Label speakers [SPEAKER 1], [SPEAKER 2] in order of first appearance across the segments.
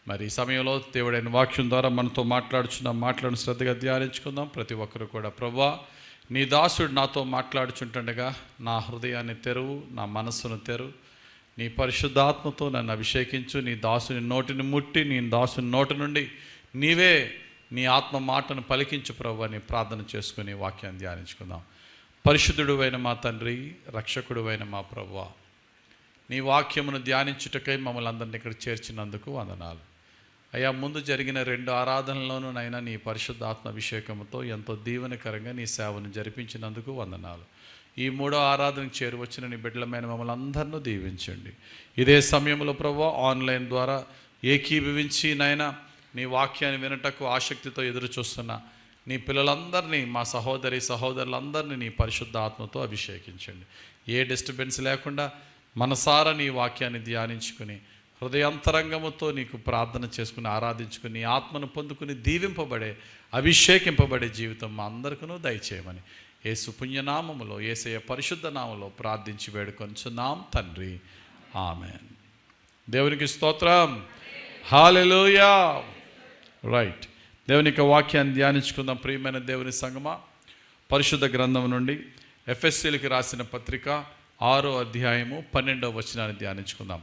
[SPEAKER 1] మరి ఈ సమయంలో దేవుడైన వాక్యం ద్వారా మనతో మాట్లాడిన శ్రద్ధగా ధ్యానించుకుందాం. ప్రతి ఒక్కరు కూడా ప్రభువా, నీ దాసుడు నాతో మాట్లాడుచుంటుండగా నా హృదయాన్ని తెరువు, నా మనస్సును తెరువు, నీ పరిశుద్ధాత్మతో నన్ను అభిషేకించు. నీ దాసుని నోటిని ముట్టి, నీ దాసుని నోటి నుండి నీవే నీ ఆత్మ మాటను పలికించు ప్రభు అని ప్రార్థన చేసుకుని వాక్యాన్ని ధ్యానించుకుందాం. పరిశుద్ధుడు అయిన మా తండ్రి, రక్షకుడు అయిన మా ప్రభువా, నీ వాక్యమును ధ్యానించుటకై మమ్మల్ని అందరినీ ఇక్కడ చేర్చినందుకు వందనాలు అయ్యా. ముందు జరిగిన 2 ఆరాధనల్లోనూ నైనా నీ పరిశుద్ధాత్మ అభిషేకంతో ఎంతో దీవెనకరంగా నీ సేవను జరిపించినందుకు వందనాలు. ఈ 3వ ఆరాధనకు చేరువచ్చిన నీ బిడ్డలమైన మమ్మల్ని అందరినూ దీవించండి. ఇదే సమయంలో ప్రభువా, ఆన్లైన్ ద్వారా ఏకీభవించి నైనా నీ వాక్యాన్ని వినటకు ఆసక్తితో ఎదురు చూస్తున్న నీ పిల్లలందరినీ, మా సహోదరులందరినీ నీ పరిశుద్ధ ఆత్మతో అభిషేకించండి. ఏ డిస్టర్బెన్స్ లేకుండా మనసారా నీ వాక్యాన్ని ధ్యానించుకుని హృదయాంతరంగముతో నీకు ప్రార్థన చేసుకుని ఆరాధించుకుని నీ ఆత్మను పొందుకుని దీవింపబడే, అభిషేకింపబడే జీవితం మా అందరికీ దయచేయమని యేసు పుణ్యనామములో, యేసయ్య పరిశుద్ధ నామములో ప్రార్థించి వేడుకొంచున్నాం తండ్రి, ఆమేన్. దేవునికి స్తోత్రం, హల్లెలూయా. రైట్, దేవుని యొక్క వాక్యాన్ని ధ్యానించుకుందాం. ప్రియమైన దేవుని సంగమా, పరిశుద్ధ గ్రంథం నుండి ఎఫెసీయులకు రాసిన పత్రిక 6వ అధ్యాయము 12వ వచనాన్ని ధ్యానించుకుందాం.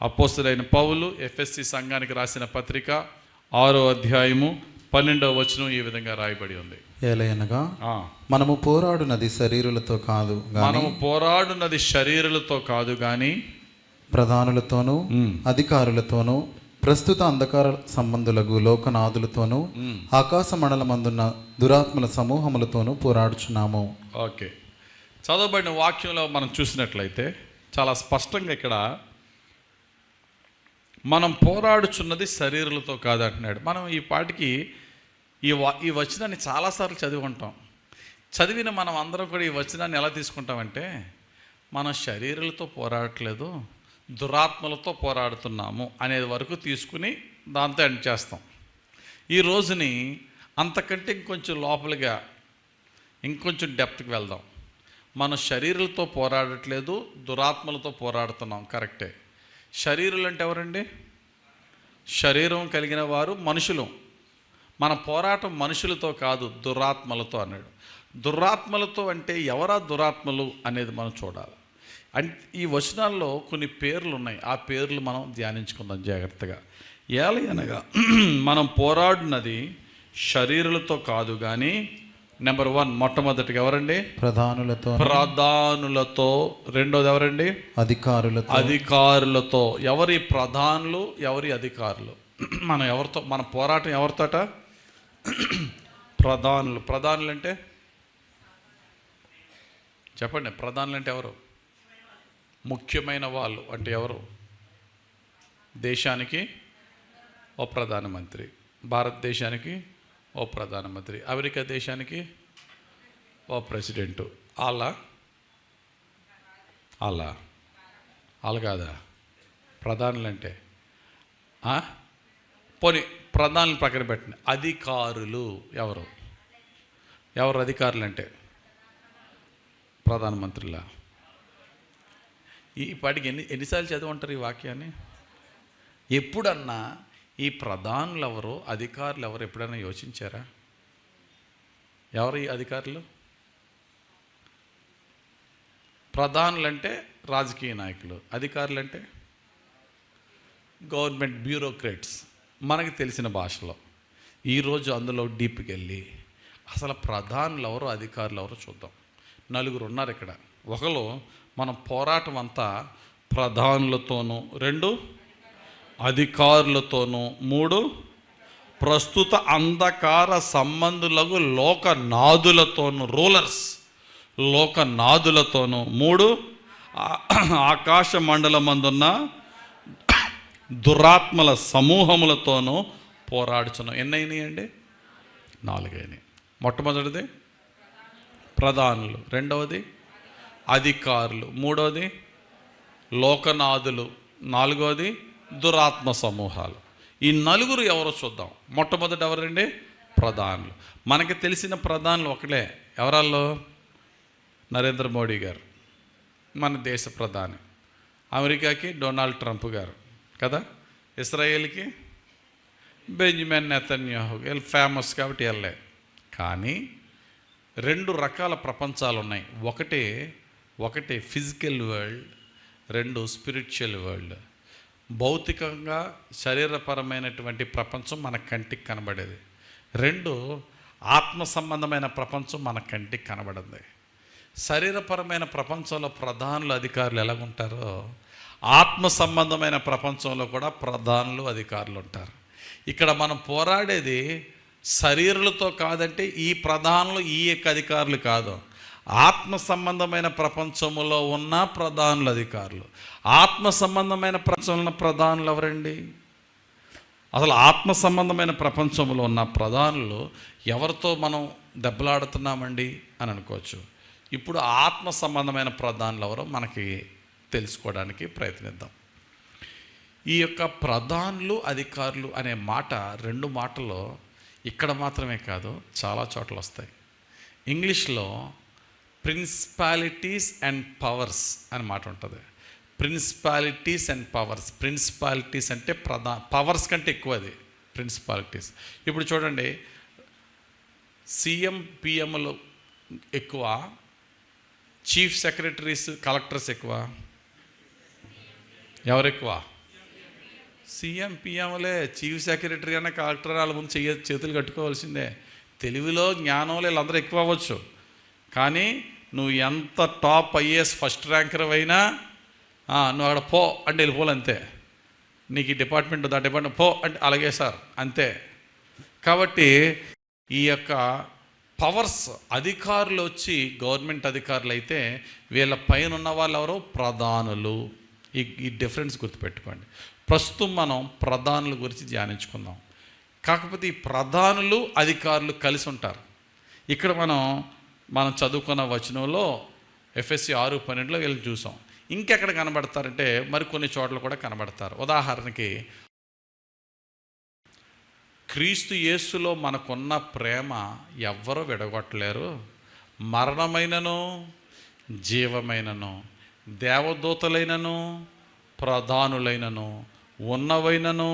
[SPEAKER 1] అపోస్తలుడైన పౌలు ఎఫెసీ సంఘానికి రాసిన పత్రిక 6వ అధ్యాయము 12వ వచనం ఈ విధంగా రాయబడి ఉంది.
[SPEAKER 2] ఏలయనగా మనము పోరాడునది శరీరులతో కాదు గాని ప్రధానులతోనూ అధికారులతోనూ ప్రస్తుత అంధకార సంబంధులకు లోకనాథులతోనూ ఆకాశ మండలమందున్న దురాత్మల సమూహములతోనూ పోరాడుచున్నాము.
[SPEAKER 1] ఓకే, చదవబడిన వాక్యంలో మనం చూసినట్లయితే చాలా స్పష్టంగా ఇక్కడ మనం పోరాడుచున్నది శరీరులతో కాదంటున్నాడు. మనం ఈ పాటికి ఈ వచనాన్ని చాలాసార్లు చదివి ఉంటాం. చదివిన మనం అందరం కూడా ఈ వచనాన్ని ఎలా తీసుకుంటామంటే, మనం శరీరాలతో పోరాడట్లేదు, దురాత్మలతో పోరాడుతున్నాము అనేది వరకు తీసుకుని దాంతో ఎండ్ చేస్తాం. ఈ రోజుని అంతకంటే ఇంకొంచెం లోపలిగా ఇంకొంచెం డెప్త్కి వెళ్దాం. మనం శరీరాలతో పోరాడట్లేదు, దురాత్మలతో పోరాడుతున్నాం. కరెక్టే. శరీరులు అంటే ఎవరండి? శరీరం కలిగిన వారు మనుషులు. మన పోరాటం మనుషులతో కాదు, దురాత్మలతో అన్నాడు. దురాత్మలతో అంటే ఎవరా దురాత్మలు అనేది మనం చూడాలి. అంటే ఈ వచనాల్లో కొన్ని పేర్లు ఉన్నాయి, ఆ పేర్లు మనం ధ్యానించుకుందాం జాగ్రత్తగా. ఏలయనగా మనం పోరాడినది శరీరులతో కాదు కానీ, నెంబర్ 1 మొట్టమొదటిగా ఎవరండి? ప్రధానులతో. రెండోది ఎవరండి? అధికారులతో. ఎవరి ప్రధానులు, ఎవరి అధికారులు? మనం ఎవరితో, మన పోరాటం ఎవరితోట? ప్రధానులు అంటే చెప్పండి. ప్రధానులు అంటే ఎవరు? ముఖ్యమైన వాళ్ళు అంటే ఎవరు? దేశానికి ఓ ప్రధానమంత్రి, భారతదేశానికి ఓ ప్రధానమంత్రి, అమెరికా దేశానికి ఓ ప్రెసిడెంటు. అలా కాదా ప్రధానులు అంటే? పోనీ ప్రధానులు పక్కన పెట్టండి. అధికారులు ఎవరు అధికారులు అంటే? ప్రధానమంత్రులా? ఈ పాటికి ఎన్నిసార్లు చదివి ఉంటారు ఈ వాక్యాన్ని? ఎప్పుడన్నా ఈ ప్రధానులు ఎవరు, అధికారులు ఎవరు ఎప్పుడైనా యోచించారా? ఎవరు ఈ అధికారులు? ప్రధానులు అంటే రాజకీయ నాయకులు, అధికారులు అంటే గవర్నమెంట్ బ్యూరోక్రాట్స్ మనకి తెలిసిన భాషలో. ఈరోజు అందులో డీప్కి వెళ్ళి అసలు ప్రధానులు ఎవరు, అధికారులు ఎవరు చూద్దాం. 4 ఉన్నారు ఇక్కడ. ఒకరు మన పోరాటం అంతా ప్రధానులతోనూ, 2 అధికారులతోనూ, 3 ప్రస్తుత అంధకార సంబంధులకు లోకనాథులతోనూ, లోకనాథులతోనూ, 3 ఆకాశ మండలమందున్న దురాత్మల సమూహములతోనూ పోరాడుచున్నాం. ఎన్నైనాయండి? 4 అయినాయి. మొట్టమొదటిది ప్రధానులు, రెండవది అధికారులు, మూడవది లోకనాథులు, 4వది దురాత్మ సమూహాలు. ఈ 4 ఎవరో చూద్దాం. మొట్టమొదటి ఎవరండి? ప్రధానులు. మనకి తెలిసిన ప్రధానులు ఒకలే. ఎవరాల్లో? నరేంద్ర మోడీ గారు మన దేశ ప్రధాని, అమెరికాకి డొనాల్డ్ ట్రంప్ గారు కదా, ఇస్రాయేల్కి బెంజమిన్ నెతన్యాహు, వీళ్ళు ఫేమస్ కాబట్టి వెళ్ళే. కానీ 2 రకాల ప్రపంచాలు ఉన్నాయి. ఒకటి ఫిజికల్ వరల్డ్, 2 స్పిరిచువల్ వరల్డ్. భౌతికంగా శరీరపరమైనటువంటి ప్రపంచం మన కంటికి కనబడేది. 2 ఆత్మ సంబంధమైన ప్రపంచం మన కంటికి కనబడింది. శరీరపరమైన ప్రపంచంలో ప్రధానులు అధికారులు ఎలాగుంటారో ఆత్మ సంబంధమైన ప్రపంచంలో కూడా ప్రధానులు అధికారులు ఉంటారు. ఇక్కడ మనం పోరాడేది శరీరులతో కాదంటే ఈ ప్రధానులు ఈ యొక్క అధికారులు కాదు, ఆత్మ సంబంధమైన ప్రపంచంలో ఉన్న ప్రధానుల అధికారులు. ఆత్మ సంబంధమైన ప్రపంచంలో ఉన్న ప్రధానులు ఎవరండి? అసలు ఆత్మ సంబంధమైన ప్రపంచంలో ఉన్న ప్రధానులు ఎవరితో మనం దెబ్బలాడుతున్నామండి అని అనుకోవచ్చు. ఇప్పుడు ఆత్మ సంబంధమైన ప్రధానులు ఎవరో మనకి తెలుసుకోవడానికి ప్రయత్నిద్దాం. ఈ యొక్క ప్రధానులు అధికారులు అనే మాట 2 మాటలు ఇక్కడ మాత్రమే కాదు చాలా చోట్ల వస్తాయి. ఇంగ్లీష్లో ప్రిన్సిపాలిటీస్ అండ్ పవర్స్ అని మాట ఉంటుంది. Principalities and powers. ప్రిన్సిపాలిటీస్ అంటే పవర్స్ కంటే ఎక్కువ అది ప్రిన్సిపాలిటీస్. ఇప్పుడు చూడండి, సీఎం పిఎంలు ఎక్కువ, చీఫ్ సెక్రటరీస్ కలెక్టర్స్ ఎక్కువ. ఎవరు ఎక్కువ? సీఎం పిఎంలే. చీఫ్ సెక్రటరీ అన్న కలెక్టర్ వాళ్ళ ముందు చేతులు కట్టుకోవాల్సిందే. తెలివిలో జ్ఞానంలో వీళ్ళందరూ ఎక్కువ అవ్వచ్చు, కానీ నువ్వు ఎంత టాప్ ఐఏఎస్ ఫస్ట్ ర్యాంకర్ అయినా నువ్వు అక్కడ పో అంటే వెళ్ళిపోవాలంతే. నీకు ఈ డిపార్ట్మెంట్ దా డిపార్ట్మెంట్ పో అంటే అలాగే సార్ అంతే. కాబట్టి ఈ యొక్క పవర్స్ అధికారులు వచ్చి గవర్నమెంట్ అధికారులు అయితే వీళ్ళ పైన ఉన్న వాళ్ళు ఎవరో ప్రధానులు. ఈ డిఫరెన్స్ గుర్తుపెట్టుకోండి. ప్రస్తుతం మనం ప్రధానుల గురించి ధ్యానించుకుందాం. కాకపోతే ఈ ప్రధానులు అధికారులు కలిసి ఉంటారు. ఇక్కడ మనం చదువుకున్న వచనంలో ఎఫ్ఎస్సి 6:12 వీళ్ళు చూసాం. ఇంకెక్కడ కనబడతారంటే మరికొన్ని చోట్ల కూడా కనబడతారు. ఉదాహరణకి క్రీస్తు యేసులో మనకున్న ప్రేమ ఎవ్వరూ విడగొట్టలేరు. మరణమైనను జీవమైనను, దేవదూతలైనను ప్రధానులైనను, ఉన్నవైనను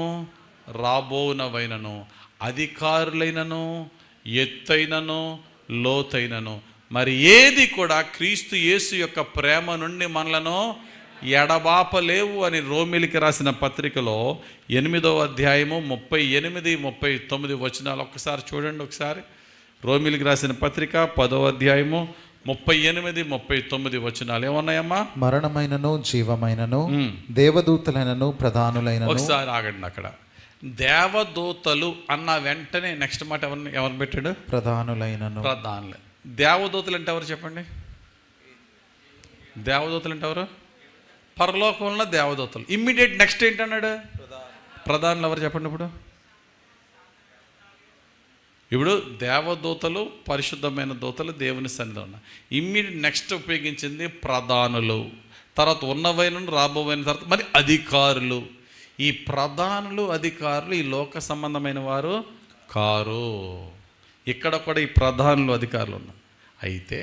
[SPEAKER 1] రాబోనవైనను, అధికారులైనను ఎత్తైనను లోతైనను, మరి ఏది కూడా క్రీస్తు యేసు యొక్క ప్రేమ నుండి మనలను ఎడబాపలేవు అని రోమిలికి రాసిన పత్రికలో 8వ అధ్యాయము 38, 39 వచనాలు ఒక్కసారి చూడండి. ఒకసారి రోమిలికి రాసిన పత్రిక 10వ అధ్యాయము 38, 39 వచనాలు ఏమన్నాయమ్మా?
[SPEAKER 2] మరణమైనను జీవమైనను, దేవదూతలైనను ప్రధానులైనను.
[SPEAKER 1] ఒకసారి ఆగండి. అక్కడ దేవదూతలు అన్న వెంటనే నెక్స్ట్ మాట ఎవరు పెట్టాడు?
[SPEAKER 2] ప్రధానులైనను.
[SPEAKER 1] ప్రధానులే. దేవదూతలు అంటే ఎవరు చెప్పండి? దేవదూతలు అంటే ఎవరు? పరలోకంలో దేవదూతలు. ఇమ్మీడియట్ నెక్స్ట్ ఏంటన్నాడు? ప్రధానులు ఎవరు చెప్పండి? ఇప్పుడు దేవదూతలు పరిశుద్ధమైన దూతలు దేవుని సన్నిధిలో ఉన్నాయి. ఇమ్మీడియట్ నెక్స్ట్ ఉపయోగించింది ప్రధానులు, తర్వాత ఉన్నవైన రాబోవైన, తర్వాత మరి అధికారులు. ఈ ప్రధానులు అధికారులు ఈ లోక సంబంధమైన వారు కారు. ఇక్కడ కూడా ఈ ప్రధానులు అధికారులు ఉన్నారు. అయితే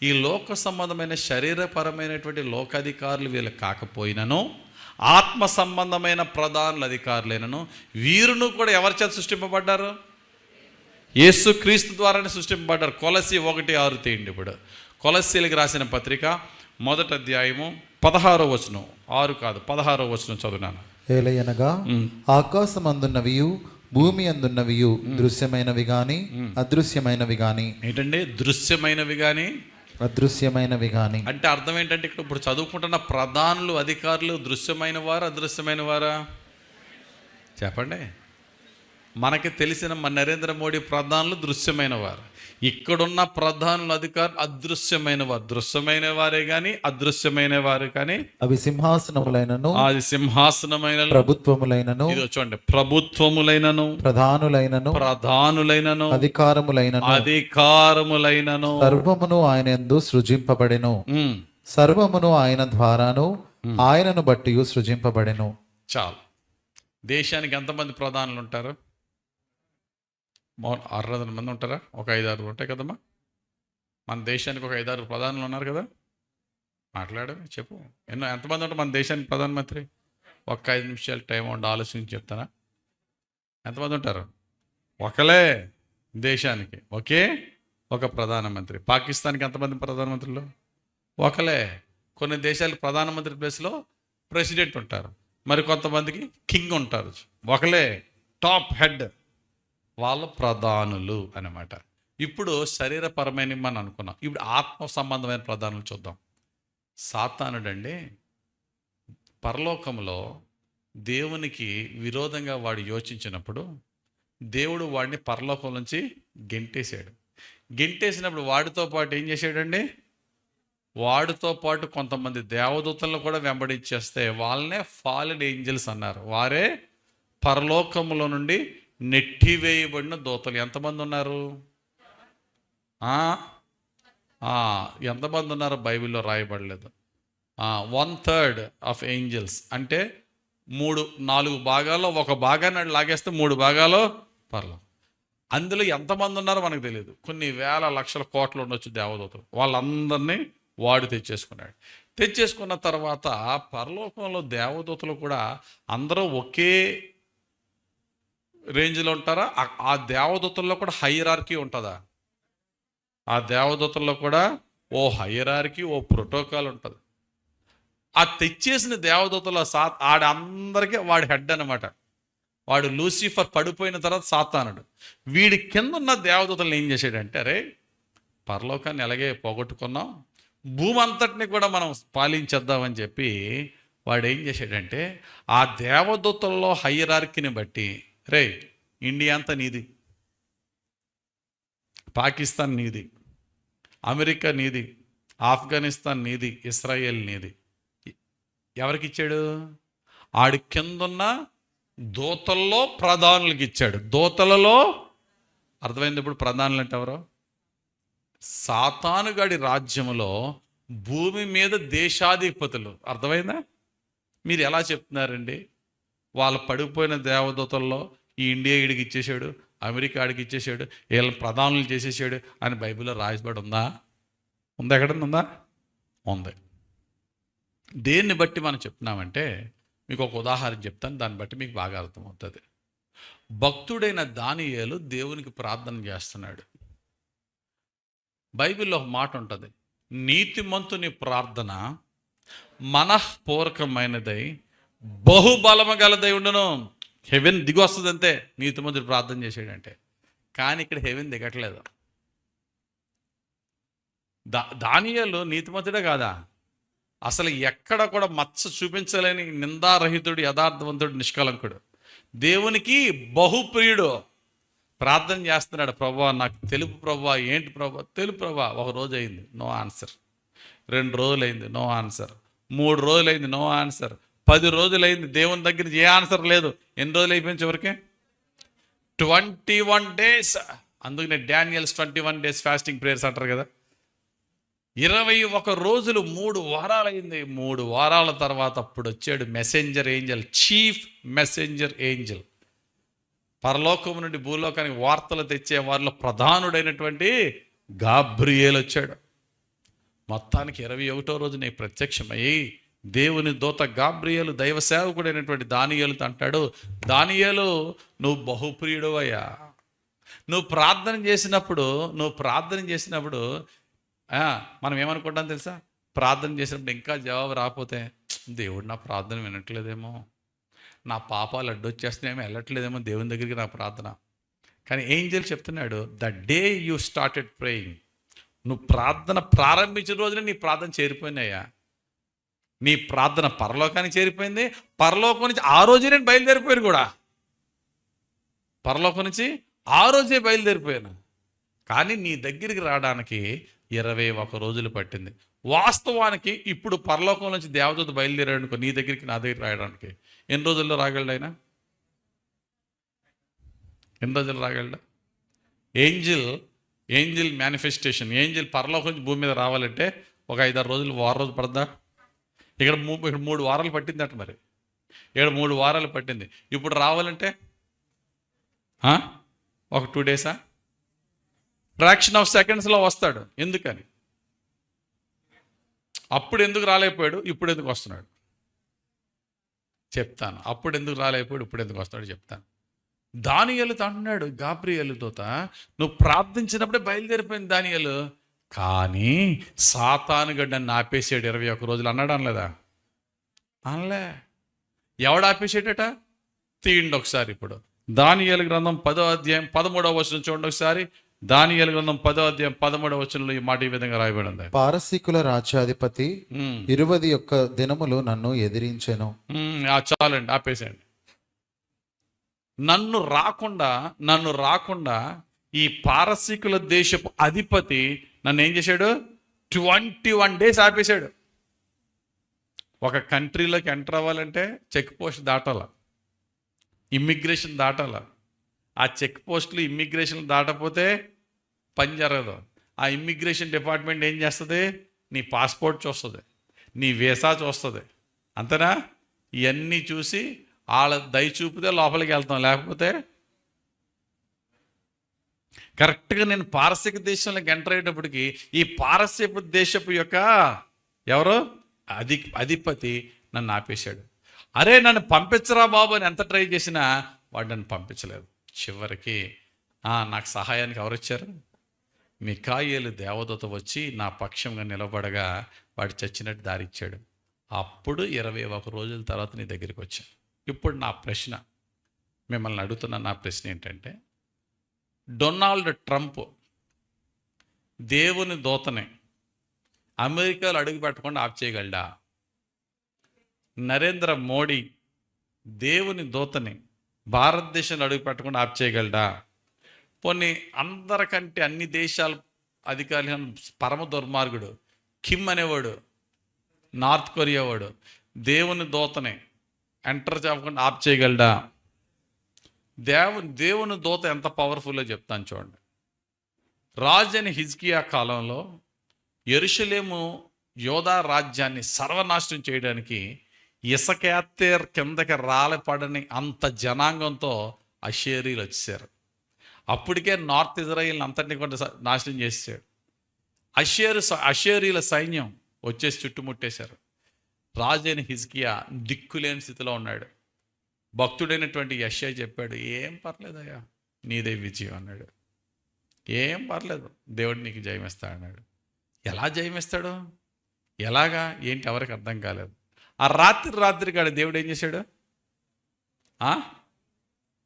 [SPEAKER 1] ఈ లోక సంబంధమైన శరీరపరమైనటువంటి లోకాధికారులు వీళ్ళు కాకపోయినను, ఆత్మ సంబంధమైన ప్రధానుల అధికారులైనను వీరును కూడా ఎవరి చేత సృష్టింపబడ్డారు? యేసు క్రీస్తు ద్వారానే సృష్టింపబడ్డారు. కొలస్సీ 1:6 తీయండి. ఇప్పుడు కొలస్సీలకు రాసిన పత్రిక 1వ అధ్యాయము 16వ వచనం, 6 కాదు 16వ వచనం చదువునాను.
[SPEAKER 2] ఏలయనగా ఆకాశమందున్నవియు భూమి అందున్నవియు దృశ్యమైనవి గాని అదృశ్యమైనవి గాని.
[SPEAKER 1] ఏంటంటే దృశ్యమైనవి కానీ
[SPEAKER 2] అదృశ్యమైనవి గాని
[SPEAKER 1] అంటే అర్థం ఏంటంటే ఇక్కడ ఇప్పుడు చదువుకుంటున్న ప్రధానులు అధికారులు దృశ్యమైన వారు అదృశ్యమైన వారా? చెప్పండి. మనకి తెలిసిన మన నరేంద్ర మోడీ ప్రధానులు దృశ్యమైన వారు. ఇక్కడున్న ప్రధానులు అధికారులు అదృశ్యమైన వారు. దృశ్యమైన వారే కానీ అదృశ్యమైన వారు కానీ.
[SPEAKER 2] అవి సింహాసనములైనను,
[SPEAKER 1] అది సింహాసనమైన
[SPEAKER 2] ప్రభుత్వములైనను,
[SPEAKER 1] ఇది చూడండి, ప్రభుత్వములైనను, ప్రధానులైనను, అధికారములైనను,
[SPEAKER 2] సర్వమును ఆయన యందు సృజింపబడెను. సర్వమును ఆయన ద్వారాను ఆయనను బట్టి సృజింపబడెను.
[SPEAKER 1] చాలు. దేశానికి ఎంతమంది ప్రధానులు ఉంటారు? 600 మంది ఉంటారా? ఒక 5-6 ఉంటాయి కదమ్మా. మన దేశానికి ఒక 5-6 ప్రధానులు ఉన్నారు కదా. మాట్లాడమే చెప్పు. ఎంతమంది ఉంటారు మన దేశానికి ప్రధానమంత్రి? ఒక్క 5 నిమిషాలు టైం ఉండి ఆలోచించి చెప్తానా? ఎంతమంది ఉంటారు? ఒకలే దేశానికి ఒకే ఒక ప్రధానమంత్రి. పాకిస్తాన్కి ఎంతమంది ప్రధానమంత్రులు? ఒకలే. కొన్ని దేశాలకు ప్రధానమంత్రి ప్లేస్లో ప్రెసిడెంట్ ఉంటారు, మరి కొంతమందికి కింగ్ ఉంటారు. ఒకలే టాప్ హెడ్, వాళ్ళ ప్రధానులు అన్నమాట. ఇప్పుడు శరీరపరమైన మనం అనుకున్నాం, ఇప్పుడు ఆత్మ సంబంధమైన ప్రధానులు చూద్దాం. సాతానుడండి పరలోకంలో దేవునికి విరోధంగా వాడు యోచించినప్పుడు దేవుడు వాడిని పరలోకం నుంచి గెంటేశాడు. గెంటేసినప్పుడు వాడితో పాటు ఏం చేశాడండి? వాడితో పాటు కొంతమంది దేవదూతలను కూడా వెంబడించేస్తే వాళ్ళనే ఫాలెన్ ఏంజల్స్ అన్నారు. వారే పరలోకంలో నుండి నెట్టివేయబడిన దూతలు. ఎంతమంది ఉన్నారు? ఎంతమంది ఉన్నారు? బైబిల్లో రాయబడలేదు. 1/3 ఆఫ్ ఏంజల్స్ అంటే 4 భాగాల్లో ఒక భాగాన్ని లాగేస్తే 3 భాగాలు పరలోకం. అందులో ఎంతమంది ఉన్నారో మనకు తెలియదు. కొన్ని వేల లక్షల కోట్లు ఉండొచ్చు దేవదూతలు. వాళ్ళందరినీ వాడు తెచ్చేసుకున్నాడు. తెచ్చేసుకున్న తర్వాత పరలోకంలో దేవదూతలు కూడా అందరూ ఒకే రేంజ్లో ఉంటారా? ఆ దేవదూతల్లో కూడా హైరార్కీ ఉంటుందా? ఆ దేవదూతల్లో కూడా ఓ హైరార్కీ, ఓ ప్రోటోకాల్ ఉంటుంది. ఆ తెచ్చేసిన దేవదూతల ఆడందరికీ వాడి హెడ్ అనమాట. వాడు లూసిఫర్ పడిపోయిన తర్వాత సాతానుడు. వీడి కింద ఉన్న దేవదూతలను ఏం చేశాడంటే, అరే పరలోకాన్ని ఎలాగే పోగొట్టుకున్నాం, భూమి అంతటిని కూడా మనం పాలించేద్దామని చెప్పి వాడు ఏం చేశాడంటే, ఆ దేవదూతల్లో హైరార్కీని బట్టి, రే ఇండియా అంతా నీది, పాకిస్తాన్ నీది, అమెరికా నీది, ఆఫ్ఘనిస్తాన్ నీది, ఇస్రాయేల్ నీది. ఎవరికి ఇచ్చాడు? ఆడి కిందున్న దూతల్లో ప్రధానులకి ఇచ్చాడు. దూతలలో అర్థమైంది. ఇప్పుడు ప్రధానులు అంటే ఎవరు? సాతానుగాడి రాజ్యంలో భూమి మీద దేశాధిపతులు. అర్థమైందా? మీరు ఎలా చెప్తున్నారండి? వాళ్ళు పడిపోయిన దేవదూతల్లో ఈ ఇండియా ఈడికి ఇచ్చేసాడు, అమెరికా ఆడికి ఇచ్చేసాడు, వీళ్ళని ప్రధానులు చేసేసాడు అని బైబిల్లో రాయబడి ఉందా? ఉందా? ఎక్కడన్నా ఉందా? ఉంది. దేన్ని బట్టి మనం చెప్తున్నామంటే, మీకు ఒక ఉదాహరణ చెప్తాను, దాన్ని బట్టి మీకు బాగా అర్థమవుతుంది. భక్తుడైన దానియేలు దేవునికి ప్రార్థన చేస్తున్నాడు. బైబిల్లో ఒక మాట ఉంటుంది, నీతిమంతుని ప్రార్థన మనఃపూర్వకమైనదై బహుబలము గలదై ఉండును. హెవెన్ దిగి వస్తుంది అంతే నీతిమంతుడు ప్రార్థన చేసాడంటే. కానీ ఇక్కడ హెవెన్ దిగట్లేదు. దానియేలు నీతిమంతుడే కాదా? అసలు ఎక్కడ కూడా మచ్చ చూపించలేని నిందారహితుడు, యథార్థవంతుడు, నిష్కలంకుడు, దేవునికి బహుప్రియుడు. ప్రార్థన చేస్తున్నాడు, ప్రభువా నాకు తెలుపు ప్రభువా. ఏంటి ప్రభువా? తెలుపు ప్రభువా. 1 రోజు అయింది, నో ఆన్సర్. 2 రోజులైంది, నో ఆన్సర్. 3 రోజులైంది, నో ఆన్సర్. 10 రోజులైంది, దేవుని దగ్గర ఏ ఆన్సర్ లేదు. ఎన్ని రోజులు అయిపోయింది చివరికి? 21 days. అందుకనే డానియల్స్ 21 days ఫాస్టింగ్ ప్రేయర్స్ అంటారు కదా. 21 రోజులు, 3 వారాలైంది. 3 వారాల తర్వాత అప్పుడు వచ్చాడు messenger Angel, chief messenger Angel. పరలోకం నుండి భూలోకానికి వార్తలు తెచ్చే వారిలో ప్రధానుడైనటువంటి గాబ్రియేల్ వచ్చాడు. మొత్తానికి 21వ రోజు నీకు ప్రత్యక్షమయ్యి దేవుని దూత గాబ్రియేలు దైవ సేవకుడైనటువంటి దానియేలుతో అంటాడు, దానియేలు నువ్వు బహుప్రియుడు అయ్యా. నువ్వు ప్రార్థన చేసినప్పుడు మనం ఏమనుకుంటాం తెలుసా? ప్రార్థన చేసినప్పుడు ఇంకా జవాబు రాకపోతే దేవుడు నా ప్రార్థన వినట్లేదేమో, నా పాపాలు అడ్డొచ్చేస్తున్నాయేమో, వెళ్ళట్లేదేమో దేవుని దగ్గరికి నా ప్రార్థన. కానీ ఏంజెల్ చెప్తున్నాడు, the day you started praying, నువ్వు ప్రార్థన ప్రారంభించిన రోజునే నీ ప్రార్థన చేరిపోయినాయా. నీ ప్రార్థన పరలోకానికి చేరిపోయింది. పరలోకం నుంచి ఆ రోజే నేను బయలుదేరిపోయాను కూడా. పరలోకం నుంచి ఆ రోజే బయలుదేరిపోయాను. కానీ నీ దగ్గరికి రావడానికి 21 రోజులు పట్టింది. వాస్తవానికి ఇప్పుడు పరలోకం నుంచి దేవదూత బయలుదేరాడు నీ దగ్గరికి, నా దగ్గరికి రాయడానికి ఎన్ని రోజుల్లో రాగలడు ఆయన? ఎన్ని రోజులు రాగలడా? ఏంజిల్ మేనిఫెస్టేషన్, ఏంజిల్ పరలోకం నుంచి భూమి మీద రావాలంటే ఒక 5-6 రోజులు, 6 రోజులు పడదా? ఇక్కడ 3 వారాలు పట్టిందట. మరి ఇక్కడ 3 వారాలు పట్టింది. ఇప్పుడు రావాలంటే ఒక 2 days, ఫ్రాక్షన్ ఆఫ్ సెకండ్స్లో వస్తాడు. ఎందుకని? అప్పుడు ఎందుకు రాలేకపోయాడు, ఇప్పుడు ఎందుకు వస్తున్నాడు చెప్తాను. అప్పుడు ఎందుకు రాలేకపోయాడు, ఇప్పుడు ఎందుకు వస్తాడు చెప్తాను. దానియేలుతో అంటున్నాడు గాబ్రియేలు దూత, నువ్వు ప్రార్థించినప్పుడే బయలుదేరిపోయింది దానియేలు, కానీ సాతాను గడ్డ నన్ను ఆపేసాడు 21 రోజులు అన్నాడు అనలేదా? అనలే. ఎవడు ఆపేసాడట? తీయండి ఒకసారి. ఇప్పుడు దానియేలు గ్రంథం 10వ అధ్యాయం 13వ వచనం చూడండి ఒకసారి. దానియేలు గ్రంథం 10వ అధ్యాయం 13వ వచనంలో ఈ మాట ఈ విధంగా రాయబడింది.
[SPEAKER 2] పారసీకుల రాజ్యాధిపతి 21 దినములు నన్ను ఎదిరించెను.
[SPEAKER 1] చాలండి, ఆపేసేయండి. నన్ను రాకుండా ఈ పారసీకుల దేశపు అధిపతి నన్ను ఏం చేశాడు? 21 డేస్ ఆపేశాడు. ఒక కంట్రీలోకి ఎంటర్ అవ్వాలంటే చెక్ పోస్ట్ దాటాల, ఇమ్మిగ్రేషన్ దాటాల. ఆ చెక్ పోస్టులు ఇమ్మిగ్రేషన్ దాటపోతే పని జరగదు. ఆ ఇమ్మిగ్రేషన్ డిపార్ట్మెంట్ ఏం చేస్తుంది? నీ పాస్పోర్ట్ చూస్తుంది, నీ వీసా చూస్తుంది, అంతేనా? ఇవన్నీ చూసి వాళ్ళ దయ చూపితే లోపలికి వెళ్తాం, లేకపోతే కరెక్ట్గా నేను పారసీక దేశంలోకి ఎంటర్ అయ్యేటప్పటికి ఈ పారసీక దేశపు యొక్క ఎవరు అధిపతి నన్ను ఆపేశాడు. అరే నన్ను పంపించరా బాబు అని ఎంత ట్రై చేసినా వాడు నన్ను పంపించలేదు. చివరికి నాకు సహాయానికి ఎవరు వచ్చారు? మికాయేలు దేవదూత వచ్చి నా పక్షంగా నిలబడగా వాడు చచ్చినట్టు దారిచ్చాడు. అప్పుడు 21 రోజుల తర్వాత నీ దగ్గరికి వచ్చాను. ఇప్పుడు నా ప్రశ్న, మిమ్మల్ని అడుగుతున్న నా ప్రశ్న ఏంటంటే, డొనాల్డ్ ట్రంప్ దేవుని దూతని అమెరికాలో అడుగు పెట్టకుండా ఆఫ్ చేయగలడా? నరేంద్ర మోడీ దేవుని దూతని భారతదేశంలో అడుగు పెట్టకుండా ఆఫ్ చేయగలడా? పోనీ అందరికంటే అన్ని దేశాల అధికారులు పరమ దుర్మార్గుడు కిమ్ అనేవాడు, నార్త్ కొరియా వాడు, దేవుని దూతని ఎంటర్ చేయకుండా ఆఫ్ చేయగలడా? దేవుని దూత ఎంత పవర్ఫుల్లో చెప్తాను చూడండి. రాజని హిజ్కియా కాలంలో యెరూషలేము యోధా రాజ్యాన్ని సర్వనాశనం చేయడానికి ఇసకేత్తేర్ కిందకి రాలపడని అంత జనాంగంతో అషేరీలు వచ్చేసారు. అప్పటికే నార్త్ ఇజ్రాయిల్ని అంతటినీ కూడా నాశనం చేసేసాడు. అషేరీల సైన్యం వచ్చేసి చుట్టుముట్టేశారు. రాజైన హిజ్కియా దిక్కులేని స్థితిలో ఉన్నాడు. భక్తుడైనటువంటి యెషయా చెప్పాడు, ఏం పర్లేదయ్యా, నీదే విజయం అన్నాడు. ఏం పర్లేదు, దేవుడు నీకు జయమిస్తాడు అన్నాడు. ఎలా జయమిస్తాడు? ఎలాగా ఏంటి ఎవరికి అర్థం కాలేదు. ఆ రాత్రి కాడ దేవుడు ఏం చేశాడు?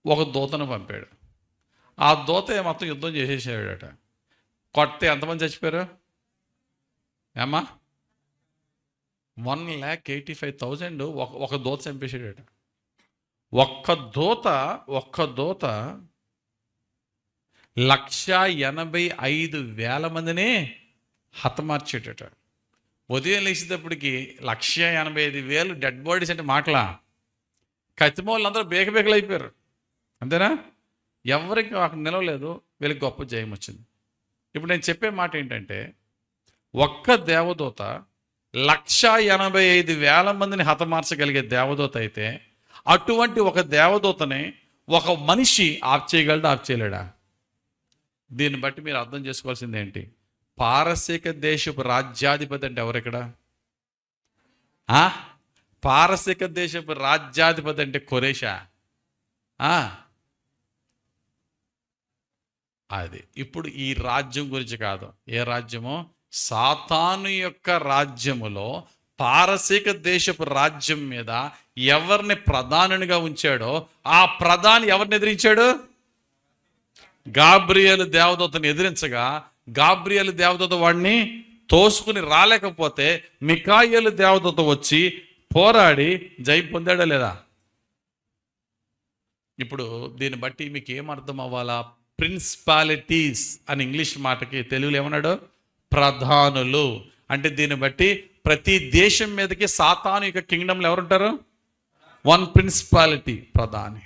[SPEAKER 1] ఒక దూతను పంపాడు. ఆ దూత మొత్తం యుద్ధం చేసేసాడట. కొడితే ఎంతమంది చచ్చిపోయారు ఏమా? 1,85,000 ఒక దూత చంపేశాడట. ఒక్క దూత 1,85,000 మందిని హతమార్చేటట. ఉదయం లేచేటప్పటికి 1,85,000 డెడ్ బాడీస్ అంటే మాటలా? కత్తిమోళ్ళందరూ బేకబేకలు అయిపోయారు, అంతేనా? ఎవరికి అక్కడ నిలవలేదు. వీళ్ళకి గొప్ప జయం వచ్చింది. ఇప్పుడు నేను చెప్పే మాట ఏంటంటే, ఒక్క దేవదూత 1,85,000 మందిని హతమార్చగలిగే దేవదూత అయితే, అటువంటి ఒక దేవదూతని ఒక మనిషి ఆఫ్ చేయగలడా, ఆఫ్ చేయలేడా? దీన్ని బట్టి మీరు అర్థం చేసుకోవాల్సింది ఏంటి? పారసీక దేశపు రాజ్యాధిపతి అంటే ఎవరు ఇక్కడ? పారసీక దేశపు రాజ్యాధిపతి అంటే కొరేషా? అది ఇప్పుడు ఈ రాజ్యం గురించి కాదు. ఏ రాజ్యమో? సాతాను యొక్క రాజ్యములో పారసీక దేశపు రాజ్యం మీద ఎవరిని ప్రధానిగా ఉంచాడో ఆ ప్రధాని ఎవరిని ఎదిరించాడు? గాబ్రియేలు దేవదూతను ఎదిరించగా గాబ్రియేలు దేవదూత వాడిని తోసుకుని రాలేకపోతే మికాయేలు దేవదూత వచ్చి పోరాడి జయం పొందాడా లేదా? ఇప్పుడు దీన్ని బట్టి మీకు ఏం అర్థం అవ్వాలా? ప్రిన్సిపాలిటీస్ అని ఇంగ్లీష్ మాటకి తెలుగులో ఏమన్నాడు? ప్రధానులు. అంటే దీన్ని బట్టి ప్రతి దేశం మీదకి సాతాను యొక్క కింగ్డమ్లో ఎవరుంటారు? వన్ ప్రిన్సిపాలిటీ, ప్రధాని.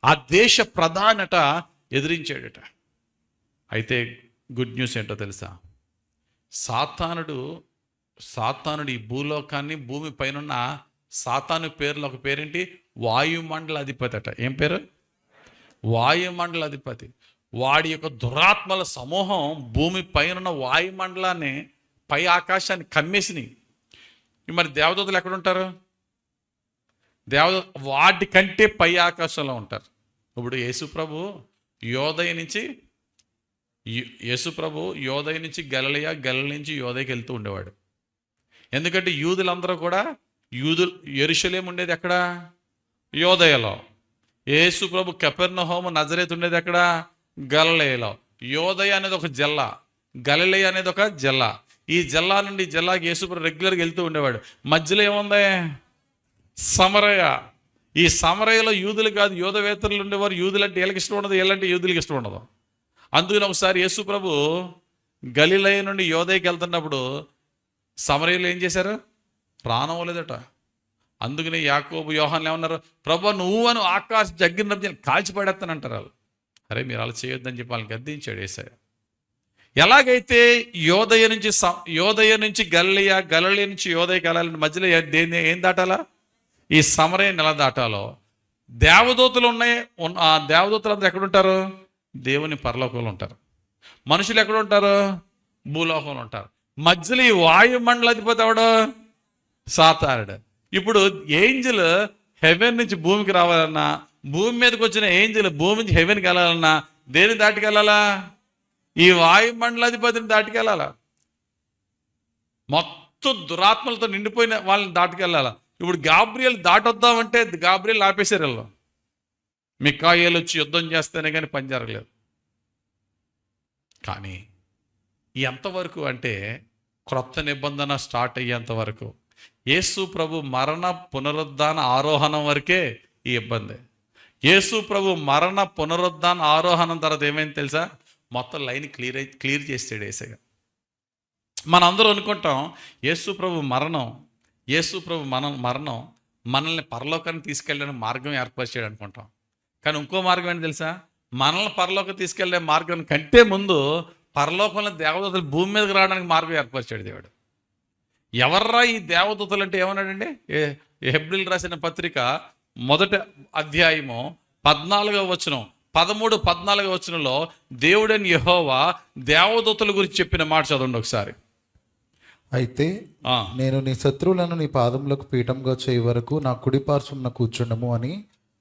[SPEAKER 1] ఆ దేశ ప్రధానట ఎదిరించాడట. అయితే గుడ్ న్యూస్ ఏంటో తెలుసా? సాతానుడు ఈ భూలోకాన్ని, భూమి పైన సాతాను పేరులో ఒక పేరేంటి? వాయుమండల అధిపతి అట. ఏం పేరు? వాయుమండల అధిపతి. వాడి యొక్క దురాత్మల సమూహం భూమి పైన వాయుమండలాన్ని, పై ఆకాశాన్ని కమ్మేసినాయి. మరి దేవదూతలు ఎక్కడుంటారు? వాటి కంటే పై ఆకాశంలో ఉంటారు. ఇప్పుడు యేసుప్రభు యోదయ నుంచి గలిలయ నుంచి యోదయకి వెళ్తూ ఉండేవాడు. ఎందుకంటే యూదులందరూ కూడా యెరూషలేము ఉండేది ఎక్కడ? యోదయలో. యేసుప్రభు కపెర్నహూము నజరేతు ఉండేది ఎక్కడ? గలిలయలో. యోదయ అనేది ఒక జిల్లా, గలిలయ అనేది ఒక జిల్లా. ఈ జిల్లా నుండి జిల్లాకి యేసుప్రభు రెగ్యులర్గా వెళ్తూ ఉండేవాడు. మధ్యలో ఏముంది? సమరయ. ఈ సమరయలో యూదులు కాదు, యూదవేతరులు ఉండేవారు. యూదులు అంటే వీళ్ళకి ఇష్టం ఉండదు, వీళ్ళంటే యూదులకి ఇష్టం ఉండదు. అందుకని ఒకసారి యేసుప్రభు గలిలయ నుండి యోదయకి వెళ్తున్నప్పుడు సమరయలు ఏం చేశారు? రానవ్వలేదట. అందుకని యాకోబు యోహాన్లు ఏమన్నారు? ప్రభు నువ్వను ఆకాశ జగ్గిన కాల్చిపడేస్తానంటారు వాళ్ళు. అరే మీరు అలా చేయొద్దని చెప్పి వాళ్ళని గద్దించాడు యేసయ్య. ఎలాగైతే యోదయ నుంచి గలిలయ నుంచి యోదయకి వెళ్ళాలంటే మధ్యలో ఏం దాటాలా? ఈ సమరయ నెల దాటాలో. దేవదూతలు ఉన్నాయి. ఆ దేవదూతలు అందరూ ఎక్కడుంటారు? దేవుని పరలోకంలో ఉంటారు. మనుషులు ఎక్కడ ఉంటారు? భూలోకంలో ఉంటారు. మధ్యలో ఈ వాయుమండల అధిపతి ఎవడు? సాతానుడు. ఇప్పుడు ఏంజల్ హెవెన్ నుంచి భూమికి రావాలన్నా, భూమి మీదకి వచ్చిన ఏంజల్ భూమి నుంచి హెవెన్కి వెళ్ళాలన్నా దేని దాటికెళ్ళాలా? ఈ వాయుమండలాధిపతిని దాటికెళ్ళాలా. మొత్తం దురాత్మలతో నిండిపోయిన వాళ్ళని దాటికెళ్ళాలా. ఇప్పుడు గాబ్రియల్ దాటొద్దామంటే గాబ్రియల్ ఆపేశారు వీళ్ళు. మికాయేలు వచ్చి యుద్ధం చేస్తేనే కానీ పని జరగలేదు. కానీ ఎంతవరకు అంటే క్రొత్త నిబంధన స్టార్ట్ అయ్యేంత వరకు, యేసు ప్రభు మరణ పునరుద్ధాన ఆరోహణం వరకే ఈ ఇబ్బంది. యేసు ప్రభు మరణ పునరుద్ధాన ఆరోహణం తర్వాత ఏమైంది తెలుసా? మొత్తం లైన్ క్లియర్ చేసాడు యేసయ్య. మనందరూ అనుకుంటాం యేసు ప్రభు మరణం మనల్ని పరలోకాన్ని తీసుకెళ్ళడానికి మార్గం ఏర్పరిచాడు అనుకుంటాం. కానీ ఇంకో మార్గం ఏంటి తెలుసా? మనల్ని పరలోకం తీసుకెళ్లే మార్గం కంటే ముందు పరలోకంలో దేవదూతలు భూమి మీదకి రావడానికి మార్గం ఏర్పరిచాడు దేవుడు. ఎవర్రా ఈ దేవదూతలు అంటే ఏమన్నాడండి? హెబ్రీయులకు రాసిన పత్రిక 1వ అధ్యాయము 14వ వచనం, 13, 14వ వచనంలో దేవుడని యెహోవా దేవదూతల గురించి చెప్పిన మాట చదవండి ఒకసారి.
[SPEAKER 2] అయితే నేను నీ శత్రువులను నీ పాదములకు పీఠంగా చేయి వరకు నా కుడి పార్శ్వమున కూర్చుండము అని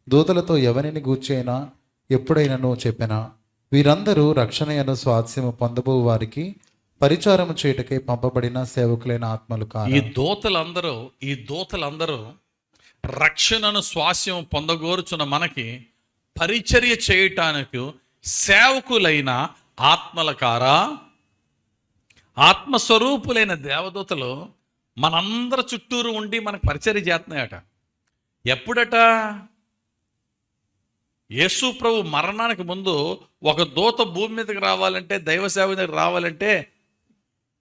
[SPEAKER 2] దూతలతో ఎవరిని గూర్చైనా ఎప్పుడైనాను చెప్పెనా? వీరందరూ రక్షణయను స్వాస్యము పొందబో వారికి పరిచారము చేయుటకై పంపబడిన సేవకులైన ఆత్మలు కాదు. ఈ దూతలందరూ రక్షణను స్వాస్యం పొందగోరుచున్న మనకి పరిచర్య చేయటానికి సేవకులైన ఆత్మల కారా? ఆత్మస్వరూపులైన దేవదూతలు మనందరి చుట్టూరు ఉండి మనకు పరిచర్య చేస్తున్నాయట. ఎప్పుడట? యేసు ప్రభు మరణానికి ముందు ఒక దూత భూమి మీదకి రావాలంటే, దైవ సేవ దగ్గర రావాలంటే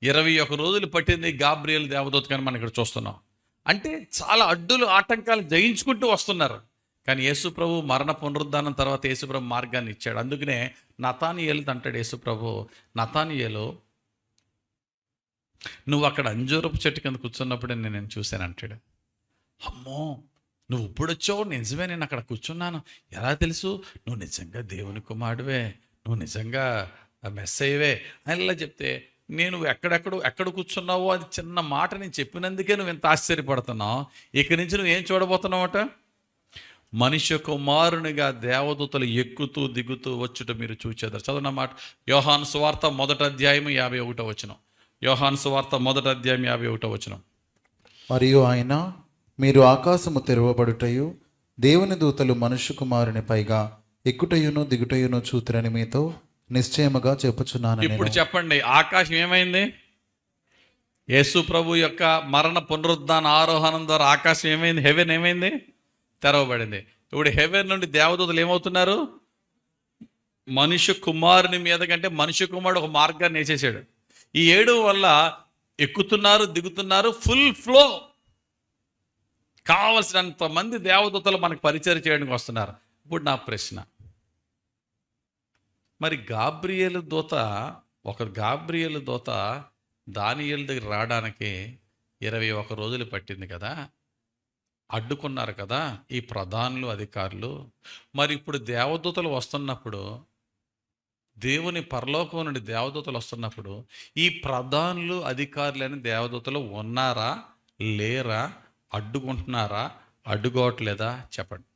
[SPEAKER 2] 21 రోజులు పట్టింది గాబ్రియల్ దేవదూత. కానీ మనం ఇక్కడ చూస్తున్నాం అంటే చాలా అడ్డులు ఆటంకాలు జయించుకుంటూ వస్తున్నారు. కానీ యేసు ప్రభు మరణ పునరుద్ధానం తర్వాత యేసు ప్రభు మార్గాన్ని ఇచ్చాడు. అందుకనే నతానియేలు అంటాడు యేసు ప్రభు, నతానియేలు నువ్వు అక్కడ అంజూరపు చెట్టు కింద కూర్చున్నప్పుడే నేను చూశాను అంటాడు. అమ్మో నువ్వు ఇప్పుడు వచ్చావు, నిజమే నేను అక్కడ కూర్చున్నాను, ఎలా తెలుసు? నువ్వు నిజంగా దేవుని కుమారుడివే, నువ్వు నిజంగా మెస్సయ్యవే అని ఇలా చెప్తే, నేను ఎక్కడ కూర్చున్నావో అది చిన్న మాట నేను చెప్పినందుకే నువ్వు ఎంత ఆశ్చర్యపడుతున్నావు. ఇక్కడి నుంచి నువ్వు ఏం చూడబోతున్నావట? మనుష్య కుమారునిగా దేవదూతలు ఎక్కుతూ దిగుతూ వచ్చుట మీరు చూచేదారు. చదువున్న మాట యోహాను సువార్త 1వ అధ్యాయం 51వ వచనం. యోహాను సువార్త 1వ అధ్యాయం 51వ వచనం. మరియు ఆయన, మీరు ఆకాశము తెరవబడుటయు దేవుని దూతలు మనుష్య కుమారుని పైగా ఎక్కుటయును దిగుటయును చూతురని మీతో నిశ్చయముగా చెప్పుచున్నాను.
[SPEAKER 1] ఇప్పుడు చెప్పండి, ఆకాశం ఏమైంది? యేసు ప్రభు యొక్క మరణ పునరుద్ధాన ఆరోహణం ద్వారా ఆకాశం ఏమైంది? హెవెన్ ఏమైంది? తెరవబడింది. ఇప్పుడు హెవెన్ నుండి దేవదూతలు ఏమవుతున్నారు? మనుష్య కుమారుని మీద కంటే మనుష్య కుమారుడు ఒక మార్గాన్ని వేసేసాడు. ఈ 7 వల్ల ఎక్కుతున్నారు, దిగుతున్నారు, ఫుల్ ఫ్లో. కావలసినంత మంది దేవదూతలు మనకు పరిచయం చేయడానికి వస్తున్నారు. ఇప్పుడు నా ప్రశ్న, మరి గాబ్రియేలు దూత దానియేలు దగ్గర రావడానికి 21 రోజులు పట్టింది కదా, అడ్డుకున్నారు కదా ఈ ప్రధానులు, అధికారులు. మరి ఇప్పుడు దేవదూతలు వస్తున్నప్పుడు, దేవుని పరలోకం నుండి దేవదూతలు వస్తున్నప్పుడు ఈ ప్రధానులు, అధికారులని దేవదూతలు ఉన్నారా లేరా? అడ్డుకుంటున్నారా అడ్డుకోవట్లేదా? చెప్పండి.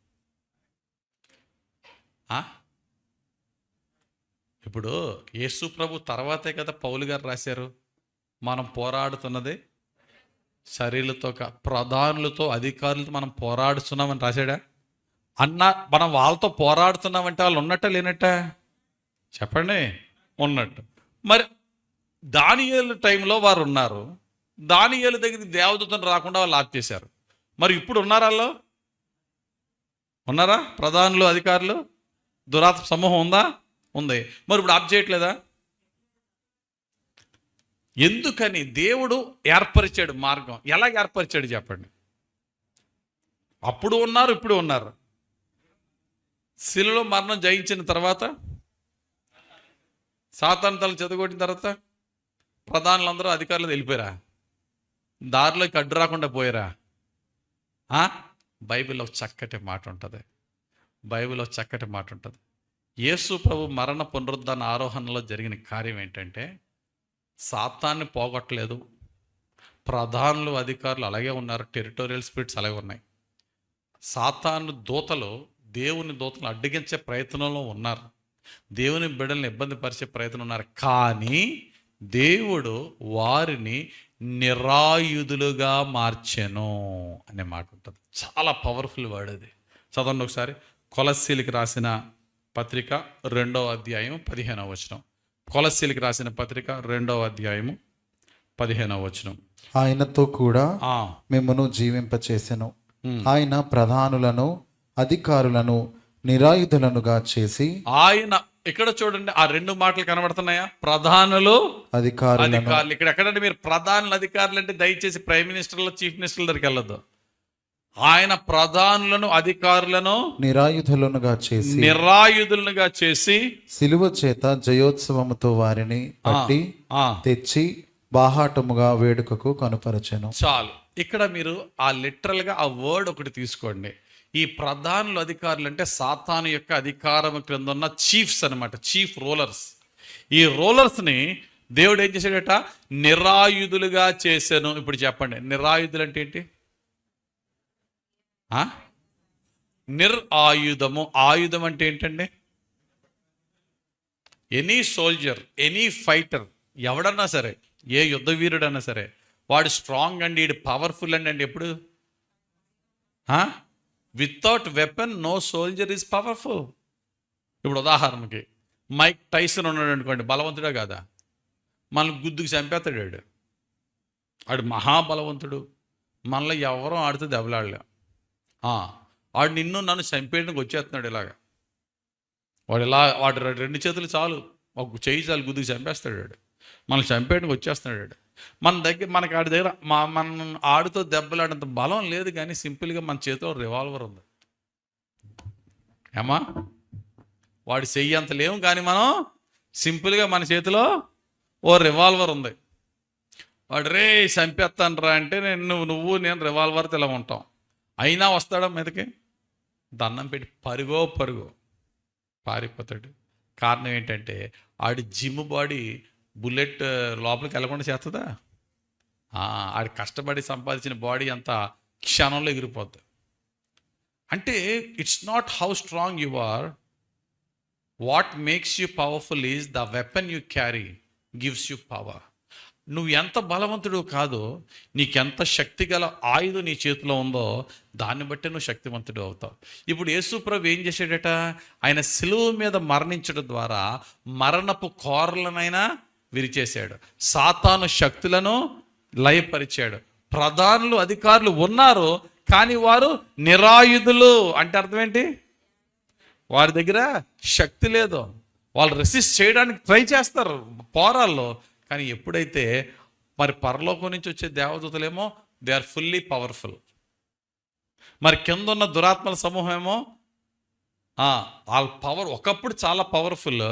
[SPEAKER 2] ఇప్పుడు యేసు ప్రభు తర్వాతే కదా పౌలు గారు రాశారు, మనం పోరాడుతున్నది శరీరులతో ప్రధానులతో అధికారులతో మనం పోరాడుతున్నామని రాశాడా? మనం వాళ్ళతో పోరాడుతున్నామంటే వాళ్ళు ఉన్నట్ట లేనట్ట చెప్పండి? ఉన్నట్టు. మరి దానియేలు టైంలో వారు ఉన్నారు, దానియేలు దగ్గరికి దేవదూతను రాకుండా వాళ్ళు ఆపేశారు. మరి ఇప్పుడు ఉన్నారా? వాళ్ళు ఉన్నారా? ప్రధానులు అధికారులు దురాత్మ సమూహం ఉందా? ఉంది. మరి ఇప్పుడు ఆప్ చేయట్లేదా? ఎందుకని? దేవుడు ఏర్పరిచాడు మార్గం. ఎలా ఏర్పరిచాడు చెప్పండి? అప్పుడు ఉన్నారు, ఇప్పుడు ఉన్నారు. శిలువలో మరణం జయించిన తర్వాత, సాతాను తల చెదగొట్టిన తర్వాత ప్రధానులందరూ అధికారులు వెళ్ళిపోయారా? దారిలోకి అడ్డు రాకుండా పోయారా? బైబిల్లో చక్కటి మాట ఉంటుంది. బైబిల్లో చక్కటి మాట ఉంటుంది. యేసు ప్రభు మరణ పునరుద్ధాన ఆరోహణలో జరిగిన కార్యం ఏంటంటే, సాతాన్ని పోగొట్టలేదు. ప్రధానులు అధికారులు అలాగే ఉన్నారు, టెరిటోరియల్ స్పిరిట్స్ అలాగే ఉన్నాయి. సాతాను దూతలు దేవుని దూతలు అడ్డగించే ప్రయత్నంలో ఉన్నారు, దేవుని బిడ్డల్ని ఇబ్బంది పరిచే ప్రయత్నం ఉన్నారు. కానీ దేవుడు వారిని నిరాయుధులుగా మార్చెను అనే మాట ఉంటుంది. చాలా పవర్ఫుల్ వర్డ్ అది. చదవండి ఒకసారి. కొలస్సీలకు రాసిన పత్రిక 2వ అధ్యాయం 15వ వచనం. కొలస్సీలకు రాసిన పత్రిక 2వ అధ్యాయము 15వ వచనం.
[SPEAKER 3] ఆయనతో కూడా మిమ్మును జీవింపచేసెను. ఆయన ప్రధానులను అధికారులను నిరాయుధులనుగా చేసి, ఆయన
[SPEAKER 2] ఇక్కడ చూడండి, ఆ రెండు మాటలు కనబడుతున్నాయా? ప్రధానులు
[SPEAKER 3] అధికారులు.
[SPEAKER 2] ఇక్కడ ఎక్కడంటే మీరు ప్రధానులు అధికారులు అంటే దయచేసి ప్రైమ్ మినిస్టర్లు చీఫ్ మినిస్టర్ల దగ్గరికి వెళ్ళొద్దు. ఆయన ప్రధానులను అధికారులను నిరాయుధులుగా చేసి
[SPEAKER 3] సిలువ చేత జయోత్సవముతో వారిని పట్టి తెచ్చి బాహాటముగా వేడుకకు కనుపరచెను.
[SPEAKER 2] చాలు. ఇక్కడ మీరు ఆ లిటరల్ గా ఆ వర్డ్ ఒకటి తీసుకోండి. ఈ ప్రధానులు అధికారులు అంటే సాతాను యొక్క అధికారం క్రింద ఉన్న చీఫ్స్ అన్నమాట, చీఫ్ రోలర్స్. ఈ రోలర్స్ని దేవుడు ఏం చేశాడట? నిరాయుధులుగా చేశాను. ఇప్పుడు చెప్పండి, నిరాయుధులు అంటే ఏంటి? నిరాయుధము. ఆయుధం అంటే ఏంటండి? ఎనీ సోల్జర్, ఎనీ ఫైటర్, ఎవడన్నా సరే, ఏ యుద్ధ వీరుడన్నా సరే, వాడు స్ట్రాంగ్ అండి, ఈడు పవర్ఫుల్ అండి. ఎప్పుడు without weapon no soldier is powerful. ఇప్పుడు ఉదాహరణకి మైక్ టైసన్ ఉన్నాడు అనుకోండి, బలవంతుడే కాదా? మనల్ని గుద్దుకు చంపేస్తాడు. ఆడు మహాబలవంతుడు. మనలో ఎవరో ఆడితే దెబ్బలాడలే. వాడు నిన్ను నన్ను చంపేయడానికి వచ్చేస్తున్నాడు ఇలాగా. వాడు రెండు చేతులు చాలు, ఒక చెయ్యి చాలు, గుద్దుకు చంపేస్తాడు. మనల్ని చంపేయడానికి వచ్చేస్తున్నాడు. మన దగ్గర మనకి ఆడి దగ్గర మన ఆడితో దెబ్బలాడేంత బలం లేదు, కానీ సింపుల్గా మన చేతిలో రివాల్వర్ ఉంది. ఏమా? వాడి చెయ్యి అంత లేవు, కానీ మనం సింపుల్గా మన చేతిలో ఓ రివాల్వర్ ఉంది. వాడు రే చంపేస్తాను రా అంటే నువ్వు నేను రివాల్వర్తో ఇలా ఉంటాం. అయినా వస్తాడా మీదకి? దండం పెట్టి పరుగో పారిపోతాడు. కారణం ఏంటంటే ఆడి జిమ్ బాడీ బుల్లెట్ లోపలికి వెళ్ళకుండా చేస్తుందా? ఆడి కష్టపడి సంపాదించిన బాడీ అంతా క్షణంలో ఎగిరిపోద్ది. అంటే it's not how strong you are, what makes you powerful is the weapon you carry gives you power. నువ్వు ఎంత బలవంతుడు కాదో, నీకెంత శక్తి గల ఆయుధం నీ చేతిలో ఉందో దాన్ని బట్టి నువ్వు శక్తివంతుడు అవుతావు. ఇప్పుడు యేసు ప్రభు ఏం చేశాడట? ఆయన సిలువ మీద మరణించడం ద్వారా మరణపు కోరలనైనా విరిచేశాడు, సాతాను శక్తులను లయపరిచాడు. ప్రధానులు అధికారులు ఉన్నారు, కానీ వారు నిరాయుధులు. అంటే అర్థం ఏంటి? వారి దగ్గర శక్తి లేదు. వాళ్ళు రెసిస్ట్ చేయడానికి ట్రై చేస్తారు పోరాల్లో, కానీ ఎప్పుడైతే మరి పరలోకం నుంచి వచ్చే దేవదూతలేమో దే ఆర్ ఫుల్లీ పవర్ఫుల్. మరి కింద ఉన్న దురాత్మల సమూహం ఏమో వాళ్ళ పవర్ ఒకప్పుడు చాలా పవర్ఫుల్.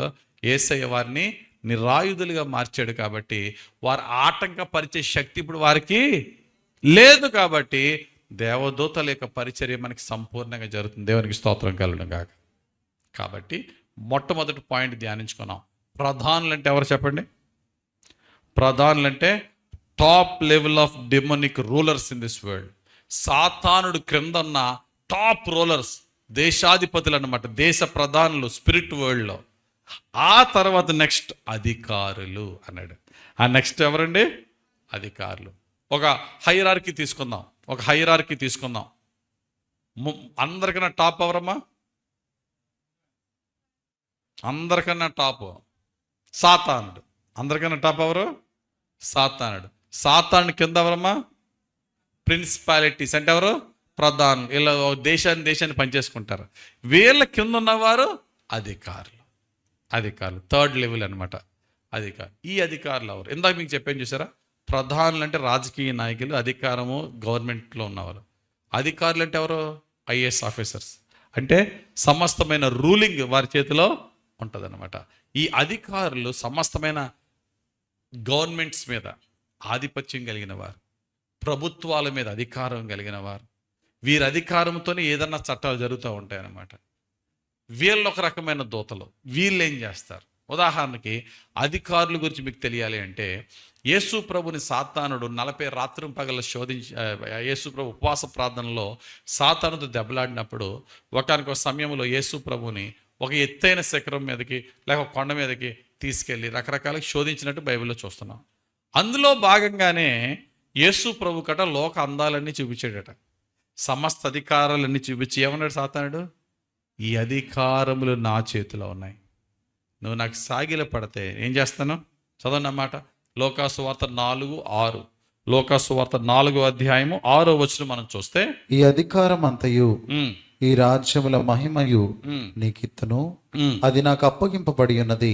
[SPEAKER 2] యేసయ్య వారిని నిరాయుధులుగా మార్చాడు కాబట్టి వారు ఆటంకపరిచే శక్తి ఇప్పుడు వారికి లేదు. కాబట్టి దేవదూతల యొక్క పరిచర్య మనకి సంపూర్ణంగా జరుగుతుంది. దేవునికి స్తోత్రం కలుగును గాక. కాబట్టి మొట్టమొదటి పాయింట్ ధ్యానించుకున్నాం. ప్రధానులు అంటే ఎవరు చెప్పండి? ప్రధానులు అంటే top level of demonic rulers in this world. సాతానుడు క్రింద ఉన్న టాప్ రూలర్స్,
[SPEAKER 1] దేశాధిపతులు అన్నమాట, దేశ ప్రధానులు స్పిరిట్ వరల్డ్లో. ఆ తర్వాత నెక్స్ట్ అధికారులు అన్నాడు. ఆ నెక్స్ట్ ఎవరండి? అధికారులు. ఒక హైరార్కీ తీసుకుందాం. అందరికన్నా టాప్ ఎవరమ్మా? అందరికన్నా టాప్ సాతానుడు. అందరికన్నా టాప్ ఎవరు? సాతానుడు. సాతాను కింద ఎవరమ్మా? ప్రిన్సిపాలిటీస్ అంటే ఎవరు? ప్రధానులు. ఇలా దేశాన్ని పనిచేసుకుంటారు. వీళ్ళ కింద ఉన్నవారు అధికారులు. థర్డ్ లెవెల్ అనమాట అధికారులు. ఈ అధికారులు ఎవరు? ఇందాక మీకు చెప్పాను చూసారా, ప్రధానులు అంటే రాజకీయ నాయకులు, అధికారము గవర్నమెంట్లో ఉన్నవారు. అధికారులు అంటే ఎవరు? IAS officers. అంటే సమస్తమైన రూలింగ్ వారి చేతిలో ఉంటుందన్నమాట. ఈ అధికారులు సమస్తమైన గవర్నమెంట్స్ మీద ఆధిపత్యం కలిగిన వారు, ప్రభుత్వాల మీద అధికారం కలిగిన వారు. వీరి అధికారంతోనే ఏదన్నా చట్టాలు జరుగుతూ ఉంటాయన్నమాట. వీళ్ళు ఒక రకమైన దూతలు. వీళ్ళు ఏం చేస్తారు? ఉదాహరణకి అధికారుల గురించి మీకు తెలియాలి అంటే, యేసు ప్రభుని సాతానుడు 40 రాత్రింపగల శోధించి, యేసు ప్రభు ఉపవాస ప్రార్థనలో సాతానుతో దెబ్బలాడినప్పుడు ఒకానొక సమయంలో యేసు ప్రభుని ఒక ఎత్తైన శిఖరం మీదకి లేక కొండ మీదకి తీసుకెళ్ళి రకరకాలుగా శోధించినట్టు బైబిల్లో చూస్తున్నాం. అందులో భాగంగానే యేసు ప్రభు కట లోక అందాలన్నీ చూపించాడట, సమస్త అధికారాలన్నీ చూపించి ఏమన్నాడు సాతానుడు? ఈ అధికారములు నా చేతిలో ఉన్నాయి, నువ్వు నాకు సాగిల పడితే ఏం చేస్తాను? చదవండి అన్నమాట. లోకాసు వార్త 4:6. లోకాసు వార్త 4:6 మనం చూస్తే, ఈ
[SPEAKER 3] అధికారం అంతయు ఈ రాజ్యముల మహిమయు నీకిత్తును, అది నాకు అప్పగింపబడి ఉన్నది,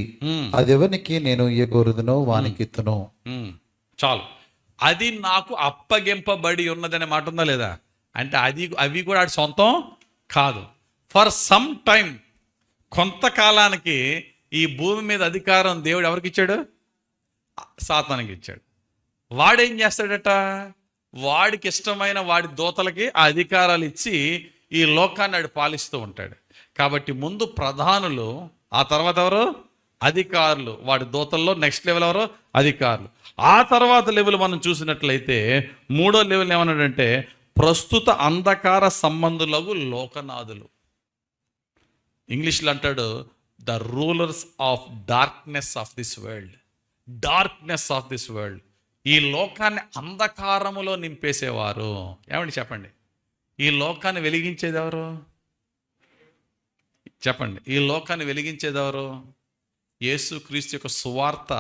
[SPEAKER 3] అది ఎవరికి నేను ఇయ్యగోరుదునో వానికిత్తును.
[SPEAKER 1] చాలు. అది నాకు అప్పగింపబడి ఉన్నదనే మాట ఉందా లేదా? అంటే అవి కూడా ఆడి సొంతం కాదు. ఫర్ సమ్ టైం, కొంతకాలానికి ఈ భూమి మీద అధికారం దేవుడు ఎవరికి ఇచ్చాడు? సాతానికి ఇచ్చాడు. వాడేం చేస్తాడట? వాడికి ఇష్టమైన వాడి దూతలకి ఆ అధికారాలు ఇచ్చి ఈ లోకాన్ని ఆడు పాలిస్తూ ఉంటాడు. కాబట్టి ముందు ప్రధానులు, ఆ తర్వాత ఎవరు? అధికారులు. వాడి దూతల్లో నెక్స్ట్ లెవెల్ ఎవరు? అధికారులు. ఆ తర్వాత లెవెల్ మనం చూసినట్లయితే 3వ లెవెల్ ఏమన్నాడంటే, ప్రస్తుత అంధకార సంబంధులకు లోకనాథులు. ఇంగ్లీష్లో అంటాడు the rulers of darkness of this world. ఈ లోకాన్ని అంధకారములో నింపేసేవారు. ఏమండి చెప్పండి, ఈ లోకాన్ని వెలిగించేది ఎవరు? చెప్పండి, ఈ లోకాన్ని వెలిగించేది ఎవరు? యేసు క్రీస్తు యొక్క సువార్త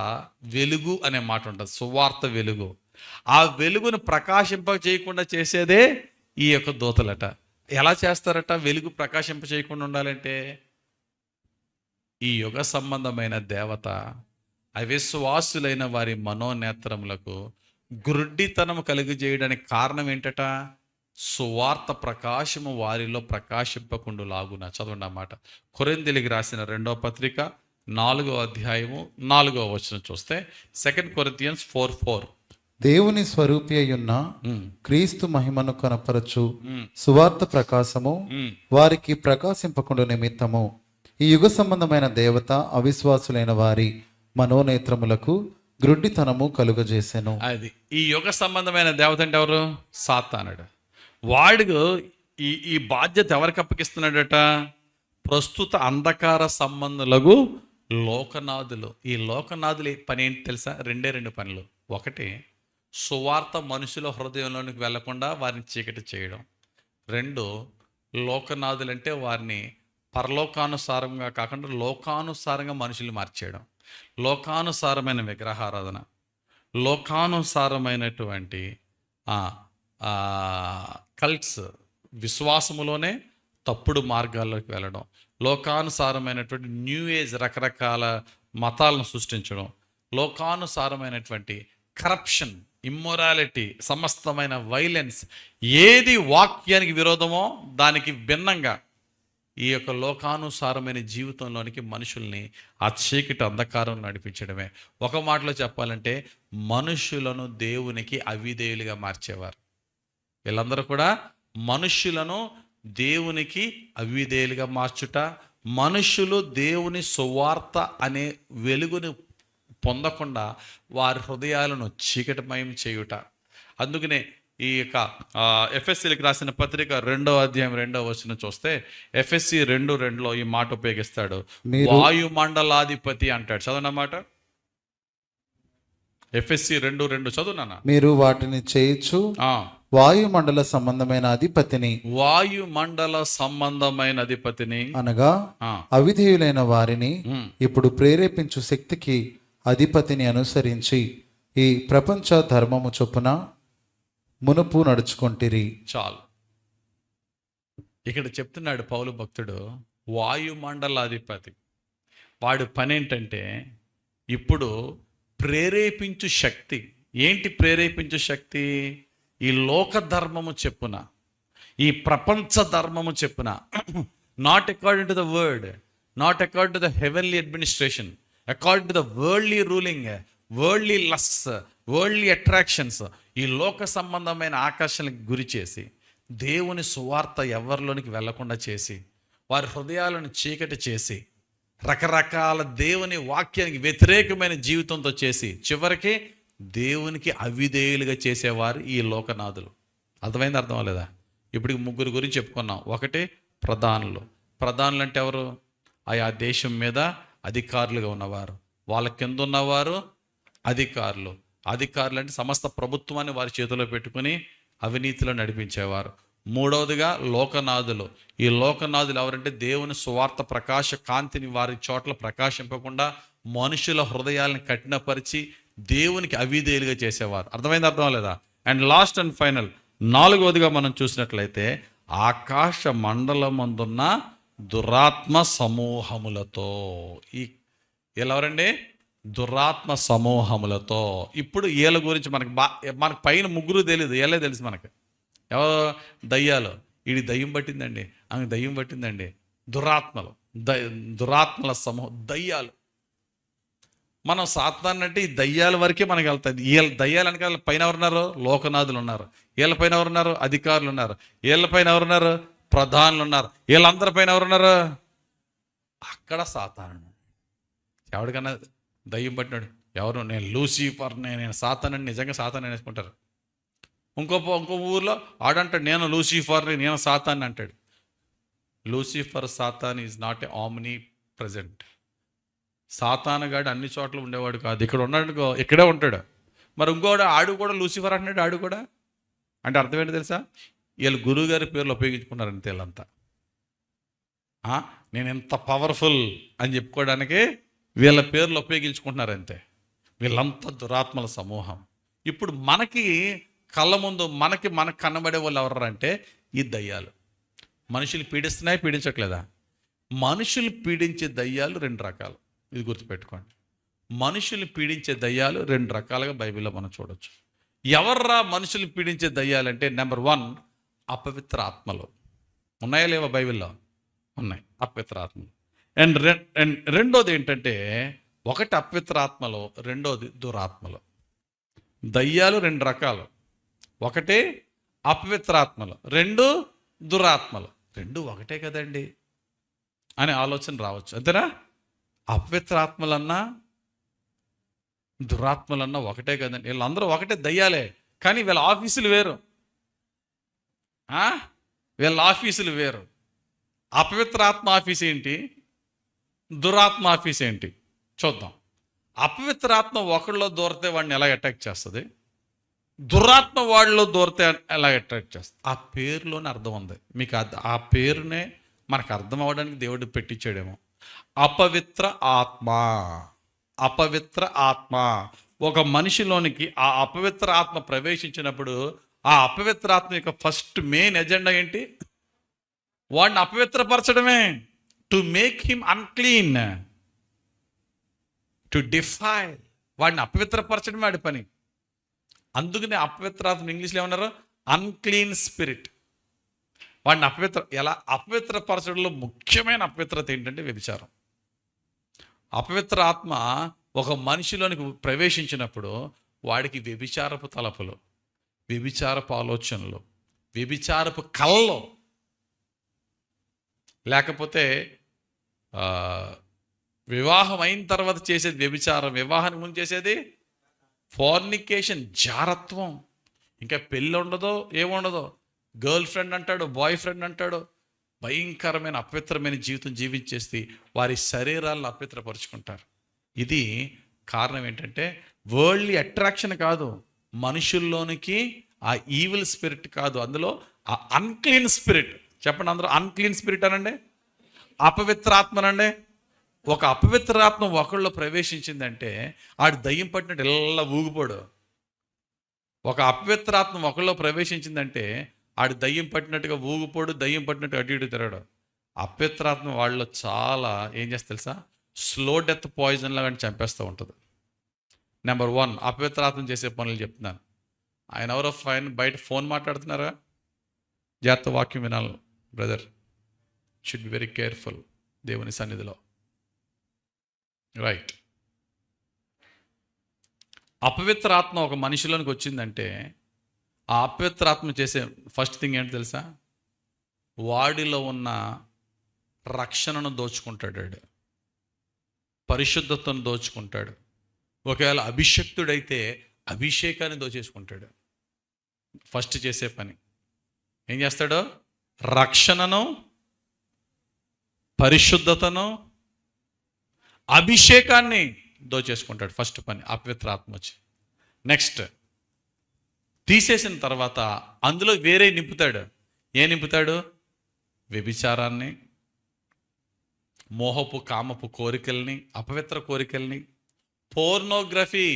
[SPEAKER 1] వెలుగు అనే మాట ఉంటుంది. సువార్త వెలుగు. ఆ వెలుగును ప్రకాశింప చేయకుండా చేసేదే ఈ యొక్క దూతలట. ఎలా చేస్తారట వెలుగు ప్రకాశింప చేయకుండా ఉండాలంటే? ఈ యుగ సంబంధమైన దేవత అవిశ్వాసులైన వారి మనోనేత్రములకు గుడ్డితనము కలుగజేయడానికి కారణం ఏంటట? సువార్త ప్రకాశము వారిలో ప్రకాశింపకుండా లాగున. చదవండి అన్నమాట. కొరింథీయులకు రాసిన 2వ పత్రిక 4వ అధ్యాయము 4వ వచనం చూస్తే 2 Corinthians 4:4.
[SPEAKER 3] దేవుని స్వరూపి అయ్యున్న క్రీస్తు మహిమను కనపరచు సువార్త ప్రకాశము వారికి ప్రకాశింపకుండా నిమిత్తము ఈ యుగ సంబంధమైన దేవత అవిశ్వాసులైన వారి మనోనేత్రములకు గ్రుడ్డితనము కలుగజేసెను.
[SPEAKER 1] అది ఈ యుగ సంబంధమైన దేవత అంటే ఎవరు? సాతానుడు. వాడు ఈ బాధ్యత ఎవరికి అప్పగిస్తున్నాడట? ప్రస్తుత అంధకార సంబంధులకు లోకనాథులు. ఈ లోకనాథులు పని ఏంటి తెలుసా? 2 పనులు. ఒకటి, సువార్త మనుషుల హృదయంలోనికి వెళ్లకుండా వారిని చీకటి చేయడం. 2, లోకనాథులు అంటే వారిని పరలోకానుసారంగా కాకుండా లోకానుసారంగా మనుషులు మార్చేయడం. లోకానుసారమైన విగ్రహారాధన, లోకానుసారమైనటువంటి కల్ట్స్, విశ్వాసములోనే తప్పుడు మార్గాల్లోకి వెళ్ళడం, లోకానుసారమైనటువంటి న్యూ ఏజ్ రకరకాల మతాలను సృష్టించడం, లోకానుసారమైనటువంటి కరప్షన్, ఇమ్మొరాలిటీ, సమస్తమైన వైలెన్స్, ఏది వాక్యానికి విరోధమో దానికి భిన్నంగా ఈ యొక్క లోకానుసారమైన జీవితంలోనికి మనుషుల్ని ఆ చీకటి అంధకారం నడిపించడమే. ఒక మాటలో చెప్పాలంటే మనుషులను దేవునికి అవిధేయులుగా మార్చేవారు. వీళ్ళందరూ కూడా మనుష్యులను దేవునికి అవిధేయులుగా మార్చుట, మనుషులు దేవుని సువార్త అనే వెలుగుని పొందకుండా వారి హృదయాలను చీకటిమయం చేయుట. అందుకనే ఈ యొక్క ఎఫ్ఎస్సీలకు రాసిన పత్రిక 2వ అధ్యాయం 2వ వచనం చూస్తే ఎఫ్ఎస్సి 2:2లో ఈ మాట ఉపయోగిస్తాడు. వాయుమండలాధిపతి అంటాడు. చదవనమాట ఎఫ్ఎస్సి 2:2 చదువునా.
[SPEAKER 3] మీరు వాటిని చేయొచ్చు వాయుమండల సంబంధమైన అధిపతిని,
[SPEAKER 1] వాయుమండల సంబంధమైన అధిపతిని
[SPEAKER 3] అనగా అవిధేయులైన వారిని ఇప్పుడు ప్రేరేపించు శక్తికి అధిపతిని అనుసరించి ఈ ప్రపంచ ధర్మము చొప్పున మునుపు నడుచుకొంటిరి.
[SPEAKER 1] చాలు. ఇక్కడ చెప్తున్నాడు పౌలు భక్తుడు, వాయుమండలాధిపతి. వాడి పని ఏంటంటే ఇప్పుడు ప్రేరేపించు శక్తి. ఏంటి ప్రేరేపించు శక్తి? ఈ లోక ధర్మము చెప్పున, ఈ ప్రపంచ ధర్మము చెప్పున, not according to the word, not according to the heavenly administration, according to the worldly ruling, worldly lusts, worldly attractions, ఈ లోక సంబంధమైన ఆకర్షణలకు గురి చేసి దేవుని సువార్త ఎవరిలోనికి వెళ్లకుండా చేసి వారి హృదయాలను చీకటి చేసి రకరకాల దేవుని వాక్యానికి వ్యతిరేకమైన జీవితంతో చేసి చివరికి దేవునికి అవిధేయులుగా చేసేవారు ఈ లోకనాథులు. అర్థమైంది? అర్థం అవ్వలేదా? ఇప్పుడు ముగ్గురు గురించి చెప్పుకున్నాం. ఒకటి ప్రధానులు. ప్రధానులు అంటే ఎవరు? ఆయా దేశం మీద అధికారులుగా ఉన్నవారు. వాళ్ళ కింద ఉన్నవారు అధికారులు. అధికారులు అంటే సమస్త ప్రభుత్వాన్ని వారి చేతిలో పెట్టుకుని అవినీతిలో నడిపించేవారు. మూడవదిగా లోకనాథులు. ఈ లోకనాథులు ఎవరంటే దేవుని సువార్త ప్రకాశ కాంతిని వారి చోట్ల ప్రకాశింపకుండా మనుషుల హృదయాలను కఠినపరిచి దేవునికి అవిధేయులుగా చేసేవారు. అర్థమైంది? అర్థం లేదా? అండ్ లాస్ట్ అండ్ ఫైనల్ 4వదిగా మనం చూసినట్లయితే ఆకాశ మండలమందున్న దురాత్మ సమూహములతో. ఈ ఎవరండి? దురాత్మ సమూహములతో. ఇప్పుడు వీళ్ళ గురించి మనకు పైన ముగ్గురు తెలియదు, వీళ్ళే తెలుసు మనకు. ఎవరు? దయ్యాలు. ఇది దయ్యం పట్టిందండి, ఆమె దయ్యం పట్టిందండి. దురాత్మలు, దురాత్మల సమూహం, దయ్యాలు. మనం సాతాను అంటే ఈ దయ్యాల వరకే మనకు వెళ్తుంది. వీళ్ళ దయ్యాలు వెనకాల పైన ఎవరున్నారు? లోకనాథులు ఉన్నారు. వీళ్ళ పైన ఎవరున్నారు? అధికారులు ఉన్నారు. వీళ్ళ పైన ఎవరున్నారు? ప్రధానులు ఉన్నారు. వీళ్ళందరి పైన ఎవరున్నారు? అక్కడ సాతాను. ఎవరికన్నా దయ్యం పట్టినాడు ఎవరు? నేను లూసిఫర్ని, నేను సాతానని. నిజంగా సాతాను అనేసుకుంటారు. ఇంకో ఊర్లో ఆడంటాడు నేను లూసిఫర్ని, నేను సాతాన్ని అంటాడు. Lucifer Satan is not a omnipresent. సాతానుగాడు అన్ని చోట్ల ఉండేవాడు కాదు. ఇక్కడ ఉన్నాడు, ఇక్కడే ఉంటాడు. మరి ఇంకోడు ఆడు కూడా లూసిఫర్ అంటున్నాడు. ఆడు కూడా అంటే అర్థం ఏంటి తెలుసా? వీళ్ళు గురువు గారి పేర్లు ఉపయోగించుకున్నారంతే. వీళ్ళంతా నేను ఎంత పవర్ఫుల్ అని చెప్పుకోవడానికి వీళ్ళ పేర్లు ఉపయోగించుకుంటున్నారంతే. వీళ్ళంతా దురాత్మల సమూహం. ఇప్పుడు మనకి కళ్ళ ముందు మనకు కనబడే వాళ్ళు ఎవరంటే ఈ దయ్యాలు. మనుషులు పీడిస్తున్నాయి, పీడించట్లేదా? మనుషులు పీడించే దయ్యాలు 2 రకాలు. ఇది గుర్తుపెట్టుకోండి. మనుషులు పీడించే దయ్యాలు 2 రకాలుగా బైబిల్లో మనం చూడొచ్చు. ఎవర్రా మనుషులు పీడించే దయ్యాలంటే నెంబర్ 1 అపవిత్ర ఆత్మలు. ఉన్నాయా లేవా? బైబిల్లో ఉన్నాయి అపవిత్ర ఆత్మలు. అండ్ రెండోది ఏంటంటే, ఒకటి అపవిత్ర ఆత్మలు, రెండోది దురాత్మలు. దయ్యాలు 2 రకాలు. ఒకటి అపవిత్రాత్మలు, 2 దురాత్మలు. 2 ఒకటే కదండి అనే ఆలోచన రావచ్చు. అంతేనా? అపవిత్రాత్మలన్నా దురాత్మలన్నా ఒకటే కదండి. వీళ్ళందరూ ఒకటే దయ్యాలే, కానీ వీళ్ళ ఆఫీసులు వేరు. వీళ్ళ ఆఫీసులు వేరు. అపవిత్రాత్మ ఆఫీస్ ఏంటి, దురాత్మ ఆఫీస్ ఏంటి చూద్దాం. అపవిత్రాత్మ ఒకళ్ళలో దూరితే వాడిని ఎలా అటాక్ చేస్తుంది, దురాత్మ వాళ్ళలో దూరితే ఎలా అటాక్ చేస్తుంది. ఆ పేరులోనే అర్థం ఉంది మీకు. ఆ పేరునే మనకు అర్థం అవ్వడానికి దేవుడు పెట్టించాడేమో. అపవిత్ర ఆత్మ. అపవిత్ర ఆత్మ ఒక మనిషిలోనికి ఆ అపవిత్ర ఆత్మ ప్రవేశించినప్పుడు ఆ అపవిత్ర ఆత్మ యొక్క ఫస్ట్ మెయిన్ ఎజెండా ఏంటి? వాడిని అపవిత్రపరచడమే. To make him unclean, to defile. వాడిని అపవిత్రపరచడమే వాడి పని. అందుకనే అపవిత్రాత్మ ఇంగ్లీష్లో ఏమన్నారు? Unclean spirit. వాడిని ఎలా అపవిత్రపరచడంలో ముఖ్యమైన అపవిత్రత ఏంటంటే వ్యభిచారం. అపవిత్ర ఆత్మ ఒక మనిషిలోనికి ప్రవేశించినప్పుడు వాడికి వ్యభిచారపు తలపులు, వ్యభిచారపు ఆలోచనలు, వ్యభిచారపు కళ్ళలో, లేకపోతే వివాహం అయిన తర్వాత చేసేది వ్యభిచారం, వివాహానికి ముందు చేసేది ఫార్నికేషన్, జారత్వం.
[SPEAKER 2] ఇంకా పెళ్ళి ఉండదో ఏముండదో, గర్ల్ ఫ్రెండ్ అంటాడు, బాయ్ ఫ్రెండ్ అంటాడు, భయంకరమైన అపవిత్రమైన జీవితం జీవించేసి వారి శరీరాలను అపవిత్రపరుచుకుంటారు. ఇది కారణం ఏంటంటే వరల్డ్లీ అట్రాక్షన్ కాదు, మనుషుల్లోనికి ఆ ఈవిల్ స్పిరిట్ కాదు, అందులో ఆ అన్క్లీన్ స్పిరిట్. చెప్పండి అందరూ, అన్క్లీన్ స్పిరిట్ అనండి, అపవిత్రాత్మనండి. ఒక అపవిత్రాత్మ ఒకళ్ళు ప్రవేశించిందంటే ఆడు దయ్యం పట్టినట్టు ఇలా ఊగిపోడు. ఒక అపవిత్రాత్మ ఒకళ్ళు ప్రవేశించిందంటే ఆడు దయ్యం పట్టినట్టుగా ఊగిపోడు, దయ్యం పట్టినట్టు అటు ఇటు తిరగడు. అపవిత్రాత్మ వాళ్ళలో చాలా ఏం చేస్తా తెలుసా, స్లో డెత్ పాయిజన్ లాగా చంపేస్తూ ఉంటుంది. నెంబర్ 1 అపవిత్రాత్మ చేసే పనులు చెప్తున్నాను. ఆయన ఎవరో ఫైన్ బయట ఫోన్ మాట్లాడుతున్నారా, జాగ్రత్త వాక్యం వినాలి brother, should be very careful దేవుని సన్నిధిలో. రైట్, అపవిత్రాత్మ ఒక మనిషిలోనికి వచ్చిందంటే ఆ అపవిత్రాత్మ చేసే ఫస్ట్ థింగ్ ఏంటి తెలుసా, వాడిలో ఉన్న రక్షణను దోచుకుంటాడు, పరిశుద్ధతను దోచుకుంటాడు. ఒకవేళ అభిషక్తుడైతే అభిషేకాన్ని దోచేసుకుంటాడు. ఫస్ట్ చేసే పని ఏం చేస్తాడు, రక్షణను, పరిశుద్ధతను, అభిషేకాన్ని దోచేసుకుంటాడు. ఫస్ట్ పని అపవిత్రాత్మ వచ్చి. నెక్స్ట్ తీసేసిన తర్వాత అందులో వేరే నింపుతాడు. ఏ నింపుతాడు, వ్యభిచారాన్ని, మోహపు కామపు కోరికల్ని, అపవిత్ర కోరికల్ని, పోర్నోగ్రఫీ,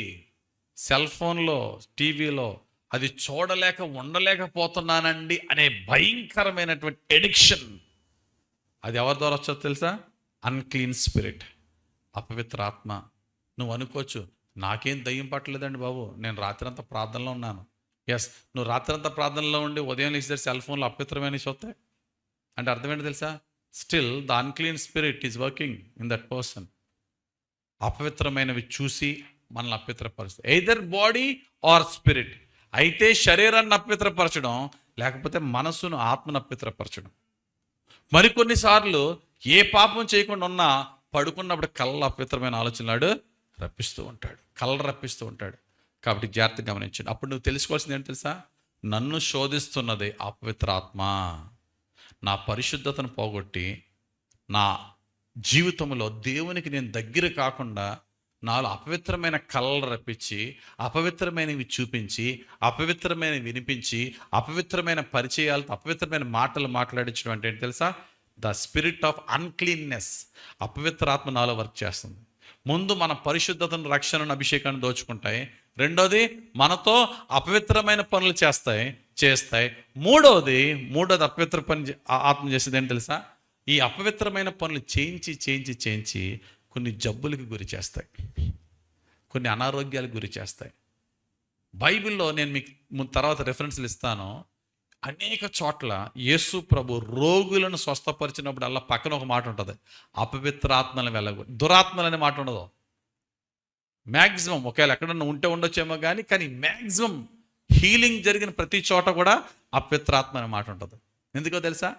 [SPEAKER 2] సెల్ ఫోన్లో, టీవీలో అది చూడలేక ఉండలేకపోతున్నానండి అనే భయంకరమైనటువంటి ఎడిక్షన్. అది ఎవరి ద్వారా వచ్చో తెలుసా, అన్క్లీన్ స్పిరిట్, అపవిత్ర ఆత్మ. నువ్వు అనుకోవచ్చు నాకేం దయ్యం పట్టలేదండి బాబు, నేను రాత్రంతా ప్రార్థనలో ఉన్నాను. ఎస్, నువ్వు రాత్రంతా ప్రార్థనలో ఉండి ఉదయం లేచి సెల్ ఫోన్లో అపవిత్రమైన చూస్తాయి అంటే అర్థం ఏంటి తెలుసా, still the unclean spirit is working in that person. అపవిత్రమైనవి చూసి మనల్ని అపవిత్రపరుస్తాయి, ఎయిదర్ బాడీ ఆర్ స్పిరిట్. అయితే శరీరాన్ని అపవిత్రపరచడం, లేకపోతే మనసును, ఆత్మను అపవిత్రపరచడం. మరికొన్నిసార్లు ఏ పాపం చేయకుండా ఉన్నా పడుకున్నప్పుడు కళ్ళ అపవిత్రమైన ఆలోచనలాడు రప్పిస్తూ ఉంటాడు, కళ్ళ రప్పిస్తూ ఉంటాడు. కాబట్టి జాగ్రత్తగా గమనించండి. అప్పుడు నువ్వు తెలుసుకోవాల్సింది ఏంటి తెలుసా, నన్ను శోధిస్తున్నది అపవిత్ర ఆత్మ. నా పరిశుద్ధతను పోగొట్టి నా జీవితంలో దేవునికి నేను దగ్గర కాకుండా నాలో అపవిత్రమైన కళలు రప్పించి, అపవిత్రమైనవి చూపించి, అపవిత్రమైనవి వినిపించి, అపవిత్రమైన పరిచయాలతో అపవిత్రమైన మాటలు మాట్లాడించడం అంటే ఏంటి తెలుసా, ద స్పిరిట్ ఆఫ్ అన్క్లీన్నెస్. అపవిత్ర ఆత్మ నాలో వర్క్ చేస్తుంది. ముందు మన పరిశుద్ధతను, రక్షణను, అభిషేకాన్ని దోచుకుంటాయి. రెండోది మనతో అపవిత్రమైన పనులు చేస్తాయి. మూడోది అపవిత్ర పని ఆత్మ చేసేది ఏంటి తెలుసా, ఈ అపవిత్రమైన పనులు చేయించి కొన్ని జబ్బులకు గురి చేస్తాయి, కొన్ని అనారోగ్యాలకు గురి చేస్తాయి. బైబిల్లో నేను మీకు తర్వాత రెఫరెన్స్లు ఇస్తాను. అనేక చోట్ల యేసు ప్రభు రోగులను స్వస్థపరిచినప్పుడు అలా పక్కన ఒక మాట ఉంటుంది, అపవిత్రాత్మలను వెళ్ళగొట్టు, దురాత్మలు అనే మాట ఉండదు. మ్యాక్సిమం ఒకవేళ ఎక్కడన్నా ఉంటే ఉండొచ్చేమో కానీ మ్యాక్సిమం హీలింగ్ జరిగిన ప్రతి చోట కూడా అపవిత్రాత్మ అనే మాట ఉంటుంది. ఎందుకో తెలుసా,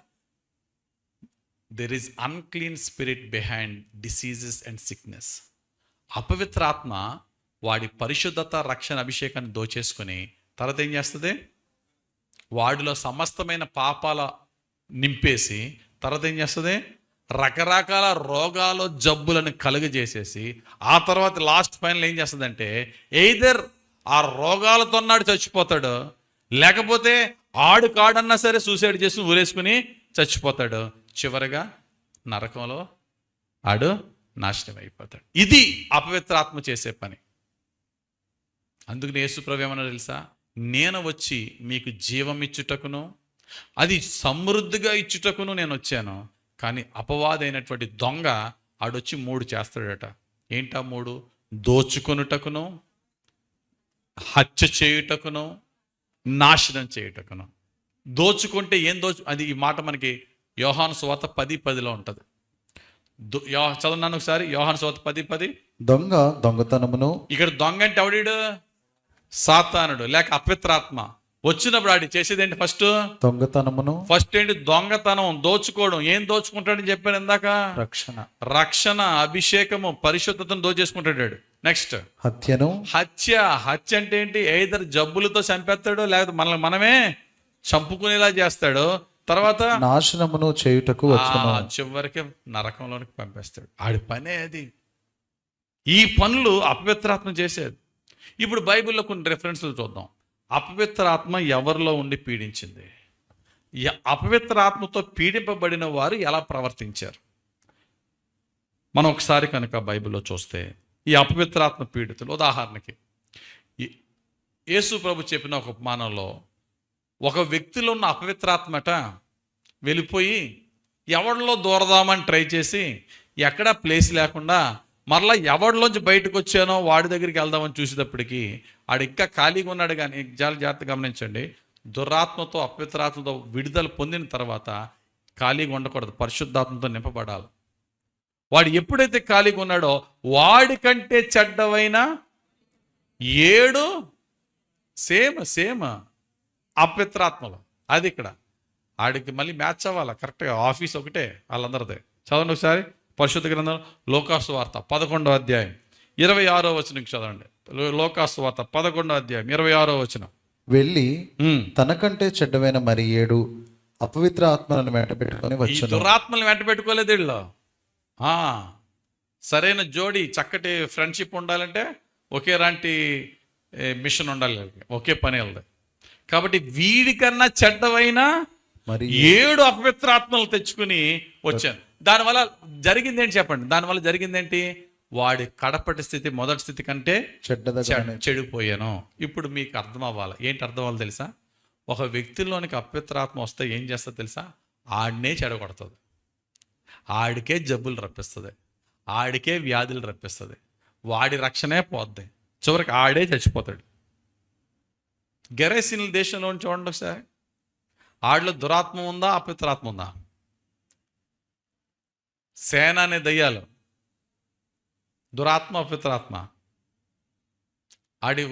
[SPEAKER 2] there is unclean spirit behind diseases and sickness. అపవిత్రాత్మ వాడి పరిశుద్ధత, రక్షణ, అభిషేకాన్ని దోచేసుకొని తర్వాత ఏం చేస్తుంది, వాడిలో సమస్తమైన పాపాల నింపేసి తర్వాత ఏం చేస్తుంది, రకరకాల రోగాలు, జబ్బులను కలుగజేసేసి ఆ తర్వాత లాస్ట్ ఫైనల్ ఏం చేస్తుందంటే ఎయిదర్ ఆ రోగాలతో నాడు చచ్చిపోతాడు, లేకపోతే కాడన్నా సరే సూసైడ్ చేసి ఊరేసుకుని చచ్చిపోతాడు. చివరిగా నరకంలో ఆడు నాశనం అయిపోతాడు. ఇది అపవిత్రాత్మ చేసే పని. అందుకని యేసు ప్రభు ఏమన్నా తెలుసా, నేను వచ్చి మీకు జీవం ఇచ్చుటకును అది సమృద్ధిగా ఇచ్చుటకును నేను వచ్చాను. కానీ అపవాదైనటువంటి దొంగ ఆడొచ్చి 3 చేస్తాడట. ఏంటా 3? దోచుకొనుటకును, హత్య చేయుటకును, నాశనం చేయుటకును. దోచుకుంటే ఏం అది ఈ మాట మనకి యోహాను సువార్త 10:10 ఉంటుంది. చదవన్నాను ఒకసారి, యోహాను సువార్త 10:10.
[SPEAKER 3] దొంగతనమును.
[SPEAKER 2] ఇక్కడ దొంగ అంటే ఎవడీడు? సాతానుడు లేక అపవిత్రాత్మ. వచ్చినప్పుడు ఆడి చేసేది ఏంటి?
[SPEAKER 3] దొంగతనమును,
[SPEAKER 2] ఫస్ట్ ఏంటి? దొంగతనం, దోచుకోవడం. ఏం దోచుకుంటాడని చెప్పాను ఇందాక? రక్షణ, అభిషేకము, పరిశుద్ధతను దోచేసుకుంటాడు. నెక్స్ట్ హత్య అంటే ఏంటి? ఎయిదర్ జబ్బులతో చంపేస్తాడు, లేకపోతే మనమే చంపుకునేలా చేస్తాడు. తర్వాత
[SPEAKER 3] నాశనమును చేయుటకు వచ్చును,
[SPEAKER 2] చివరికి నరకంలోనికి పంపేస్తాడు. ఆడి పనే అది. ఈ పనులు అపవిత్రాత్మ చేసేది. ఇప్పుడు బైబిల్లో కొన్ని రెఫరెన్స్లు చూద్దాం. అపవిత్రాత్మ ఎవరిలో ఉండి పీడించింది? అపవిత్రాత్మతో పీడింపబడిన వారు ఎలా ప్రవర్తించారు? మనం ఒకసారి కనుక బైబిల్లో చూస్తే ఈ అపవిత్రాత్మ పీడితులు, ఉదాహరణకి యేసు ప్రభు చెప్పిన ఒక ఉపమానంలో ఒక వ్యక్తిలో ఉన్న అపవిత్రాత్మట వెళ్ళిపోయి ఎవరిలో దూరదామని ట్రై చేసి ఎక్కడా ప్లేస్ లేకుండా మరలా ఎవరిలోంచి బయటకు వచ్చానో వాడి దగ్గరికి వెళ్దామని చూసేటప్పటికి ఆడు ఇంకా ఖాళీగా ఉన్నాడు. కానీ జాగ్రత్త గమనించండి, దురాత్మతో అపవిత్రాత్మతో విడుదల పొందిన తర్వాత ఖాళీగా ఉండకూడదు, పరిశుద్ధాత్మతో నింపబడాలి. వాడు ఎప్పుడైతే ఖాళీగా ఉన్నాడో వాడికంటే చెడ్డవైన 7 సేమ్ అపవిత్రాత్మలు. అది ఇక్కడ ఆడికి మళ్ళీ మ్యాచ్ అవ్వాలి కరెక్ట్గా. ఆఫీస్ ఒకటే వాళ్ళందరిదే. చదవండి ఒకసారి పరిశుద్ధ గ్రంథం లోకాసు వార్త 11వ అధ్యాయం 26వ వచనం చదవండి. లోకాసు వార్త 11వ అధ్యాయం 26వ వచనం.
[SPEAKER 3] వెళ్ళి తనకంటే చెడ్డమైన మరి 7 అపవిత్ర ఆత్మలను వెంట పెట్టుకొని వచ్చాను.
[SPEAKER 2] దురాత్మలను వెంట పెట్టుకోలేదు వీళ్ళు. సరైన జోడి, చక్కటి ఫ్రెండ్షిప్ ఉండాలంటే ఒకేలాంటి మిషన్ ఉండాలి, ఒకే పని వెళ్దాయి. కాబట్టి వీడికన్నా చెడ్డవైన మరి 7 అపవిత్రాత్మలు తెచ్చుకుని వచ్చాను. దానివల్ల జరిగింది ఏంటి చెప్పండి? దానివల్ల జరిగిందేంటి? వాడి కడపటి స్థితి మొదటి స్థితి కంటే చెడిపోయాను. ఇప్పుడు మీకు అర్థం అవ్వాలి. ఏంటి అర్థం అవ్వాలి తెలుసా? ఒక వ్యక్తిలోనికి అపవిత్రాత్మ వస్తే ఏం చేస్తుంది తెలుసా? ఆడినే చెడగొడుతుంది, ఆడికే జబ్బులు రప్పిస్తుంది, ఆడికే వ్యాధులు రప్పిస్తుంది, వాడి రక్షణే పోద్ది, చివరికి ఆడే చచ్చిపోతాడు. గెరేసిన్ దేశంలో చూడండి ఒకసారి. ఆడిలో దురాత్మ ఉందా, అపవిత్రాత్మ ఉందా? సేన అనే దయ్యాలు, దురాత్మ, అపవిత్రాత్మ. ఆడి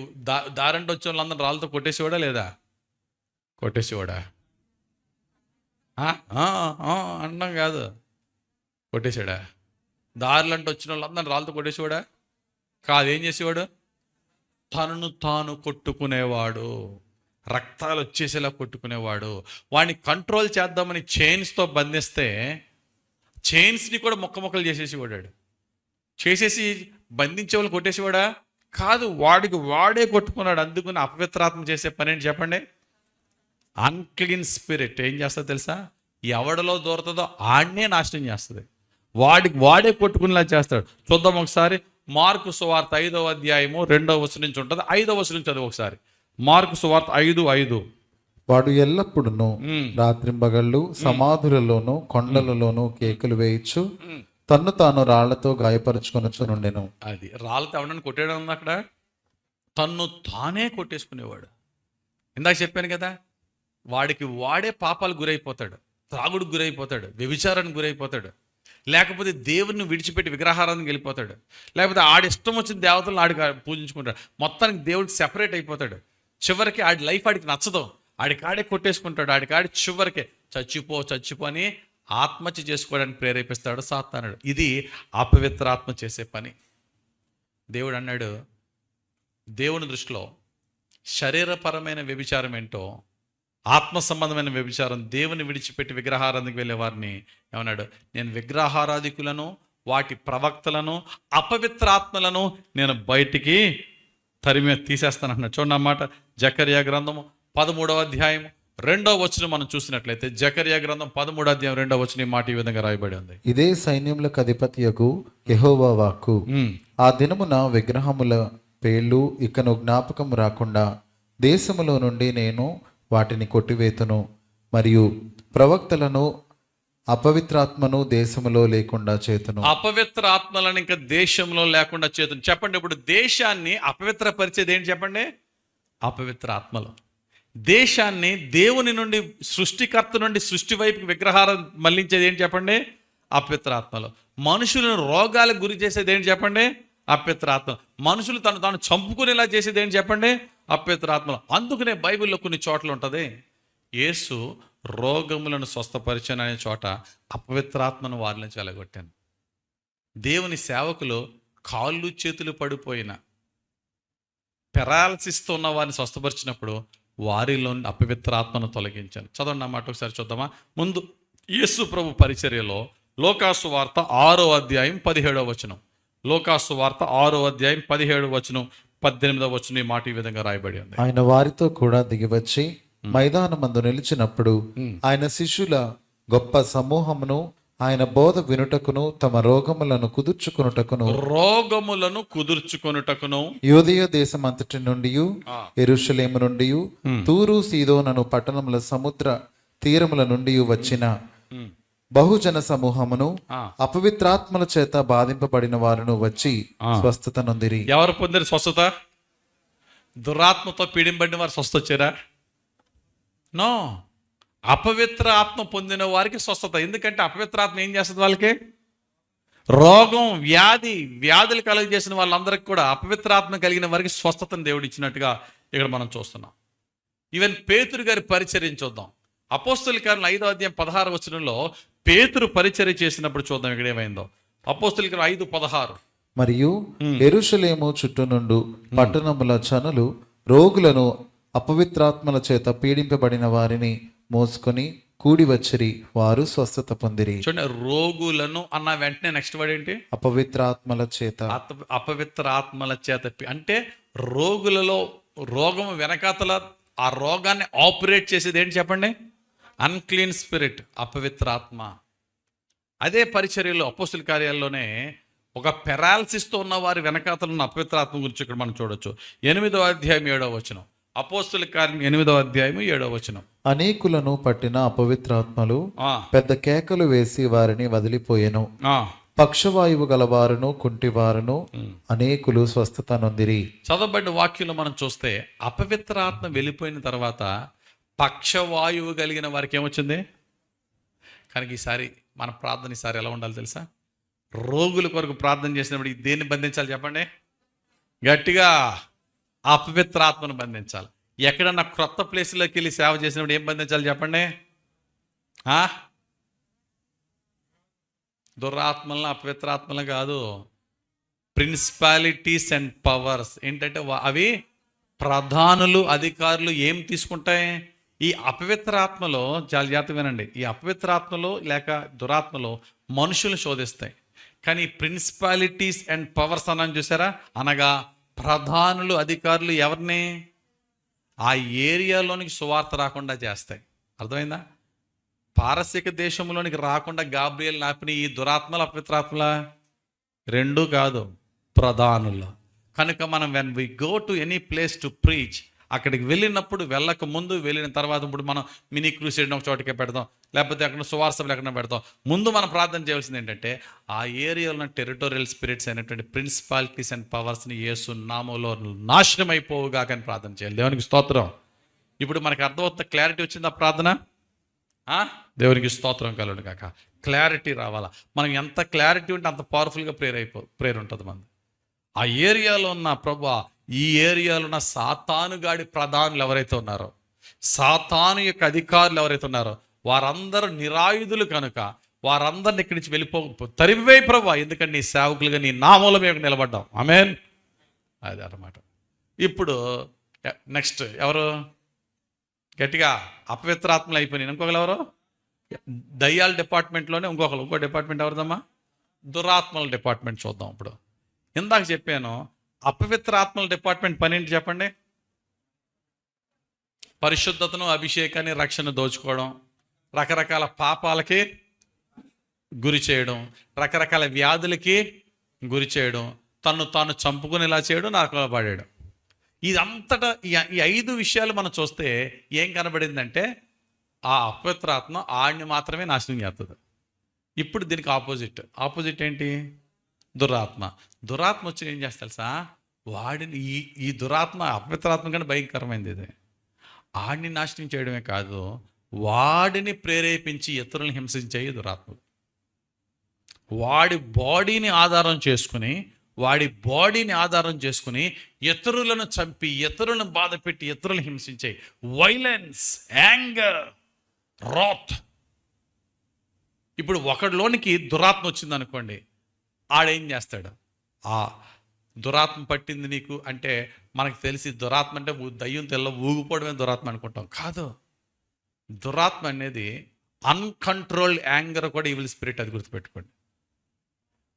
[SPEAKER 2] దారంటే వచ్చే వాళ్ళందరూ రాళ్ళతో కొట్టేసేవాడా లేదా? కొట్టేసేవాడా? అన్నం కాదు, కొట్టేసాడా? దారులంటే వచ్చిన వాళ్ళందరూ రాళ్ళతో కొట్టేసేవాడా? కాదు. ఏం చేసేవాడు? తనను తాను కొట్టుకునేవాడు, రక్తాలు వచ్చేసేలా కొట్టుకునేవాడు. వాడిని కంట్రోల్ చేద్దామని చైన్స్తో బంధిస్తే చైన్స్ని కూడా ముక్కలు చేసేసేవాడు. చేసేసి బంధించే వాళ్ళు కొట్టేసేవాడా? కాదు, వాడికి వాడే కొట్టుకున్నాడు. అందుకుని అపవిత్రాత్మ చేసే పని ఏంటి చెప్పండి? అన్క్లీన్ స్పిరిట్ ఏం చేస్తుంది తెలుసా? ఎవడిలో దూరుతుందో ఆడనే నాశనం చేస్తుంది, వాడికి వాడే కొట్టుకునేలా చేస్తాడు. చూద్దాం ఒకసారి. మార్కు సువార్త 5వ అధ్యాయము 2వ వచనం నుంచి ఉంటుంది. 5వ వచనం చదువు ఒకసారి. మార్కు సువార్త 5:5.
[SPEAKER 3] వాడు ఎల్లప్పుడూ రాత్రింబగళ్ళు సమాధులలోను కొండలలోను కేకలు వేయచ్చు తన్ను తాను రాళ్లతో గాయపరుచుకొనుచునుండెను.
[SPEAKER 2] అది రాళ్ళతో ఎవడని కొట్టేయడం ఉంది అక్కడ. తన్ను తానే కొట్టేసుకునేవాడు. ఇందాక చెప్పాను కదా, వాడికి వాడే పాపాలు గురైపోతాడు, త్రాగుడికి గురైపోతాడు, వ్యభిచారానికి గురైపోతాడు, లేకపోతే దేవుడిని విడిచిపెట్టి విగ్రహారానికి వెళ్ళిపోతాడు, లేకపోతే ఆడిష్టం వచ్చిన దేవతలను ఆడికి పూజించుకుంటాడు. మొత్తానికి దేవుడికి సెపరేట్ అయిపోతాడు. చివరికి ఆడి లైఫ్ ఆడికి నచ్చదు, ఆడికాడే కొట్టేసుకుంటాడు. ఆడికాడి చివరికి చచ్చిపో అని ఆత్మహత్య చేసుకోవడానికి ప్రేరేపిస్తాడు సాతానుడు. ఇది అపవిత్రాత్మ చేసే పని. దేవుడు అన్నాడు, దేవుని దృష్టిలో శరీరపరమైన వ్యభిచారం ఏంటో, ఆత్మ సంబంధమైన వ్యభిచారం, దేవుని విడిచిపెట్టి విగ్రహారాధనకి వెళ్ళే వారిని ఏమన్నాడు? నేను విగ్రహారాధికులను, వాటి ప్రవక్తలను, అపవిత్రాత్మలను నేను బయటికి తీసేస్తానన్నాడు. చూడండి అన్నమాట. జకర్యా గ్రంథము 13వ అధ్యాయం 2వ వచనం మనం చూసినట్లయితే, జకర్యా గ్రంథం 13వ అధ్యాయం 2వ వచనం ఈ మాట ఈ విధంగా రాయబడి ఉంది.
[SPEAKER 3] ఇదే సైన్యములకు అధిపతియగు యెహోవా వాక్కు. ఆ దినమున విగ్రహముల పేర్లు ఇకను జ్ఞాపకం రాకుండా దేశములో నుండి నేను వాటిని కొట్టివేతును, మరియు ప్రవక్తలను అపవిత్రాత్మను దేశంలో లేకుండా చేతును.
[SPEAKER 2] అపవిత్ర ఆత్మలను ఇంకా దేశంలో లేకుండా చేతును. చెప్పండి, ఇప్పుడు దేశాన్ని అపవిత్రపరిచేది ఏంటి చెప్పండి? అపవిత్ర ఆత్మలు. దేశాన్ని దేవుని నుండి, సృష్టికర్త నుండి సృష్టి వైపుకి విగ్రహారం మళ్లించేది ఏంటి చెప్పండి? అపవిత్ర ఆత్మలు. మనుషులను రోగాలకు గురి చేసేది ఏంటి చెప్పండి? అపవిత్ర ఆత్మ. మనుషులు తాను చంపుకునేలా చేసేది ఏంటి చెప్పండి? అపవిత్రాత్మలు. అందుకనే బైబిల్లో కొన్ని చోట్ల ఉంటుంది, యేసు రోగములను స్వస్థపరిచాను అనే చోట అపవిత్రాత్మను వారి నుంచి వెలగొట్టాను. దేవుని సేవకులు కాళ్ళు చేతులు పడిపోయిన పెరాలసిస్తో ఉన్న వారిని స్వస్థపరిచినప్పుడు వారిలో అపవిత్రాత్మను తొలగించాను. చదవండి నా మాట ఒకసారి చూద్దామా. ముందు యేసు ప్రభు పరిచర్యలో లోకాసు వార్త 6వ అధ్యాయం 17వ వచనం. లోకాసు వార్త 6వ అధ్యాయం 17వ వచనం 18వ వచనం ఈ మాట ఈ విధంగా రాయబడి ఉంది.
[SPEAKER 3] ఆయన వారితో కూడా దిగివచ్చి మైదానమందు నిలిచినప్పుడు ఆయన శిష్యుల గొప్ప సమూహమును ఆయన బోధ వినుటకును తమ రోగములను కుదుర్చుకొనుటకును యూదయ దేశమంతటి నుండి యెరూషలేము నుండి తూరు సీదోనను పట్టణముల సముద్ర తీరముల నుండి వచ్చిన బహుజన సమూహమును అపవిత్రాత్మల చేత బాధింపబడిన వారును వచ్చి స్వస్థత నొందిరి.
[SPEAKER 2] ఎవరు పొందిన స్వస్థత? దురాత్మతో పీడింపబడిన వారు స్వస్థ వచ్చారా? నో. అపవిత్ర ఆత్మ పొందిన వారికి స్వస్థత. ఎందుకంటే అపవిత్ర ఆత్మ ఏం చేస్తుంది? వాళ్ళకి రోగం, వ్యాధులు కలుగజేసిన వాళ్ళందరికీ కూడా అపవిత్ర ఆత్మ కలిగిన వారికి స్వస్థతను దేవుడు ఇచ్చినట్టుగా ఇక్కడ మనం చూస్తున్నాం. ఈవెన్ పేతురు గారి పరిచర్యను చూద్దాం. అపోస్తలుల కార్యాలు 5వ అధ్యాయం 16వ వచనంలో పేతురు పరిచర్య చేసినప్పుడు చూద్దాం ఇక్కడ ఏమైందో. అపోస్తలుల కార్యాలు 5:16.
[SPEAKER 3] మరియు యెరూషలేము చుట్టూ నుండు పట్టణముల జనులు రోగులను అపవిత్రాత్మల చేత పీడింపబడిన వారిని మోసుకొని కూడి వచ్చిరి, వారు స్వస్థత పొందిరి.
[SPEAKER 2] చూడండి, రోగులను అన్న వెంటనే నెక్స్ట్ వర్డ్ ఏంటి?
[SPEAKER 3] అపవిత్రాత్మల చేత.
[SPEAKER 2] అపవిత్ర ఆత్మల చేత అంటే రోగులలో రోగం వెనకాతల ఆ రోగాన్ని ఆపరేట్ చేసేది ఏంటి చెప్పండి? అన్క్లీన్ స్పిరిట్, అపవిత్ర ఆత్మ. అదే పరిచర్యలో అపోస్తలుల కార్యాల్లోనే ఒక పెరాలసిస్తో ఉన్న వారి వెనకాతల ఉన్న అపవిత్ర ఆత్మ గురించి ఇక్కడ మనం చూడొచ్చు. 8వ అధ్యాయం 7వ వచనం. అపోస్తలుల కార్యం 8వ అధ్యాయం 7వ వచనం.
[SPEAKER 3] అనేకులను పట్టిన అపవిత్రాత్మలు పెద్ద కేకలు వేసి వారిని వదిలిపోయెను. పక్షవాయువు గలవారును కుంటివారును అనేకులు స్వస్థత నొందిరి.
[SPEAKER 2] చదవబడిన వాక్యంలో మనం చూస్తే అపవిత్ర ఆత్మ వెళ్ళిపోయిన తర్వాత పక్షవాయువు కలిగిన వారికి ఏమొచ్చింది? కనుక ఈసారి మన ప్రార్థన ఈసారి ఎలా ఉండాలి తెలుసా? రోగుల కొరకు ప్రార్థన చేసినప్పుడు దేన్ని బంధించాలి చెప్పండి? గట్టిగా అపవిత్ర ఆత్మను బంధించాలి. ఎక్కడన్నా క్రొత్త ప్లేస్లోకి వెళ్ళి సేవ చేసినప్పుడు ఏం బంధించాలి చెప్పండి? దురాత్మలను, అపవిత్రాత్మలు కాదు, ప్రిన్సిపాలిటీస్ అండ్ పవర్స్. ఏంటంటే అవి ప్రధానులు, అధికారులు ఏం తీసుకుంటాయి? ఈ అపవిత్ర ఆత్మలో చాలా జాగ్రత్తగా వినండి. ఈ అపవిత్ర ఆత్మలో లేక దురాత్మలో మనుషులు శోధిస్తాయి. కానీ ప్రిన్సిపాలిటీస్ అండ్ పవర్స్ అన్నాను చూసారా, అనగా ప్రధానులు, అధికారులు ఎవరిని ఆ ఏరియాలోనికి సువార్త రాకుండా చేస్తాయి. అర్థమైందా? పారసీక దేశంలోనికి రాకుండా గాబ్రియల్ నాపిన ఈ దురాత్మల, అపవిత్రాత్మల రెండూ కాదు, ప్రధానులు. కనుక మనం when we go to any place to preach, అక్కడికి వెళ్ళినప్పుడు వెళ్ళక ముందు, వెళ్ళిన తర్వాత, ఇప్పుడు మనం మినీ క్రూసేడ్ ఒక చోటకే పెడతాం, లేకపోతే అక్కడ సువార్సలు ఎక్కడ పెడతాం. ముందు మనం ప్రార్థన చేయాల్సింది ఏంటంటే ఆ ఏరియాలో ఉన్న టెరిటోరియల్ స్పిరిట్స్ అయినటువంటి ప్రిన్సిపాలిటీస్ అండ్ పవర్స్ని యేసు నామములో నాశనం అయిపోవుగా కానీ ప్రార్థన చేయాలి. దేవునికి స్తోత్రం. ఇప్పుడు మనకి అర్థమవుతున్న క్లారిటీ వచ్చింది ఆ ప్రార్థన. దేవునికి స్తోత్రం కలుగును కాక. క్లారిటీ రావాలా. మనం ఎంత క్లారిటీ ఉంటే అంత పవర్ఫుల్గా ప్రేయర్ ఉంటుంది మనది. ఆ ఏరియాలో ఉన్న ప్రభు, ఈ ఏరియాలో ఉన్న సాతానుగాడి ప్రధానులు ఎవరైతే ఉన్నారో, సాతాను యొక్క అధికారులు ఎవరైతే ఉన్నారో వారందరూ నిరాయుధులు కనుక వారందరిని ఇక్కడి నుంచి తరిమివే ప్రభు, ఎందుకంటే నీ సేవకులుగా నీ నామూలం మేము నిలబడ్డాం. ఆమేన్. అది అన్నమాట. ఇప్పుడు నెక్స్ట్ ఎవరు? గట్టిగా అపవిత్రాత్మలు అయిపోయినాయి. ఇంకొకరు ఎవరు? దయ్యాల డిపార్ట్మెంట్లోనే ఇంకో డిపార్ట్మెంట్ ఎవరిదమ్మా? దురాత్మల డిపార్ట్మెంట్ చూద్దాం. ఇప్పుడు ఇందాక చెప్పాను, అపవిత్ర ఆత్మల డిపార్ట్మెంట్ పని ఏంటి చెప్పండి? పరిశుద్ధతను, అభిషేకాన్ని, రక్షణ దోచుకోవడం, రకరకాల పాపాలకి గురి చేయడం, రకరకాల వ్యాధులకి గురి చేయడం, తను తాను చంపుకునేలా చేయడం, నరకంలో పడేయడం. ఇదంతటా ఈ 5 విషయాలు మనం చూస్తే ఏం కనబడిందంటే ఆ అపవిత్రాత్మ ఆడిని మాత్రమే నాశనం చేస్తుంది. ఇప్పుడు దీనికి ఆపోజిట్ ఏంటి? దురాత్మ. దురాత్మ వచ్చి ఏం చేస్తారు సార్? వాడిని ఈ దురాత్మ అపవిత్రాత్మ కంటే భయంకరమైనది. ఇది ఆడిని నాశనం చేయడమే కాదు, వాడిని ప్రేరేపించి ఇతరులను హింసించే దురాత్మ. వాడి బాడీని ఆధారం చేసుకుని వాడి బాడీని ఆధారం చేసుకుని ఇతరులను చంపి, ఇతరులను బాధ పెట్టి, ఇతరులను హింసించే వైలెన్స్, యాంగర్, రాత్. ఇప్పుడు ఒకడిలోనికి దురాత్మ వచ్చింది అనుకోండి, ఆడేం చేస్తాడు? ఆ దురాత్మ పట్టింది నీకు అంటే మనకు తెలిసి దురాత్మ అంటే దయ్యం తెల్ల ఊగిపోవడమే దురాత్మ అనుకుంటాం. కాదు, దురాత్మ అనేది అన్కంట్రోల్డ్ యాంగర్ కూడా ఈవిల్ స్పిరిట్, అది గుర్తుపెట్టుకోండి.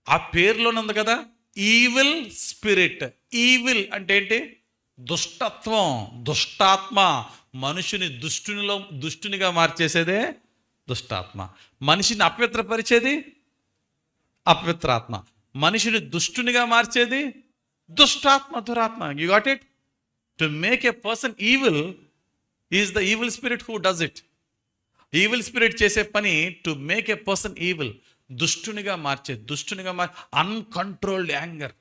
[SPEAKER 2] ఆ పేరులోనే ఉంది కదా, ఈవిల్ స్పిరిట్. ఈవిల్ అంటే ఏంటి? దుష్టత్వం, దుష్టాత్మ. మనిషిని దుష్టునిగా మార్చేసేదే దుష్టాత్మ. మనిషిని అపవిత్రపరిచేది అపవిత్రాత్మ. మనిషిని దుష్టునిగా మార్చేది దుష్టాత్మ, దురాత్మ. You got it? To make a person evil is the evil spirit who does it. Evil spirit చేసే పని to make a person evil, దుష్టునిగా అన్కంట్రోల్డ్ యాంగర్.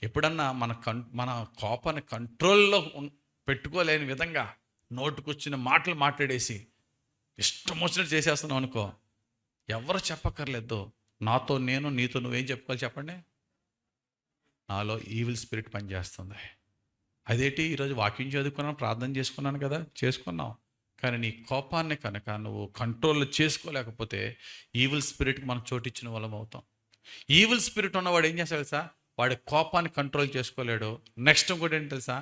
[SPEAKER 2] ఎప్పుడన్నా మన కోపాన్ని కంట్రోల్లో పెట్టుకోలేని విధంగా నోటుకొచ్చిన మాటలు మాట్లాడేసి ఇష్టం వచ్చినట్టు చేసేస్తున్నావు అనుకో, ఎవరు చెప్పక్కర్లేదు. నాతో నేను, నీతో నువ్వేం చెప్పుకోవాలి చెప్పండి? నాలో ఈవిల్ స్పిరిట్ పనిచేస్తుంది. అదేంటి, ఈరోజు వాక్యం చదువుకున్నాను, ప్రార్థన చేసుకున్నాను కదా, చేసుకున్నావు. కానీ నీ కోపాన్ని కనుక నువ్వు కంట్రోల్ చేసుకోలేకపోతే ఈవిల్ స్పిరిట్కి మనం చోటిచ్చిన వాళ్ళం అవుతాం. ఈవిల్ స్పిరిట్ ఉన్నవాడు ఏం చేస్తాడు తెలుసా? వాడి కోపాన్ని కంట్రోల్ చేసుకోలేడు. నెక్స్ట్ ఇంకోటి ఏంటి తెలుసా?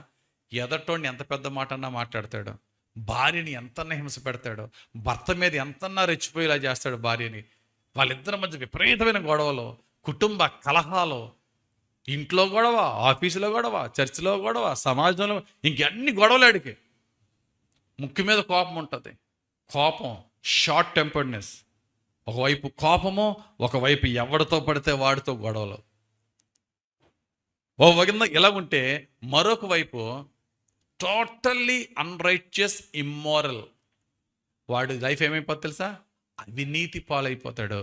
[SPEAKER 2] ఎదటోడిని ఎంత పెద్ద మాట అన్నా మాట్లాడతాడు, భార్యని ఎంతన్నా హింస పెడతాడు, భర్త మీద ఎంతన్నా రెచ్చిపోయేలా చేస్తాడు భార్యని. వాళ్ళిద్దరి మధ్య విపరీతమైన గొడవలు, కుటుంబ కలహాలు, ఇంట్లో గొడవ, ఆఫీసులో గొడవ, చర్చిలో గొడవ, సమాజంలో, ఇంకన్నీ గొడవలాడికి. ముక్కు మీద కోపం ఉంటుంది. కోపం, షార్ట్ టెంపర్డ్నెస్. ఒకవైపు కోపము, ఒకవైపు ఎవరితో పడితే వాడితో గొడవలు. ఓ వగిన ఇలా ఉంటే మరొక వైపు టోటల్లీ అన్రైచియస్, ఇమ్మోరల్. వాడి లైఫ్ ఏమైపోతుంది తెలుసా? అవినీతి పాలైపోతాడు.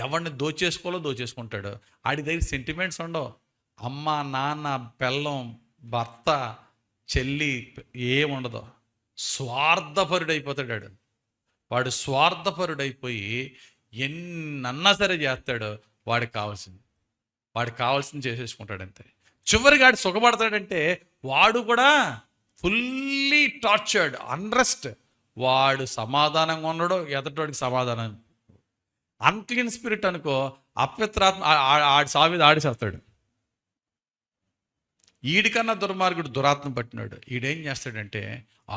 [SPEAKER 2] ఎవరిని దోచేసుకుంటాడు. ఆడి దగ్గర సెంటిమెంట్స్ ఉండవు. అమ్మ, నాన్న, పెళ్ళం, భర్త, చెల్లి ఏముండదు. స్వార్థపరుడైపోతాడు. వాడు స్వార్థపరుడైపోయి ఎన్నన్నా సరే చేస్తాడు. వాడికి కావాల్సింది చేసేసుకుంటాడు అంతే. చివరికి వాడు సుఖపడతాడంటే వాడు కూడా ఫుల్లీ టార్చర్డ్, అన్రెస్ట్. వాడు సమాధానంగా ఉండడు, ఎదటోడికి సమాధానం. అన్క్లీన్ స్పిరిట్ అనుకో, అపవిత్రాత్మ ఆడి సావిది ఆడిసేస్తాడు. ఈడికన్నా దుర్మార్గుడు దురాత్మ పట్టినాడు. ఈడేం చేస్తాడంటే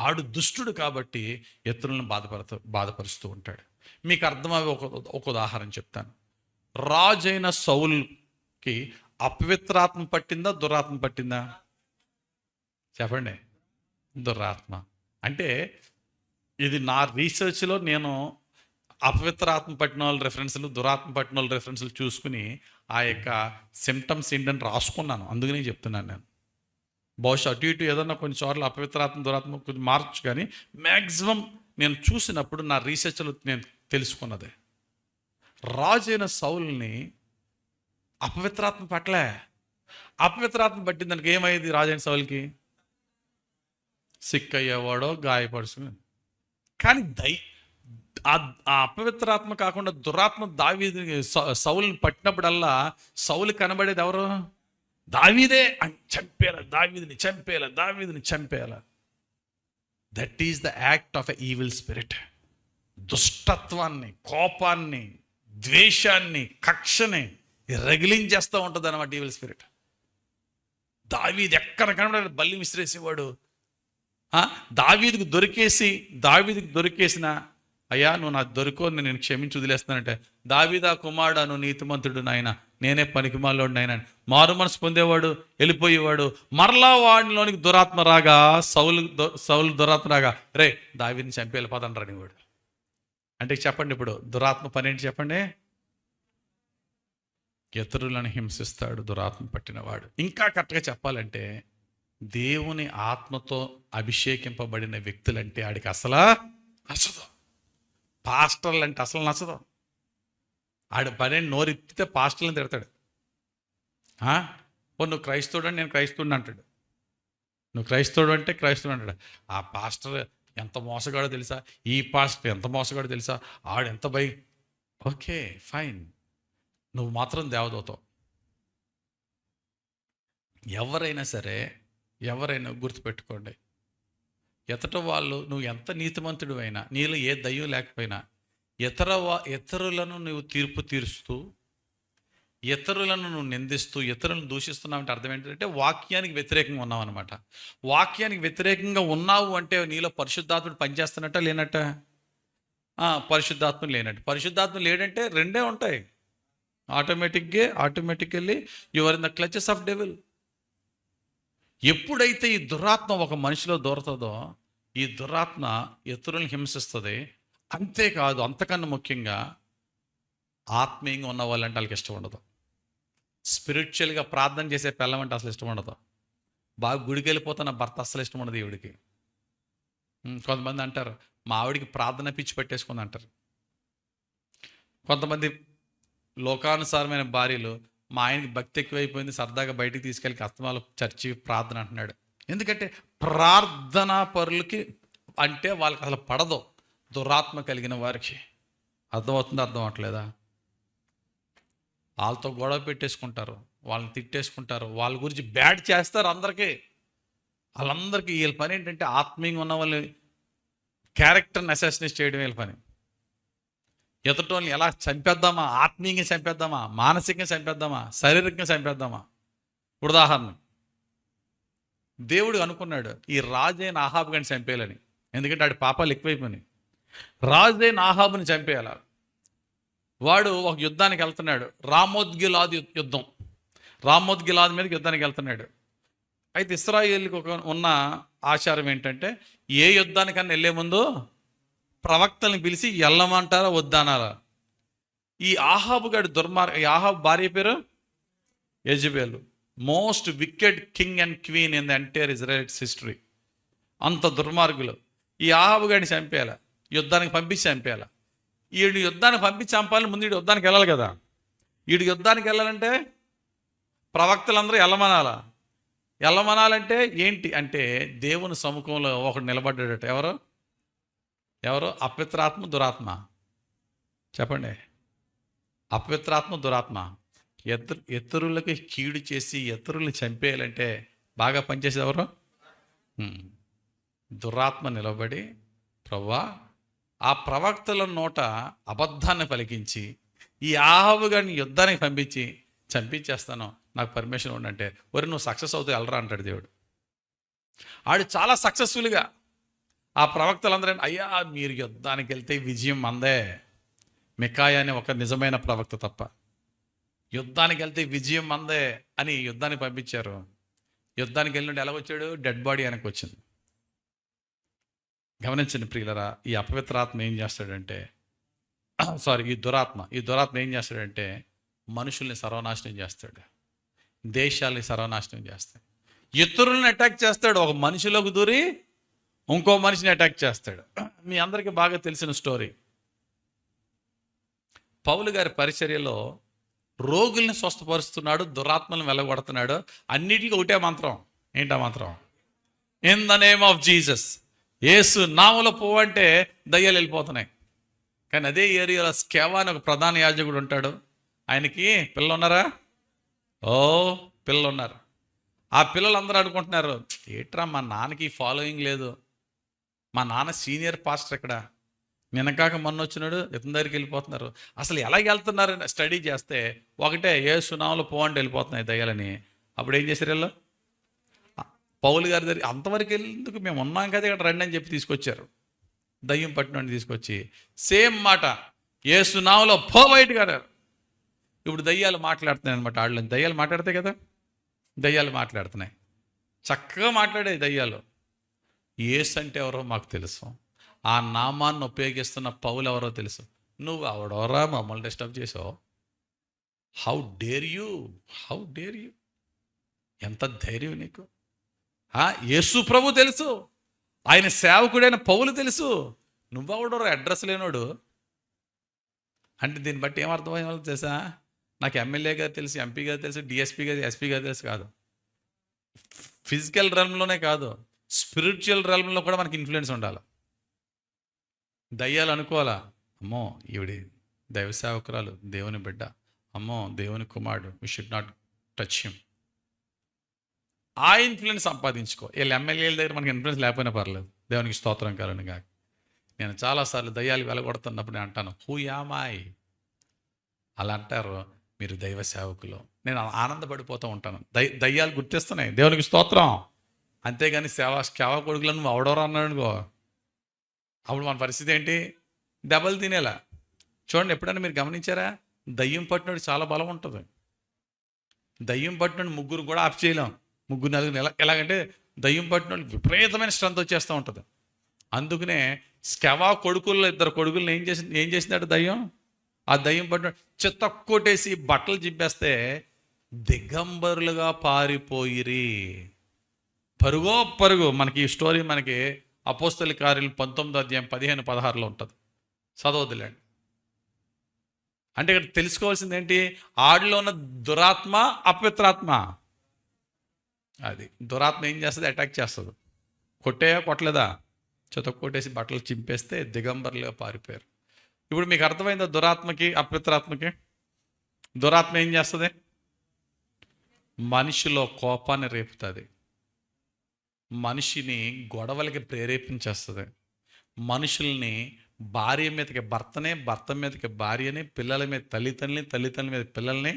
[SPEAKER 2] ఆడు దుష్టుడు కాబట్టి ఇతరులను బాధపరుస్తూ ఉంటాడు. మీకు అర్థమయ్యే ఒక ఉదాహరణ చెప్తాను. రాజైన సౌలుకి అపవిత్రాత్మ పట్టిందా, దురాత్మ పట్టిందా? చెప్పండి. దురాత్మ. అంటే ఇది నా రీసెర్చ్లో నేను అపవిత్రాత్మ పట్టిన వాళ్ళ రెఫరెన్స్లు, దురాత్మ పట్టిన వాళ్ళ రెఫరెన్స్లు చూసుకుని ఆ యొక్క సిమ్టమ్స్ ఏంటని రాసుకున్నాను. అందుకనే చెప్తున్నాను నేను. బహుశా అటు ఇటు ఏదన్నా కొన్నిసార్లు అపవిత్రాత్మ, దురాత్మ కొంచెం మార్చు, కానీ మ్యాక్సిమం నేను చూసినప్పుడు నా రీసెర్చ్లో నేను తెలుసుకున్నదే. రాజైన సౌలుని అపవిత్రాత్మ పట్లే. అపవిత్రాత్మ పట్టిన దానికి ఏమైంది? రాజైన సౌలుకి సిక్ అయ్యేవాడో, గాయపడుచుకుని. కానీ ఆ అపవిత్రాత్మ కాకుండా దురాత్మ సౌలుని పట్టినప్పుడల్లా సౌలు కనబడేది ఎవరు? దావీదే. దావీదుని చంపేయాల. That is the act of a evil spirit. దుష్టత్వాన్ని, కోపాన్ని, ద్వేషాన్ని, కక్షని రగిలించేస్తూ ఉంటుంది అన్నమాట ఈవిల్ స్పిరిట్. దావీదు ఎక్కడ కనబడే బల్లి విసిరేసేవాడు. దావీదుకు దొరికేసిన అయ్యా నువ్వు నాకు దొరికో, నేను క్షమించి వదిలేస్తానంటే, దావీదా కుమారుడా నువ్వు నీతిమంతుడు నాయన, నేనే పనికిమాలోడు నాయన, మారు మనసు పొందేవాడు, వెళ్ళిపోయేవాడు. మరలా వాడిలోనికి దురాత్మ రాగా, సౌలు దురాత్మ రాగా, రే దావీదుని చంపి వెళ్ళిపోతాను రానివాడు. అంటే చెప్పండి, ఇప్పుడు దురాత్మ పని ఏంటి చెప్పండి? ఇతరులను హింసిస్తాడు దురాత్మ పట్టినవాడు. ఇంకా కరెక్ట్గా చెప్పాలంటే దేవుని ఆత్మతో అభిషేకింపబడిన వ్యక్తులంటే ఆడికి అసలు నచ్చదు. పాస్టర్లు అంటే అసలు నచ్చదు. ఆడి పని నోరెత్తితే పాస్టర్లను తిడతాడు. నువ్వు క్రైస్తవుడు అంటే నేను క్రైస్తవుడిని అంటాడు. నువ్వు క్రైస్తవుడు అంటే క్రైస్తవుడు అంటాడు. ఆ పాస్టర్ ఎంత మోసగాడో తెలుసా, ఈ పాస్టర్ ఎంత మోసగాడో తెలుసా, ఆడెంత భయం. ఓకే ఫైన్, నువ్వు మాత్రం దేవదూతావు. ఎవరైనా గుర్తుపెట్టుకోండి, ఎతట వాళ్ళు నువ్వు ఎంత నీతిమంతుడు అయినా, నీలో ఏ దయ్యం లేకపోయినా, ఇతరులను నువ్వు తీర్పు తీరుస్తూ, ఇతరులను నువ్వు నిందిస్తూ, ఇతరులను దూషిస్తున్నావు అంటే అర్థం ఏంటంటే వాక్యానికి వ్యతిరేకంగా ఉన్నావు అనమాట. వాక్యానికి వ్యతిరేకంగా ఉన్నావు అంటే నీలో పరిశుద్ధాత్ముడు పనిచేస్తున్నట్ట లేనట్ట? పరిశుద్ధాత్మ లేనట్టు. పరిశుద్ధాత్మ లేడంటే రెండే ఉంటాయి, automatically you are in the clutches of devil. ఎప్పుడైతే ఈ దురాత్మ ఒక మనిషిలో దూరతుందో, ఈ దురాత్మ ఇతరులను హింసిస్తుంది. అంతేకాదు, అంతకన్నా ముఖ్యంగా ఆత్మీయంగా ఉన్న వాళ్ళంటే వాళ్ళకి ఇష్టం ఉండదు. స్పిరిచువల్గా ప్రార్థన చేసే పిల్లమంటే అసలు ఇష్టం ఉండదు. బాగా గుడికి వెళ్ళిపోతున్న భర్త అసలు ఇష్టం ఉండదు ఈవిడికి. కొంతమంది అంటారు మా ఆవిడికి ప్రార్థన పిచ్చి పెట్టేసుకుంది అంటారు. కొంతమంది లోకానుసారమైన భార్యలు మా ఆయనకి భక్తి ఎక్కువైపోయింది, సరదాగా బయటికి తీసుకెళ్ళి అస్తమాలు చర్చి ప్రార్థన అంటున్నాడు. ఎందుకంటే ప్రార్థనా పరులకి అంటే వాళ్ళకి అసలు పడదు, దురాత్మ కలిగిన వారికి. అర్థం అవట్లేదా? వాళ్ళతో గొడవ పెట్టేసుకుంటారు, వాళ్ళని తిట్టేసుకుంటారు, వాళ్ళ గురించి బ్యాడ్ చేస్తారు అందరికీ. వాళ్ళందరికీ వీళ్ళ పని ఏంటంటే ఆత్మీయంగా ఉన్న వాళ్ళని క్యారెక్టర్ని అసాసినేట్ చేయడం వీళ్ళ పని. ఎదుటోళ్ళని ఎలా చంపేద్దామా, ఆత్మీయంగా చంపేద్దామా, మానసికంగా చంపేద్దామా, శారీరకంగా చంపేద్దామా. ఉదాహరణ, దేవుడు అనుకున్నాడు ఈ రాజైన ఆహాబు గారిని చంపేయాలని. ఎందుకంటే వాడి పాపాలు ఎక్కువైపోయినాయి. రాజైన ఆహాబుని చంపేయాల. వాడు ఒక యుద్ధానికి వెళ్తున్నాడు, రామోద్గిలాద్ యుద్ధం. రామోద్గిలాద్ మీదకి యుద్ధానికి వెళ్తున్నాడు. అయితే ఇశ్రాయేలుకి ఉన్న ఆచారం ఏంటంటే ఏ యుద్ధానికన్నా వెళ్ళే ముందు ప్రవక్తల్ని పిలిచి వెళ్ళమంటారా వద్దనారా. ఈ ఆహాబు గారి ఈ ఆహాబు భార్య పేరు యెజబెలు. Most wicked king and queen in the entire Israel's history. అంత దుర్మార్గులు. ఈ ఆహాబు గారిని చంపేయాల, యుద్ధానికి పంపించి చంపేయాల. వీడిని యుద్ధానికి పంపించి చంపాలని ముందు వీడు యుద్ధానికి వెళ్ళాలి కదా. వీడికి యుద్ధానికి వెళ్ళాలంటే ప్రవక్తలందరూ వెళ్ళమనాలంటే ఏంటి అంటే దేవుని సముఖంలో ఒకడు నిలబడ్డాడట. ఎవరు? అపవిత్రాత్మ, దురాత్మ. చెప్పండి, అపవిత్రాత్మ, దురాత్మ. ఇతరులకి కీడు చేసి ఇతరుల్ని చంపేయాలంటే బాగా పనిచేసేది ఎవరు? దురాత్మ నిలబడి, ప్రభువా ఆ ప్రవక్తల నోట అబద్ధాన్ని పలికించి ఈ ఆహాబు గారిని యుద్ధానికి పంపించి చంపించేస్తాను, నాకు పర్మిషన్ ఉండంటే, ఒరి నువ్వు సక్సెస్ అవుతావు వెళ్ళరా అంటాడు దేవుడు. ఆడు చాలా సక్సెస్ఫుల్గా ఆ ప్రవక్తలందరూ అయ్యా మీరు యుద్ధానికి వెళ్తే విజయం మందే, మికాయా అనే ఒక నిజమైన ప్రవక్త తప్ప, యుద్ధానికి వెళ్తే విజయం మందే అని యుద్ధానికి పంపించారు. యుద్ధానికి వెళ్ళినట్టు ఎలా వచ్చాడు? డెడ్ బాడీ వెనక్కి వచ్చింది. గమనించండి ప్రియులరా, ఈ అపవిత్రాత్మ ఏం చేస్తాడంటే ఈ దురాత్మ ఏం చేస్తాడంటే మనుషుల్ని సర్వనాశనం చేస్తాడు, దేశాలని సర్వనాశనం చేస్తాడు, ఇతరులను అటాక్ చేస్తాడు. ఒక మనిషిలోకి దూరి ఇంకో మనిషిని అటాక్ చేస్తాడు. మీ అందరికీ బాగా తెలిసిన స్టోరీ. పౌలు గారి పరిచర్యలో రోగుల్ని స్వస్థపరుస్తున్నాడు, దురాత్మలను వెళ్ళగొడుతున్నాడు. అన్నిటికీ ఒకటే మంత్రం. ఏంటా మంత్రం? In the name of Jesus. యేసు నామములో పోవంటే దయ్యాలు వెళ్ళిపోతున్నాయి. కానీ అదే ఏరియాలో స్కెవా అని ఒక ప్రధాన యాజకుడు ఉంటాడు. ఆయనకి పిల్లలు ఉన్నారా? పిల్లలు ఉన్నారు. ఆ పిల్లలందరూ అనుకుంటున్నారు, ఏట్రా మా నాన్నకి ఫాలోయింగ్ లేదు, మా నాన్న సీనియర్ పాస్టర్ ఇక్కడ, నిన్నకాక మొన్న వచ్చినాడు, ఇతని దగ్గరికి వెళ్ళిపోతున్నారు. అసలు ఎలా వెళ్తున్నారని స్టడీ చేస్తే ఒకటే, యేసు నామములో పోవంటే వెళ్ళిపోతున్నాయి దయ్యాలని. అప్పుడు ఏం చేశారు వీళ్ళు? పౌలు గారి దగ్గర అంతవరకు వెళ్ళేందుకు మేము ఉన్నాం కదా ఇక్కడ రండి అని చెప్పి తీసుకొచ్చారు. దయ్యం పట్టినోడిని తీసుకొచ్చి సేమ్ మాట, యేసు నామములో పో బయటికి అన్నారు. ఇప్పుడు దయ్యాలు మాట్లాడుతున్నాయి అనమాట. వాళ్ళని దయ్యాలు మాట్లాడతాయి కదా, దయ్యాలు మాట్లాడుతున్నాయి, చక్కగా మాట్లాడే దయ్యాలు. యేసు అంటే ఎవరో మాకు తెలుసు, ఆ నామాన్ని ఉపయోగిస్తున్న పౌలు ఎవరో తెలుసు. నువ్వు అవడోరా మమ్మల్ని డిస్టర్బ్ చేసావు, హౌ డేర్ యూ, ఎంత ధైర్యం నీకు? యేసు ప్రభు తెలుసు, ఆయన సేవకుడైన పౌలు తెలుసు, నువ్వెవడోరా అడ్రస్ లేనోడు అంటే. దీన్ని బట్టి ఏమర్థమయ్యే వాళ్ళు తెలుసా? నాకు ఎమ్మెల్యే గారు తెలుసు, ఎంపీ గారు తెలుసు, డిఎస్పీ గారు, ఎస్పీ గారు తెలుసు కాదు. ఫిజికల్ రెల్మ్లోనే కాదు, స్పిరిచువల్ రెల్మ్లో కూడా మనకి ఇన్ఫ్లుయెన్స్ ఉండాలి. దయ్యాలు అనుకోవాలా, అమ్మో ఈవిడి దైవ సేవకురాలు, దేవుని బిడ్డ, అమ్మో దేవుని కుమారుడు, we should not touch him. ఆ ఇన్ఫ్లుయెన్స్ సంపాదించుకో. వీళ్ళు ఎమ్మెల్యేల దగ్గర మనకి ఇన్ఫ్లుయెన్స్ లేకపోయినా పర్లేదు, దేవునికి స్తోత్రం కలుగునుగాక. నేను చాలాసార్లు దయ్యాలు వెలగొడుతున్నప్పుడు నేను అంటాను, హూ యామాయ్? అలా అంటారు, మీరు దైవ సేవకులు. నేను ఆనందపడిపోతూ ఉంటాను. దయ్యాలు గుర్తిస్తున్నాయి, దేవునికి స్తోత్రం. అంతేగాని సేవా కొడుకులను నువ్వు అవడవరు అన్నాడు అనుకో, అప్పుడు మన పరిస్థితి ఏంటి? దెబ్బలు తినేలా. చూడండి, ఎప్పుడైనా మీరు గమనించారా? దయ్యం పట్టినోడు చాలా బలం ఉంటుంది. దయ్యం పట్టినోడు ముగ్గురు కూడా ఆఫ్ చేయలేం. ముగ్గురు నలుగురు ఎలాగంటే దయ్యం పట్టినోడు విపరీతమైన స్ట్రెంత్ వచ్చేస్తూ ఉంటుంది. అందుకనే స్కెవా కొడుకుల్లో 2 కొడుకులను ఏం చేసినాడు దయ్యం? ఆ దయ్యం పట్టిన చెత్త కొట్టేసి బట్టలు చింపేస్తే దిగంబరులుగా పారిపోయిరి. పరుగు. మనకి ఈ స్టోరీ మనకి అపోస్తల కార్యాలు 19వ అధ్యాయం 15-16లో ఉంటుంది. చదవద్దులేండి. అంటే ఇక్కడ తెలుసుకోవాల్సింది ఏంటి? ఆడిలో ఉన్న దురాత్మ, అపవిత్రాత్మ. అది దురాత్మ ఏం చేస్తుంది? అటాక్ చేస్తుంది. కొట్టలేదా? చెత్త కొట్టేసి బట్టలు చింపేస్తే దిగంబరులుగా పారిపోయారు. ఇప్పుడు మీకు అర్థమైందా దురాత్మకి, అపవిత్రాత్మకి? దురాత్మ ఏం చేస్తుంది? మనిషిలో కోపాన్ని రేపుతుంది, మనిషిని గొడవలకి ప్రేరేపించేస్తుంది, మనుషుల్ని భార్య మీదకి భర్తనే, భర్త మీదకి భార్యని, పిల్లల మీద తల్లిదండ్రుల మీద పిల్లల్ని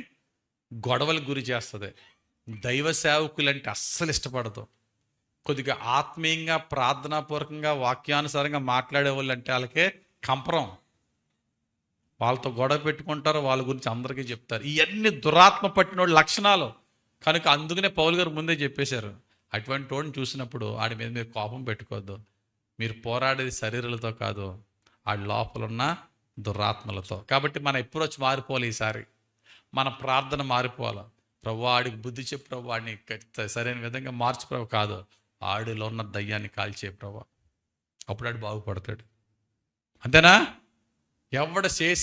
[SPEAKER 2] గొడవలకు గురి చేస్తుంది. దైవ సేవకులంటే అస్సలు ఇష్టపడదు. కొద్దిగా ఆత్మీయంగా, ప్రార్థనాపూర్వకంగా, వాక్యానుసారంగా మాట్లాడే వాళ్ళు అంటే వాళ్ళకే కంపరం. వాళ్ళతో గొడవ పెట్టుకుంటారు, వాళ్ళ గురించి అందరికీ చెప్తారు. ఇవన్నీ దురాత్మ పట్టినోడి లక్షణాలు. కనుక అందుకనే పౌలు గారు ముందే చెప్పేశారు, అటువంటి వాడిని చూసినప్పుడు ఆడి మీద మీరు కోపం పెట్టుకోవద్దు. మీరు పోరాడేది శరీరాలతో కాదు, ఆడి లోపల ఉన్న దురాత్మలతో. కాబట్టి మన అప్రోచ్ మారిపోవాలి. ఈసారి మన ప్రార్థన మారిపోవాలి. ప్రభు ఆడికి బుద్ధి చెప్పు ప్రభు, వాడిని సరైన విధంగా మార్చు ప్రభు. కాదు, ఆడిలో ఉన్న దయ్యాన్ని కాల్చే ప్రభు. అప్పుడు ఆడు బాగుపడతాడు. అంతేనా?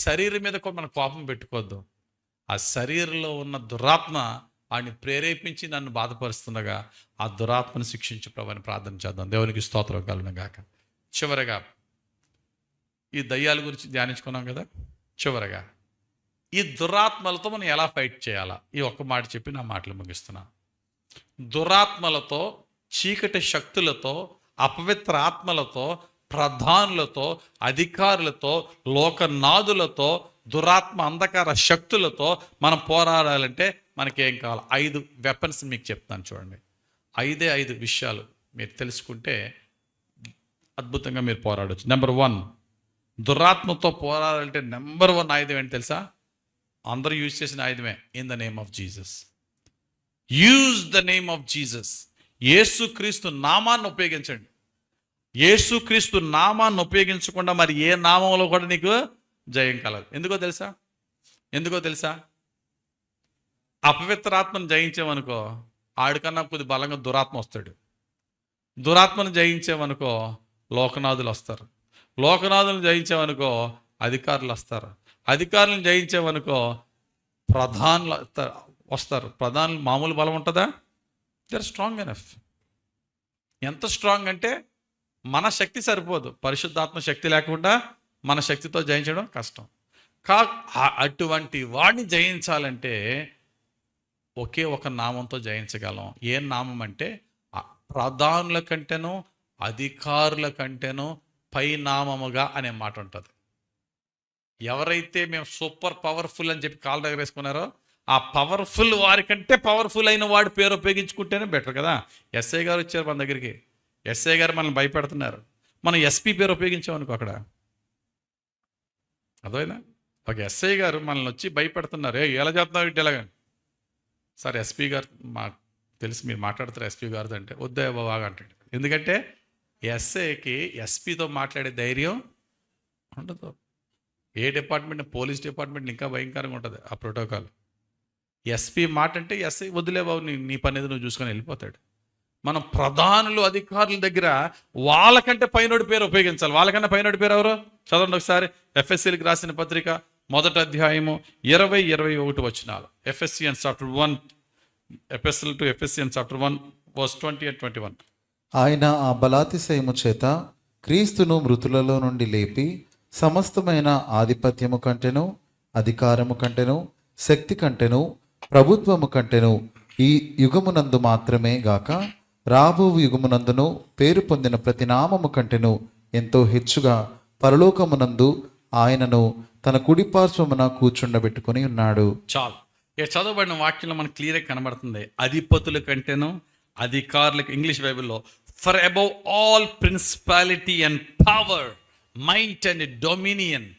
[SPEAKER 2] శరీరం మీద కూడా మనం కోపం పెట్టుకోవద్దు. ఆ శరీరంలో ఉన్న దురాత్మ వాడిని ప్రేరేపించి నన్ను బాధపరుస్తుండగా ఆ దురాత్మను శిక్షించు ప్రభు అని ప్రార్థన చేద్దాం. దేవునికి స్తోత్రం కలుగునుగాక. చివరగా ఈ దయ్యాల గురించి ధ్యానించుకున్నాం కదా. చివరగా ఈ దురాత్మలతో మనం ఎలా ఫైట్ చేయాలా? ఈ ఒక్క మాట చెప్పి నా మాటలు ముగిస్తున్నా. దురాత్మలతో, చీకటి శక్తులతో, అపవిత్ర ఆత్మలతో, ప్రధానులతో, అధికారులతో, లోకనాథులతో, దురాత్మ అంధకార శక్తులతో మనం పోరాడాలంటే మనకేం కావాలి? 5 వెపన్స్ మీకు చెప్తాను చూడండి. 5 విషయాలు మీరు తెలుసుకుంటే అద్భుతంగా మీరు పోరాడవచ్చు. నెంబర్ 1, దురాత్మతో పోరాడాలంటే నెంబర్ 1 ఆయుధం ఏంటి తెలుసా? అందరూ యూజ్ చేసిన ఆయుధమే, in the name of Jesus. Use the name of Jesus. యేసుక్రీస్తు నామాన్ని ఉపయోగించండి. యేసుక్రీస్తు నామాన్ని ఉపయోగించకుండా మరి ఏ నామంలో కూడా నీకు జయం కలదు. ఎందుకో తెలుసా? అపవిత్రాత్మను జయించేవనుకో ఆడికన్నా కొద్ది బలంగా దురాత్మ వస్తాడు. దురాత్మను జయించేవనుకో లోకనాథులు వస్తారు. లోకనాథులను జయించేవనుకో అధికారులు వస్తారు. అధికారులను జయించేవనుకో ప్రధానులు వస్తారు. ప్రధానులు మామూలు బలం ఉంటుందా? They are strong enough. ఎంత స్ట్రాంగ్ అంటే మన శక్తి సరిపోదు. పరిశుద్ధాత్మ శక్తి లేకుండా మన శక్తితో జయించడం కష్టం. అటువంటి వాడిని జయించాలంటే ఒకే ఒక నామంతో జయించగలం. ఏ నామం అంటే ప్రధానుల కంటేనో అధికారుల కంటేనో పై నామముగా అనే మాట ఉంటుంది. ఎవరైతే మేము సూపర్ పవర్ఫుల్ అని చెప్పి కాళ్ళ దగ్గర వేసుకున్నారో ఆ పవర్ఫుల్ వారికంటే పవర్ఫుల్ అయిన వాడి పేరు ఉపయోగించుకుంటేనే బెటర్ కదా. ఎస్ఐ గారు వచ్చారు మన దగ్గరికి. ఎస్ఐ గారు మనల్ని భయపెడుతున్నారు. మనం ఎస్పీ పేరు ఉపయోగించామనుకో అక్కడ అదేనా? ఒక ఎస్ఐ గారు మనల్ని వచ్చి భయపెడుతున్నారు, ఎలా చేస్తున్నావు ఇటు ఎలాగని. సార్ ఎస్పీ గారు మాకు తెలిసి మీరు మాట్లాడుతారు ఎస్పీ గారితో అంటే వద్దే బాగా అంటాడు. ఎందుకంటే ఎస్ఐకి ఎస్పీతో మాట్లాడే ధైర్యం ఉండదు. ఏ డిపార్ట్మెంట్, పోలీస్ డిపార్ట్మెంట్ ఇంకా భయంకరంగా ఉంటుంది ఆ ప్రోటోకాల్. ఎస్పీ మాట అంటే ఎస్ఐ వదిలే బాబు నీ పని ఏదో నువ్వు చూసుకొని వెళ్ళిపోతాడు. మనం ప్రధానులు అధికారుల దగ్గర వాళ్ళకంటే పైనోడి పేరు ఉపయోగించాలి. వాళ్ళకంటే పైనోడి పేరు ఎవరు? చదవండి ఒకసారి. ఎఫ్ఎస్సీలకు రాసిన పత్రిక 1వ అధ్యాయము 20-21 వచనాలు. Ephesians chapter 1, epistle to Ephesians chapter 1 verse 20 and 21.
[SPEAKER 3] ఆయన ఆ బలాతిశయము చేత క్రీస్తును మృతులలో నుండి లేపి సమస్తమైన ఆధిపత్యము కంటెను, అధికారము కంటెను, శక్తి కంటెను, ప్రభుత్వము కంటెను ఈ యుగమునందు మాత్రమే గాక రాబో యుగమునందును పేరు పొందిన ప్రతి నామము కంటెను ఎంతో హెచ్చుగా పరలోకమునందు ఆయనను తన కుడిపార్శ్వమున కూర్చుండబెట్టుకొని ఉన్నాడు.
[SPEAKER 2] చాలు. ఇక చదవబడిన వాక్యంలో మనకు క్లియర్గా కనబడుతుంది. అధిపతుల కంటేను అధికారులకు, ఇంగ్లీష్ బైబిల్లో far above all principality and power, might and dominion,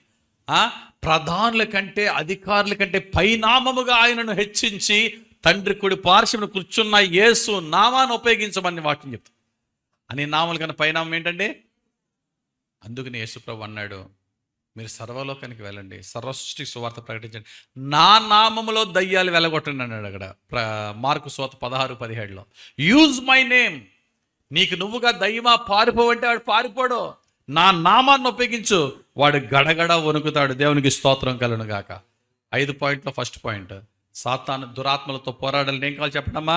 [SPEAKER 2] ప్రధానుల కంటే అధికారుల కంటే పైనామముగా ఆయనను హెచ్చించి తండ్రి కుడి పార్శ్వమున కూర్చున్న యేసు నామాన్ని ఉపయోగించమని వాక్యం చెప్తుంది. అని నామాల కన్నా పైనామం ఏంటంటే, అందుకని యేసు ప్రభు అన్నాడు, మీరు సర్వలోకానికి వెళ్ళండి, సర్వసృష్టికి సువార్త ప్రకటించండి, నా నామములో దయ్యాలు వెళ్ళగొట్టండి అన్నాడు. అక్కడ మార్కు సువార్త 16:17లో యూజ్ మై నేమ్. నీకు నువ్వుగా దయ్యమా పారిపోవంటే వాడు పారిపోడు, నా నామాన్ని ఉపయోగించు, వాడు గడగడ వణుకుతాడు. దేవునికి స్తోత్రం కలుగును గాక. 5 పాయింట్లో ఫస్ట్ పాయింట్, సాతాను దురాత్మలతో పోరాడాలని ఏం కావాలి చెప్పడమ్మా?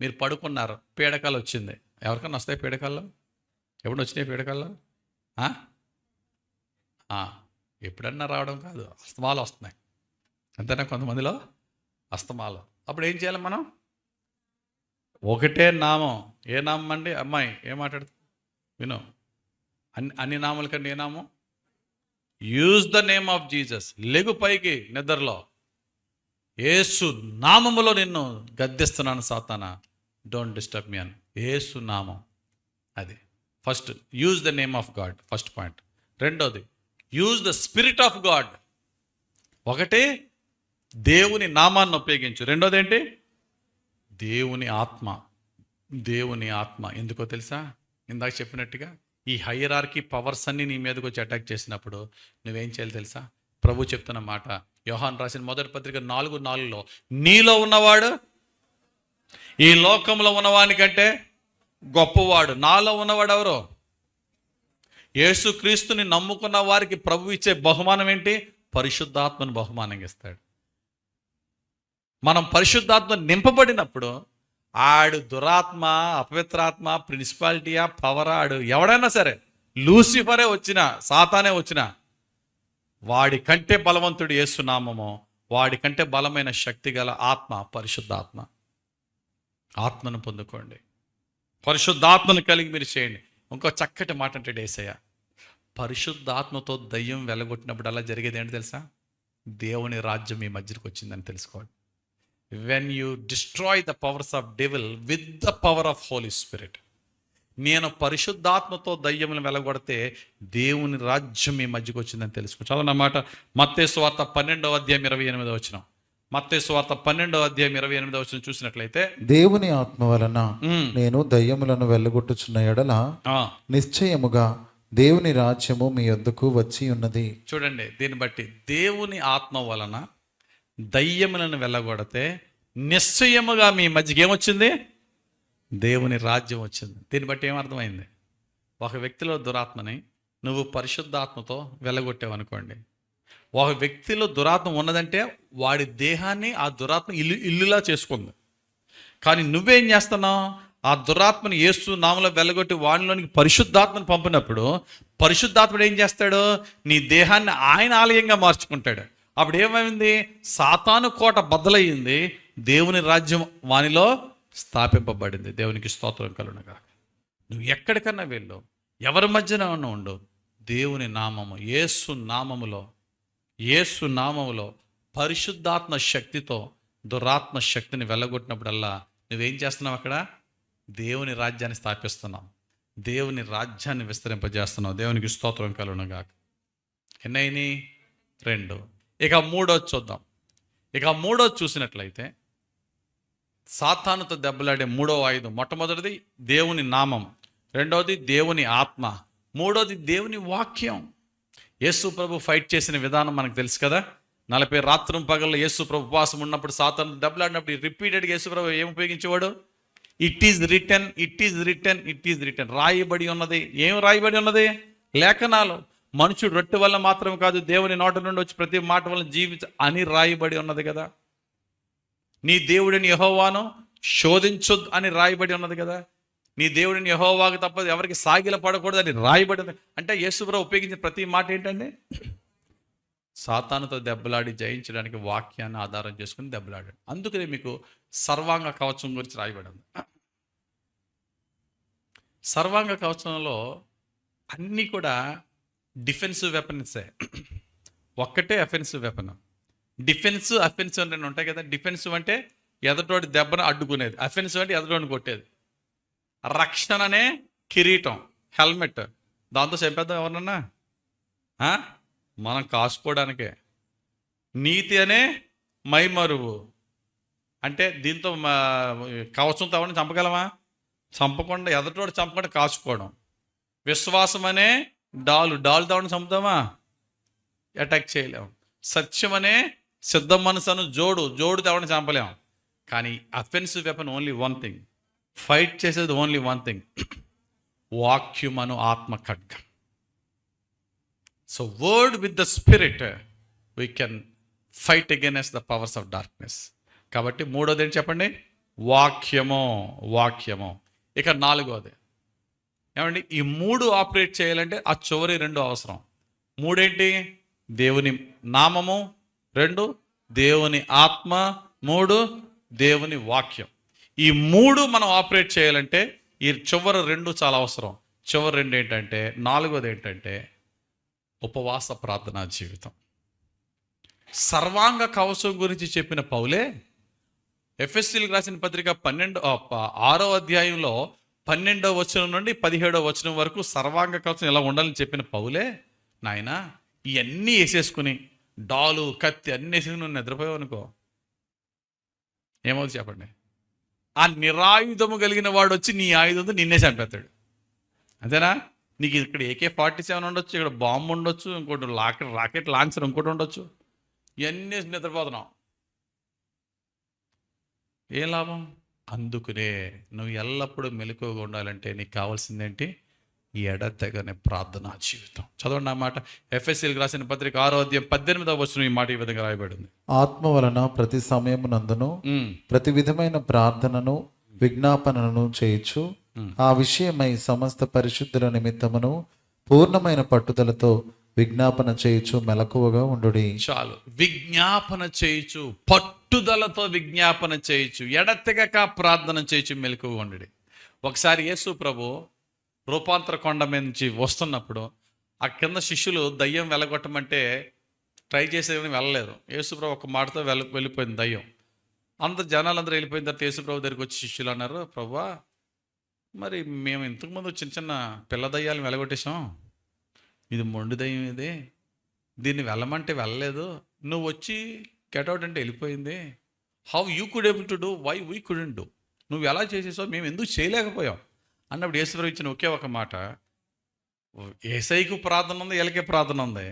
[SPEAKER 2] మీరు పడుకున్నారు, పీడకాలు వచ్చింది. ఎవరికన్నా వస్తాయి పీడకాల్లో? ఎప్పుడు వచ్చినాయి పీడకాల్లో? ఎప్పుడన్నా రావడం కాదు, అస్తమాలు వస్తున్నాయి. అంతేనా? కొంతమందిలో అస్తమాలు. అప్పుడు ఏం చేయాలి మనం? ఒకటే నామం. ఏ నామం అండి? అమ్మాయి ఏం మాట్లాడుతుంది విను. అన్ని నామాల కంటే ఏ నామం? Use the name of Jesus. లెగు పైకి నిద్రలో, యేసు నామములో నిన్ను గద్దిస్తున్నాను సాతానా, డోంట్ డిస్టర్బ్ మీ అని. యేసు నామం. అది first. Use the name of God, first point. రెండోది, use the spirit of God. ఒకటి దేవుని నామాన్ని ఉపయోగించు. రెండోది ఏంటి? దేవుని ఆత్మ. దేవుని ఆత్మ ఎందుకో తెలుసా? ఇందాక చెప్పినట్టుగా ఈ హైరార్కీ పవర్స్ అన్ని నీ మీదకి వచ్చి అటాక్ చేసినప్పుడు నువ్వేం చేయాలి తెలుసా? ప్రభు చెప్తున్న మాట యోహాను రాసిన మొదటి పత్రిక 4:4లో, నీలో ఉన్నవాడు ఈ లోకంలో ఉన్నవానికంటే గొప్పవాడు. నాలో ఉన్నవాడు ఎవరు? యేసుక్రీస్తుని నమ్ముకున్న వారికి ప్రభు ఇచ్చే బహుమానం ఏంటి? పరిశుద్ధాత్మను బహుమానంగా ఇస్తాడు. మనం పరిశుద్ధాత్మ నింపబడినప్పుడు ఆడు దురాత్మ, అపవిత్రాత్మ, ప్రిన్సిపాలిటీయా, పవరా, ఆడు ఎవడైనా సరే, లూసిఫరే వచ్చినా, సాతానే వచ్చినా, వాడి కంటే బలవంతుడు యేసునామము, వాడి కంటే బలమైన శక్తి గల ఆత్మ పరిశుద్ధాత్మ. ఆత్మను పొందుకోండి, పరిశుద్ధాత్మను కలిగి మీరు చేయండి. ఇంకో చక్కటి మాట అంటే యేసయ్య, పరిశుద్ధాత్మతో దయ్యం వెళ్ళగొట్టినప్పుడు అలా జరిగేది ఏంటి తెలుసా? దేవుని రాజ్యం మీ మధ్యకి వచ్చిందని తెలుసుకోండి. When you destroy the powers of devil with the power of holy spirit. నేను పరిశుద్ధాత్మతో దయ్యములను వెళ్ళగొడితే దేవుని రాజ్యం మీ మధ్యకి వచ్చిందని తెలుసుకో. చదవనమాట మత్తయి సువార్త 12:28. మత్తయి సువార్త 12:28 చూసినట్లయితే, దేవుని
[SPEAKER 3] ఆత్మ వలన నేను దయ్యములను వెళ్ళగొట్టుచున్న ఎడల నిశ్చయముగా దేవుని రాజ్యము మీ యొద్దకు వచ్చి ఉన్నది.
[SPEAKER 2] చూడండి, దీన్ని బట్టి దేవుని ఆత్మ వలన దయ్యములను వెళ్ళగొడితే నిశ్చయముగా మీ మధ్యకి ఏమొచ్చింది? దేవుని రాజ్యం వచ్చింది. దీన్ని బట్టి ఏమర్థమైంది? ఒక వ్యక్తిలో దురాత్మని నువ్వు పరిశుద్ధాత్మతో వెళ్ళగొట్టావనుకోండి, ఒక వ్యక్తిలో దురాత్మ ఉన్నదంటే వాడి దేహాన్ని ఆ దురాత్మ ఇల్లులా చేసుకుంది. కానీ నువ్వేం చేస్తున్నావు? ఆ దురాత్మని యేసు నామములో వెళ్ళగొట్టి వాడిలోనికి పరిశుద్ధాత్మను పంపినప్పుడు పరిశుద్ధాత్ముడు ఏం చేస్తాడు? నీ దేహాన్ని ఆయన ఆలయంగా మార్చుకుంటాడు. అప్పుడు ఏమైంది? సాతాను కోట బద్దలయ్యింది, దేవుని రాజ్యం వానిలో స్థాపింపబడింది. దేవునికి స్తోత్రం కలుగునుగాక. నువ్వు ఎక్కడికన్నా వెళ్ళు, ఎవరి మధ్యన ఉండు, దేవుని నామము, యేసు నామములో పరిశుద్ధాత్మ శక్తితో దురాత్మ శక్తిని వెళ్ళగొట్టినప్పుడల్లా నువ్వేం చేస్తున్నావు? అక్కడ దేవుని రాజ్యాన్ని స్థాపిస్తున్నావు, దేవుని రాజ్యాన్ని విస్తరింపజేస్తున్నావు. దేవునికి స్తోత్రం కలుగునుగాక. ఎన్నైనా 2. ఇక 3 చూద్దాం. ఇక 3 చూసినట్లయితే సాతానుతో దెబ్బలాడే 3వ ఆయుధం, మొట్టమొదటిది దేవుని నామం, రెండవది దేవుని ఆత్మ, మూడోది దేవుని వాక్యం. యేసు ప్రభు ఫైట్ చేసిన విధానం మనకు తెలుసు కదా. 40 రాత్రం పగళ్ళు యేసు ప్రభు ఉపవాసం ఉన్నప్పుడు సాతాను దెబ్బలాడినప్పుడు రిపీటెడ్గా యేసు ప్రభు ఏం ఉపయోగించేవాడు? It is written, it is written, it is written. రాయబడి ఉన్నది. ఏం రాయబడి ఉన్నది? లేఖనాలు. మనుషుడు రొట్టె వల్ల మాత్రం కాదు, దేవుని నోట నుండి వచ్చి ప్రతి మాట వల్ల జీవించ అని రాయబడి ఉన్నది కదా. నీ దేవుడిని యెహోవాను శోధించొద్దు అని రాయబడి ఉన్నది కదా. నీ దేవుడిని యెహోవాకు తప్ప ఎవరికి సాగిల పడకూడదు అని రాయబడి ఉంది. అంటే యేసు ప్రభు ఉపయోగించిన ప్రతి మాట ఏంటండి? సాతానుతో దెబ్బలాడి జయించడానికి వాక్యాన్ని ఆధారం చేసుకుని దెబ్బలాడాడు. అందుకనే మీకు సర్వాంగ కవచం గురించి రాయబడింది. సర్వాంగ కవచంలో అన్నీ కూడా డిఫెన్సివ్ వెపన్సే. ఒక్కటే అఫెన్సివ్ వెపన్. డిఫెన్సివ్ అఫెన్సివ్ అంటే ఉంటాయి కదా. డిఫెన్సివ్ అంటే ఎదటోడి దెబ్బను అడ్డుకునేది, అఫెన్సివ్ అంటే ఎదటోడిని కొట్టేది. రక్షణ అనే కిరీటం, హెల్మెట్, దాంతో చంపేద్దాం ఎవరన్నా, మనం కాసుకోవడానికే. నీతి అనే మైమరువు, అంటే దీంతో కవచంతో ఎవరిని చంపగలమా? చంపకుండా, ఎదటోడు చంపకుండా కాచుకోవడం. విశ్వాసం అనే డాలుతో ఎవరిని చంపుతామా? అటాక్ చేయలేము. సత్యం అనే సిద్ధ మనసును జోడుతో ఎవరిని చంపలేము. కానీ offensive weapon only one thing, fight చేసేది ఓన్లీ వన్ థింగ్, వాక్యమను ఆత్మ ఖడ్గం. So word with the spirit we can fight against the powers of darkness. కాబట్టి మూడోది ఏంటి చెప్పండి? వాక్యము. ఇక నాలుగోది ఏమండి? ఈ మూడు ఆపరేట్ చేయాలంటే ఆ చివరి రెండు అవసరం. మూడేంటి? దేవుని నామము, రెండు దేవుని ఆత్మ, మూడు దేవుని వాక్యం. ఈ మూడు మనం ఆపరేట్ చేయాలంటే ఈ చివరి రెండు చాలా అవసరం. చివరి రెండు ఏంటంటే, నాలుగోది ఏంటంటే ఉపవాస ప్రార్థనా జీవితం. సర్వాంగ కవచం గురించి చెప్పిన పౌలే ఎఫెసీయులకు రాసిన పత్రిక 6వ అధ్యాయంలో 12వ వచనం నుండి 17వ వచనం వరకు సర్వాంగ కవచం ఎలా ఉండాలని చెప్పిన పౌలే, నాయన ఇవన్నీ వేసేసుకుని డాలు కత్తి అన్నీ వేసేసుకుని నువ్వు నిద్రపోయావు అనుకో, ఏమవుతుంది చెప్పండి? ఆ నిరాయుధము కలిగిన వాడు వచ్చి నీ ఆయుధంతో నిన్నే చంపేస్తాడు. అంతేనా? నీకు ఇక్కడ AK-47 ఉండొచ్చు, ఇక్కడ బాంబు ఉండొచ్చు, ఇంకోటి రాకెట్ లాంచర్ ఇంకోటి ఉండొచ్చు, ఇవన్నీ నిద్రపోతున్నావు. ఏం లాభం? అందుకునే నువ్వు ఎల్లప్పుడూ మెలకువగా ఉండాలంటే నీకు కావాల్సిందేంటి? ఎడతెగని ప్రార్థనా జీవితం. చదవండి ఆ మాట. ఎఫెసీయులకు రాసిన పత్రిక 6వ అధ్యాయం 18వ వచనం ఈ మాట ఈ విధంగా రాయబడింది.
[SPEAKER 3] ఆత్మ వలన ప్రతి సమయమునందును ప్రతి విధమైన ప్రార్థనను విజ్ఞాపనను చేయుచు ఆ విషయమై సమస్త పరిశుద్ధుల నిమిత్తమును పూర్ణమైన పట్టుదలతో విజ్ఞాపన చేయుచు మెలకువగా ఉండుడి.
[SPEAKER 2] చాలు. విజ్ఞాపన చేయుచు, పట్టుదలతో విజ్ఞాపన చేయుచు, ఎడతెగక ప్రార్థన చేయుచు, మెలకువగా ఉండుడి. ఒకసారి యేసు ప్రభు రూపాంతర కొండ మీద నుంచి వస్తున్నప్పుడు ఆ కింద శిష్యులు దయ్యం వెళ్ళగొట్టమంటే ట్రై చేసేదని వెళ్ళలేదు. యేసుప్రభు ఒక మాటతో వెళ్ళిపోయింది దయ్యం. జనాలందరూ వెళ్ళిపోయిన తర్వాత యేసుప్రభు దగ్గరికి వచ్చి శిష్యులు అన్నారు, ప్రభువా మరి మేము ఇంతకుముందు చిన్న చిన్న పిల్ల దయ్యాలను వెళ్ళగొట్టేశాం, ఇది మొండి దయ్యం, దీన్ని వెళ్ళమంటే వెళ్ళలేదు, నువ్వు వచ్చి గెట్అవుట్ అంటే వెళ్ళిపోయింది. How you could able to do, why we couldn't do, నువ్వు ఎలా చేసేసావు, మేము ఎందుకు చేయలేకపోయాం అన్నప్పుడు యేసుప్రభు ఇచ్చిన ఒకే ఒక మాట, యేసయ్యకు ప్రార్థన ఉంది, వీళ్ళకే ప్రార్థన ఉంది,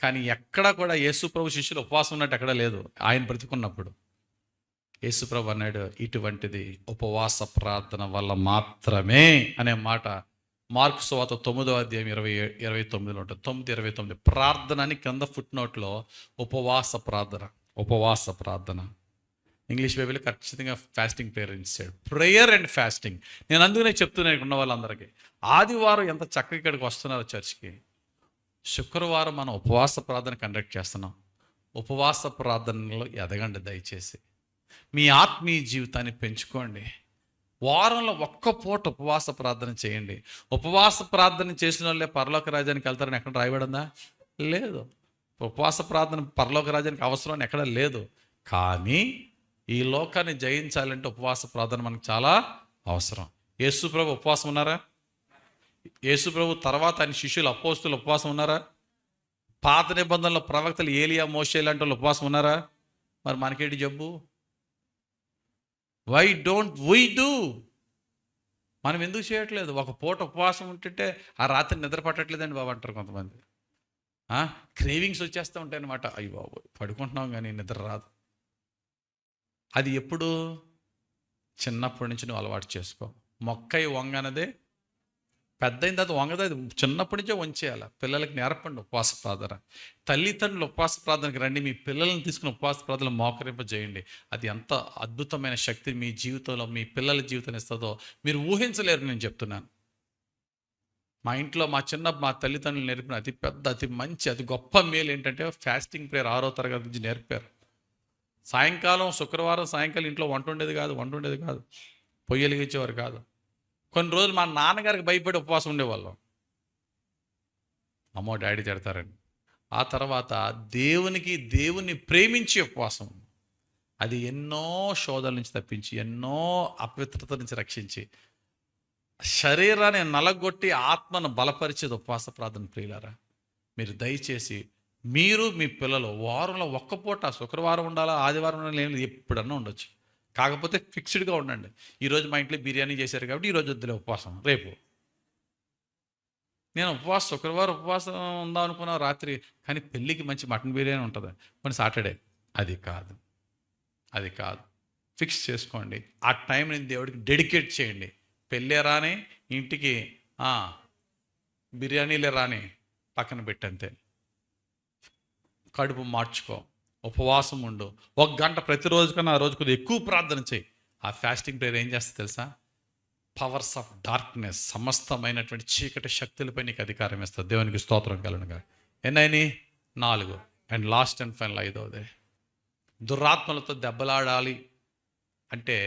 [SPEAKER 2] కానీ ఎక్కడా కూడా యేసుప్రభు శిష్యులు ఉపవాసం ఉన్నట్టు ఎక్కడా లేదు. ఆయన బ్రతికున్నప్పుడు యేసుప్రభు అన్నాడు, ఇటువంటిది ఉపవాస ప్రార్థన వల్ల మాత్రమే అనే మాట మార్కు సువార్త 9వ అధ్యాయం 29లో ఉంటుంది. 9:29 ప్రార్థన అని కింద ఫుట్ నోట్లో ఉపవాస ప్రార్థన. ఇంగ్లీష్ బైబిల్ ఖచ్చితంగా ఫాస్టింగ్ ప్రేయర్ ఇచ్చాడు. Prayer and fasting. నేను అందుకనే చెప్తున్నాను ఉన్న వాళ్ళందరికీ, ఆదివారం ఎంత చక్కగా ఇక్కడికి వస్తున్నారు చర్చ్కి, శుక్రవారం మనం ఉపవాస ప్రార్థన కండక్ట్ చేస్తున్నాం. ఉపవాస ప్రార్థనలో ఎదగండి దయచేసి. మీ ఆత్మీయ జీవితాన్ని పెంచుకోండి. వారంలో ఒక్క పూట ఉపవాస ప్రార్థన చేయండి. ఉపవాస ప్రార్థన చేసిన వాళ్ళే పరలోక రాజ్యానికి వెళ్తారని ఎక్కడ రాయబడిందా? లేదు. ఉపవాస ప్రార్థన పరలోక రాజ్యానికి అవసరం అని ఎక్కడ లేదు. కానీ ఈ లోకాన్ని జయించాలంటే ఉపవాస ప్రార్థన మనకు చాలా అవసరం. యేసుప్రభు ఉపవాసం ఉన్నారా? యేసుప్రభు తర్వాత ఆయన శిష్యులు అపోస్తులు ఉపవాసం ఉన్నారా? పాత నిబంధనలో ప్రవక్తలు ఏలియా, మోషే లాంటి వాళ్ళు ఉపవాసం ఉన్నారా? మరి మనకేంటి జబ్బు? Why don't we do? మనం ఎందుకు చేయట్లేదు? ఒక పూట ఉపవాసం ఉంటుంటే ఆ రాత్రి నిద్ర పట్టట్లేదండి బాబు అంటారు కొంతమంది. క్రేవింగ్స్ వచ్చేస్తూ ఉంటాయి అన్నమాట. అయ్యి బాబు పడుకుంటున్నాం కానీ నిద్ర రాదు. అది ఎప్పుడు? చిన్నప్పటి నుంచి నువ్వు అలవాటు చేసుకో. మొక్కై వంగనదే పెద్దయిన తర్వాత వంగదు. అది చిన్నప్పటి నుంచే వంచేయాలి. పిల్లలకి నేర్పండి ఉపవాస ప్రార్థన. తల్లిదండ్రులు ఉపవాస ప్రార్థనకి రండి, మీ పిల్లల్ని తీసుకుని ఉపవాస ప్రార్థనలు మోకరింపజేయండి. అది ఎంత అద్భుతమైన శక్తి మీ జీవితంలో, మీ పిల్లల జీవితం ఇస్తుందో మీరు ఊహించలేరు. నేను చెప్తున్నాను. ఇంట్లో మా తల్లిదండ్రులు నేర్పిన అతి పెద్ద, అతి మంచి, అతి గొప్ప మేలు ఏంటంటే ఫాస్టింగ్ ప్రేయర్ 6వ తరగతి నుంచి నేర్పారు. సాయంకాలం, శుక్రవారం సాయంకాలం ఇంట్లో వంట ఉండేది కాదు, పొయ్యి వెలిగించేవారు కాదు. కొన్ని రోజులు మా నాన్నగారికి భయపడి ఉపవాసం ఉండేవాళ్ళం, అమ్మో డాడీ తిడతారని. ఆ తర్వాత దేవుని ప్రేమించి ఉపవాసం, అది ఎన్నో శోధల నుంచి తప్పించి, ఎన్నో అపవిత్రత నుంచి రక్షించి, శరీరాన్ని నలగొట్టి ఆత్మను బలపరిచేది ఉపవాస ప్రార్థన. ప్రియులారా, మీరు దయచేసి మీరు మీ పిల్లలు వారంలో ఒక్క పూట, శుక్రవారం ఉండాలా, ఆదివారం ఉండాలి, ఏం లేదు, ఎప్పుడన్నా ఉండొచ్చు. కాకపోతే ఫిక్స్డ్గా ఉండండి. ఈరోజు మా ఇంట్లో బిర్యానీ చేశారు కాబట్టి ఈరోజు వద్దులే ఉపవాసం, రేపు. నేను శుక్రవారం ఉపవాసం ఉందాం అనుకున్నా రాత్రి, కానీ పెళ్ళికి మంచి మటన్ బిర్యానీ ఉంటుంది, కొన్ని సాటర్డే. అది కాదు, ఫిక్స్ చేసుకోండి. ఆ టైంని దేవుడికి డెడికేట్ చేయండి. పెళ్ళే రాని, ఇంటికి బిర్యానీలే రాని, పక్కన పెట్టంతే. కడుపు మార్చుకో, ఉపవాసం ఉండు, 1 గంట ప్రతిరోజు కన్నా ఆ రోజు కొద్దిగా ఎక్కువ ప్రార్థన చేయి. ఆ ఫాస్టింగ్ ప్రేయర్ ఏం చేస్తా తెలుసా? పవర్స్ ఆఫ్ డార్క్నెస్, సమస్తమైనటువంటి చీకటి శక్తులపై నీకు అధికారం ఇస్తుంది. దేవునికి స్తోత్రం కలుగునుగా. ఎన్నైనా 4 అండ్ లాస్ట్ అండ్ ఫైనల్ 5వది, దురాత్మలతో దెబ్బలాడాలి అంటే,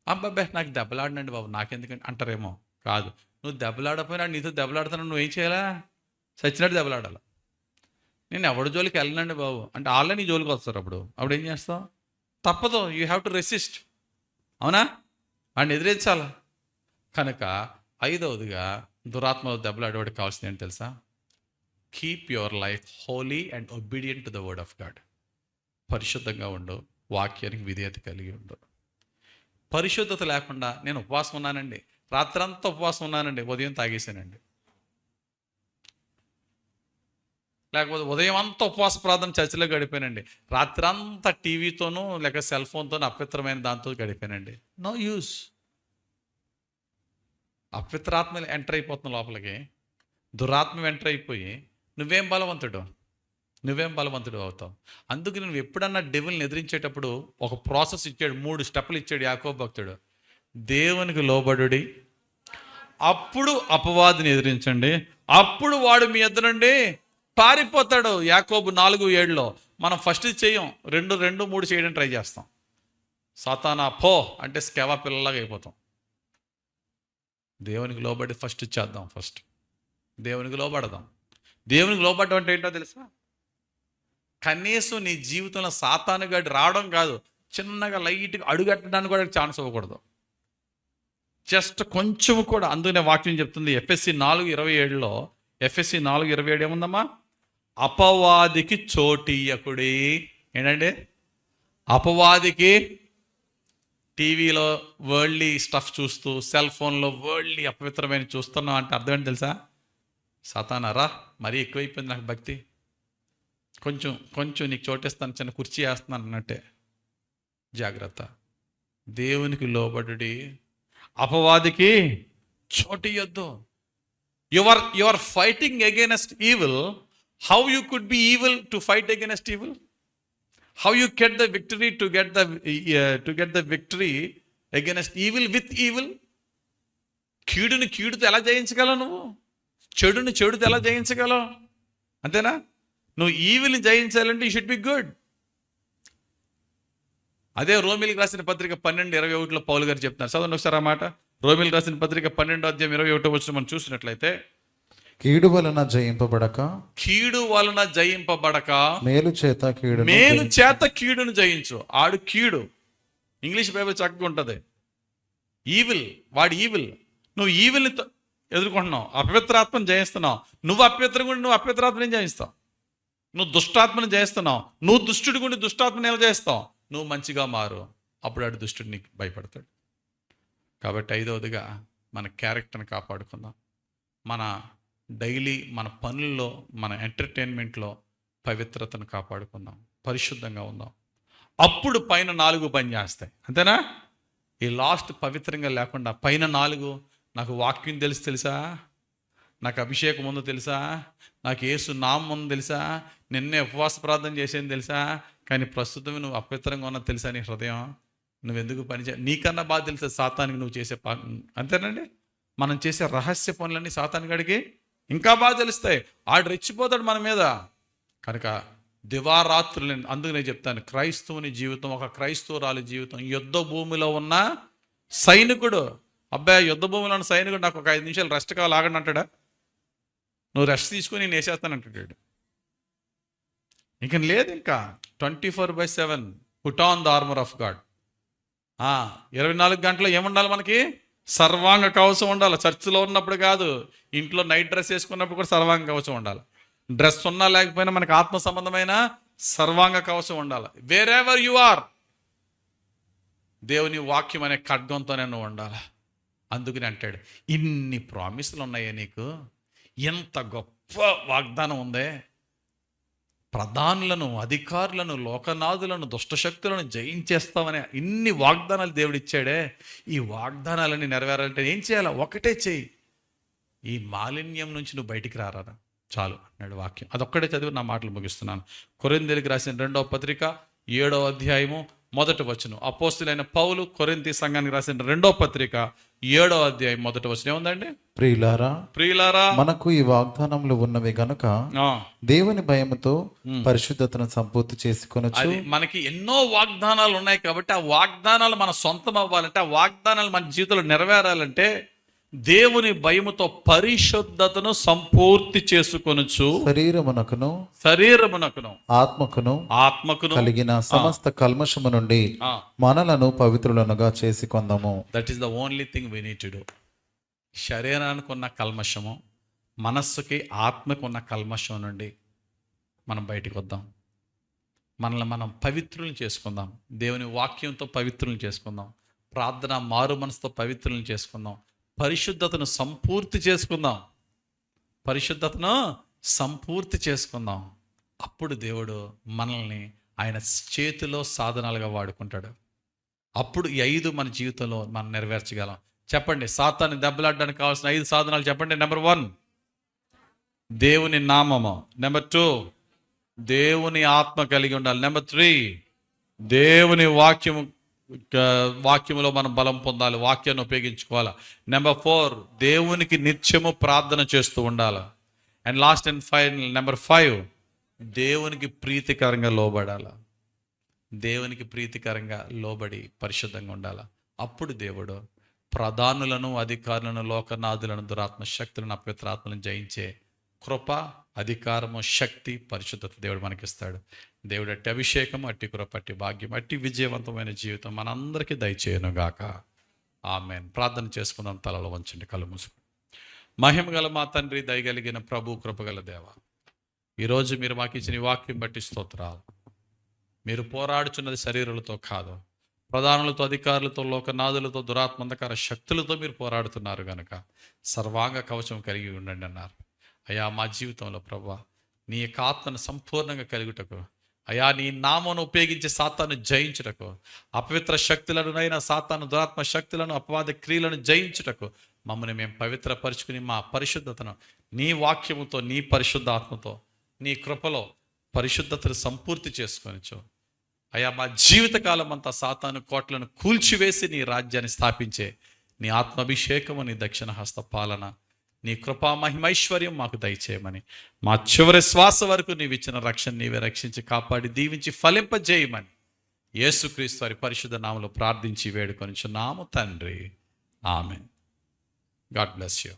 [SPEAKER 2] అబ్బాబ్బే నాకు దెబ్బలాడినండి బాబు, నాకెందుకంటే అంటారేమో. కాదు, నువ్వు దెబ్బలాడపోయినా నీతో దెబ్బలాడుతున్నా, నువ్వేం చేయాలా? చచ్చినట్టు దెబ్బలాడాలి. నేను ఎవడి జోలికి వెళ్ళనండి బాబు అంటే వాళ్ళే నీ జోలికి వస్తారు. అప్పుడు ఏం చేస్తావు? తప్పదు, యూ హ్యావ్ టు రెసిస్ట్. అవునా? వాడిని ఎదిరించాలా. కనుక 5వదిగా దురాత్మలో దెబ్బలాడేవాడికి కావాల్సింది ఏంటి తెలుసా? Keep your life Holi and obedient to the word of God. పరిశుద్ధంగా ఉండు, వాక్యానికి విధేయత కలిగి ఉండు. పరిశుద్ధత లేకుండా నేను ఉపవాసం ఉన్నానండి, రాత్రంతా ఉపవాసం ఉన్నానండి, ఉదయం తాగేసానండి, లేకపోతే ఉదయం అంతా ఉపవాస ప్రార్థన చర్చిలో గడిపానండి, రాత్రంతా టీవీతోనూ లేక సెల్ ఫోన్తోనూ అపవిత్రమైన దాంతో గడిపానండి. No use. అపవిత్రాత్మ ఎంటర్ అయిపోతున్న లోపలికి, దురాత్మ ఎంటర్ అయిపోయి నువ్వేం బలవంతుడు అవుతావు. అందుకు నువ్వు ఎప్పుడన్నా డెవిల్ని ఎదిరించేటప్పుడు ఒక ప్రాసెస్ ఇచ్చాడు, 3 స్టెప్పులు ఇచ్చాడు యాకోబు భక్తుడు. దేవునికి లోబడుడి, అప్పుడు అపవాదిని ఎదిరించండి, అప్పుడు వాడు మీ ఎదురండి పారిపోతాడు. యాకోబు 4:7. మనం ఫస్ట్ చేయం, 2:3 చేయడం ట్రై చేస్తాం. సాతానా పో అంటే స్కెవా పిల్లలాగా అయిపోతాం. దేవునికి లోబడి ఫస్ట్ చేద్దాం. దేవునికి లోబడదాం. దేవునికి లోబడడం అంటే ఏంటో తెలుసా? కనీసం నీ జీవితంలో సాతాను గడి రావడం కాదు, చిన్నగా లైట్గా అడుగట్టడానికి కూడా ఛాన్స్ ఇవ్వకూడదు. జస్ట్ కొంచెం కూడా. అందుకనే వాక్యం చెప్తుంది ఎఫ్ఎస్సి 4:27. ఎఫ్ఎస్సి 4:27 ఏముందమ్మా? అపవాదికి చోటియ్యకుడి. ఏంటంటే అపవాదికి టీవీలో వరల్డ్లీ స్టఫ్ చూస్తూ, సెల్ ఫోన్లో వరల్డ్లీ అపవిత్రమైన చూస్తున్నావు అంటే అర్థం ఏంటి తెలుసా? సాతానారా, మరీ ఎక్కువైపోయింది నాకు భక్తి, కొంచెం నీకు చోటేస్తాను, చిన్న కుర్చీ వేస్తున్నాను అన్నట్టే. జాగ్రత్త. దేవునికి లోబడి అపవాదికి చోటియొద్దు. You are fighting against evil. How you could be evil to fight against evil? How you get the victory to get the victory against evil with evil? కీడుని కీడుతో ఎలా జయించగలవు? నువ్వు చెడుని చెడుతో ఎలా జయించగలవు? అంతేనా? నువ్వు ఈవిల్ని జయించాలంటే యూ షుడ్ బి గుడ్. అదే రోమిలికి రాసిన పత్రిక 12:21 పౌలు గారు చెప్తున్నారు. చదవండి ఒకసారి ఆ మాట. రోమిలికి రాసిన పత్రిక 12:21 మనం చూసినట్లయితే,
[SPEAKER 3] కీడు వలన జయింపబడక మేలు చేత
[SPEAKER 2] కీడును జయించు. ఆడు కీడు. ఇంగ్లీష్ బైబిల్ చక్కగా ఉంటుంది. వాడు ఈవిల్. నువ్వు ఈవిల్ని ఎదుర్కొంటున్నావు, అపవిత్రాత్మను జయిస్తున్నావు. నువ్వు అపవిత్రాత్మని జయిస్తావు. నువ్వు దుష్టాత్మని జయిస్తున్నావు. నువ్వు దుష్టుడి గుండి దుష్టాత్మని ఎలా జయిస్తావు? నువ్వు మంచిగా మారు, అప్పుడు ఆడు దుష్టుడు నీకు భయపడతాడు. కాబట్టి 5వదిగా మన క్యారెక్టర్ని కాపాడుకుందాం. మన డైలీ మన పనుల్లో, మన ఎంటర్టైన్మెంట్లో పవిత్రతను కాపాడుకుందాం, పరిశుద్ధంగా ఉందాం. అప్పుడు పైన 4 పని చేస్తాయి. అంతేనా? ఈ లాస్ట్ పవిత్రంగా లేకుండా పైన 4, నాకు వాక్యం తెలుసా, నాకు అభిషేకం ఉందో తెలుసా, నాకు యేసు నామం ఉందో తెలుసా, నిన్నే ఉపవాస ప్రార్థన చేసేది తెలుసా, కానీ ప్రస్తుతం నువ్వు అపవిత్రంగా ఉన్నది తెలుసా? నీ హృదయం నువ్వెందుకు నీకన్నా బాగా తెలుసా సాతానికి నువ్వు చేసే అంతేనండి?
[SPEAKER 1] మనం చేసే రహస్య పనులన్నీ సాతానుగాడికి ఇంకా బాగా తెలుస్తాయి. ఆడు రెచ్చిపోతాడు మన మీద. కనుక దివారాత్రులు, అందుకు నేను చెప్తాను, క్రైస్తవుని జీవితం, ఒక క్రైస్తవురాలి జీవితం యుద్ధ భూమిలో ఉన్న సైనికుడు. అబ్బాయి, యుద్ధ భూమిలో ఉన్న సైనికుడు నాకు ఒక 5 నిమిషాలు రెస్ట్ కావాలి ఆగండి అంటాడా? నువ్వు రెస్ట్ తీసుకుని నేను వేసేస్తానంటాడు. ఇంక లేదు, ఇంకా 24/7 put on the armour of God. 24 గంటలు ఏముండాలి మనకి? సర్వాంగ కవచం ఉండాలి. చర్చిలో ఉన్నప్పుడు కాదు, ఇంట్లో నైట్ డ్రెస్ వేసుకున్నప్పుడు కూడా సర్వాంగ కవచం ఉండాలి. డ్రెస్ ఉన్నా లేకపోయినా మనకు ఆత్మ సంబంధమైన సర్వాంగ కవచం ఉండాలి. వేర్ ఎవర్ యు ఆర్, దేవుని వాక్యం అనే ఖడ్గంతోనే నువ్వు ఉండాలి. అందుకని అంటాడు, ఇన్ని ప్రామిసులు ఉన్నాయే నీకు, ఎంత గొప్ప వాగ్దానం ఉందే, ప్రధానులను, అధికారులను, లోకనాథులను, దుష్టశక్తులను జయించేస్తామని ఇన్ని వాగ్దానాలు దేవుడు ఇచ్చాడే. ఈ వాగ్దానాలన్నీ నెరవేరాలంటే ఏం చేయాలి? ఒకటే చెయ్యి, ఈ మాలిన్యం నుంచి నువ్వు బయటికి రారా చాలు అన్నాడు వాక్యం. అదొక్కడే చదివి నా మాటలు ముగిస్తున్నాను. కొరింథీయులకు రాసిన 2వ పత్రిక 7వ అధ్యాయము 1వ వచనం. అపోస్తులైన పౌలు కొరింథీ సంఘానికి రాసిన 2వ పత్రిక 7వ అధ్యాయం 1వ వచనం ఏముందండి? ప్రియులారా,
[SPEAKER 3] మనకు ఈ వాగ్దానములు ఉన్నవి గనుక దేవుని భయముతో పరిశుద్ధతను సంపూర్తి చేసుకొనొచ్చు.
[SPEAKER 1] మనకి ఎన్నో వాగ్దానాలు ఉన్నాయి కాబట్టి ఆ వాగ్దానాలు మన సొంతం అవ్వాలంటే, ఆ వాగ్దానాలు మన జీవితంలో నెరవేరాలంటే దేవుని భయముతో పరిశుద్ధతను సంపూర్తి చేసుకొనొచ్చు. శరీరమునకును ఆత్మకును
[SPEAKER 3] కలిగిన సమస్త కల్మషము నుండి మనలను పవిత్రులనుగా చేసి కొందాము.
[SPEAKER 1] That is the only thing we need to do. శరీరానికి ఉన్న కల్మషము, మనస్సుకి, ఆత్మకు ఉన్న కల్మషం నుండి మనం బయటికి వద్దాం. మనల్ని మనం పవిత్రులను చేసుకుందాం. దేవుని వాక్యంతో పవిత్రులను చేసుకుందాం. ప్రార్థన, మారు మనసుతో పవిత్రులను చేసుకుందాం. పరిశుద్ధతను సంపూర్తి చేసుకుందాం. అప్పుడు దేవుడు మనల్ని ఆయన చేతిలో సాధనాలుగా వాడుకుంటాడు. అప్పుడు ఈ 5 మన జీవితంలో మనం నెరవేర్చగలం. చెప్పండి, సాతాన్ని దెబ్బలాడడానికి కావాల్సిన 5 సాధనాలు చెప్పండి. నెంబర్ 1 దేవుని నామము. నెంబర్ 2 దేవుని ఆత్మ కలిగి ఉండాలి. నెంబర్ 3 దేవుని వాక్యములో మనం బలం పొందాలి, వాక్యాన్ని ఉపయోగించుకోవాలి. నెంబర్ 4 దేవునికి నిత్యము ప్రార్థన చేస్తూ ఉండాలి. And last and final number 5 దేవునికి ప్రీతికరంగా లోబడాలి. దేవునికి ప్రీతికరంగా లోబడి పరిశుద్ధంగా ఉండాలి. అప్పుడు దేవుడు ప్రధానులను, అధికారులను, లోకనాథులను, దురాత్మ శక్తులను, అపవిత్రాత్మలను జయించే కృప, అధికారము, శక్తి, పరిశుద్ధత దేవుడు మనకిస్తాడు. దేవుడు అట్టి అభిషేకం, అట్టి కృప, అట్టి భాగ్యం, అట్టి విజయవంతమైన జీవితం మనందరికీ దయచేయను గాక. ఆమేన్. ప్రార్థన చేసుకుందాం. తలలో వంచండి, కళ్ళు మూసుకుని. మహిమ గల మా తండ్రి, దయగలిగిన ప్రభు, కృపగల దేవ, ఈరోజు మీరు మాకు ఇచ్చిన వాక్యం బట్టి స్తోత్రాలు. మీరు పోరాడుచున్నది శరీరులతో కాదు, ప్రధానులతో, అధికారులతో, లోకనాథులతో, దురాత్మంధకార శక్తులతో మీరు పోరాడుతున్నారు కనుక సర్వాంగ కవచం కలిగి ఉండండి అన్నారు. అయ్యా, మా జీవితంలో ప్రభువా నీ యొక్క ఆత్మను సంపూర్ణంగా కలుగుటకు, అయ్యా నీ నామను ఉపయోగించి సాతాను జయించుటకు, అపవిత్ర శక్తులనునైనా సాతాను, దురాత్మ శక్తులను, అపవాద క్రియలను జయించుటకు మమ్మల్ని మేము పవిత్రపరుచుకుని మా పరిశుద్ధతను నీ వాక్యముతో, నీ పరిశుద్ధ ఆత్మతో, నీ కృపలో పరిశుద్ధతను సంపూర్తి చేసుకొనిచ్చు. అయ్యా, మా జీవితకాలం అంతా సాతాను కోట్లను కూల్చివేసి నీ రాజ్యాన్ని స్థాపించే నీ ఆత్మాభిషేకము, నీ దక్షిణ హస్త పాలన, నీ కృపా మహిమైశ్వర్యం మాకు దయచేయమని, మా చివరి శ్వాస వరకు నీవు ఇచ్చిన రక్షణ నీవే రక్షించి, కాపాడి, దీవించి, ఫలింపజేయమని యేసుక్రీస్తు వారి పరిశుద్ధ నామములో ప్రార్థించి వేడుకొనిచున్నాము తండ్రి. ఆమేన్. God bless you.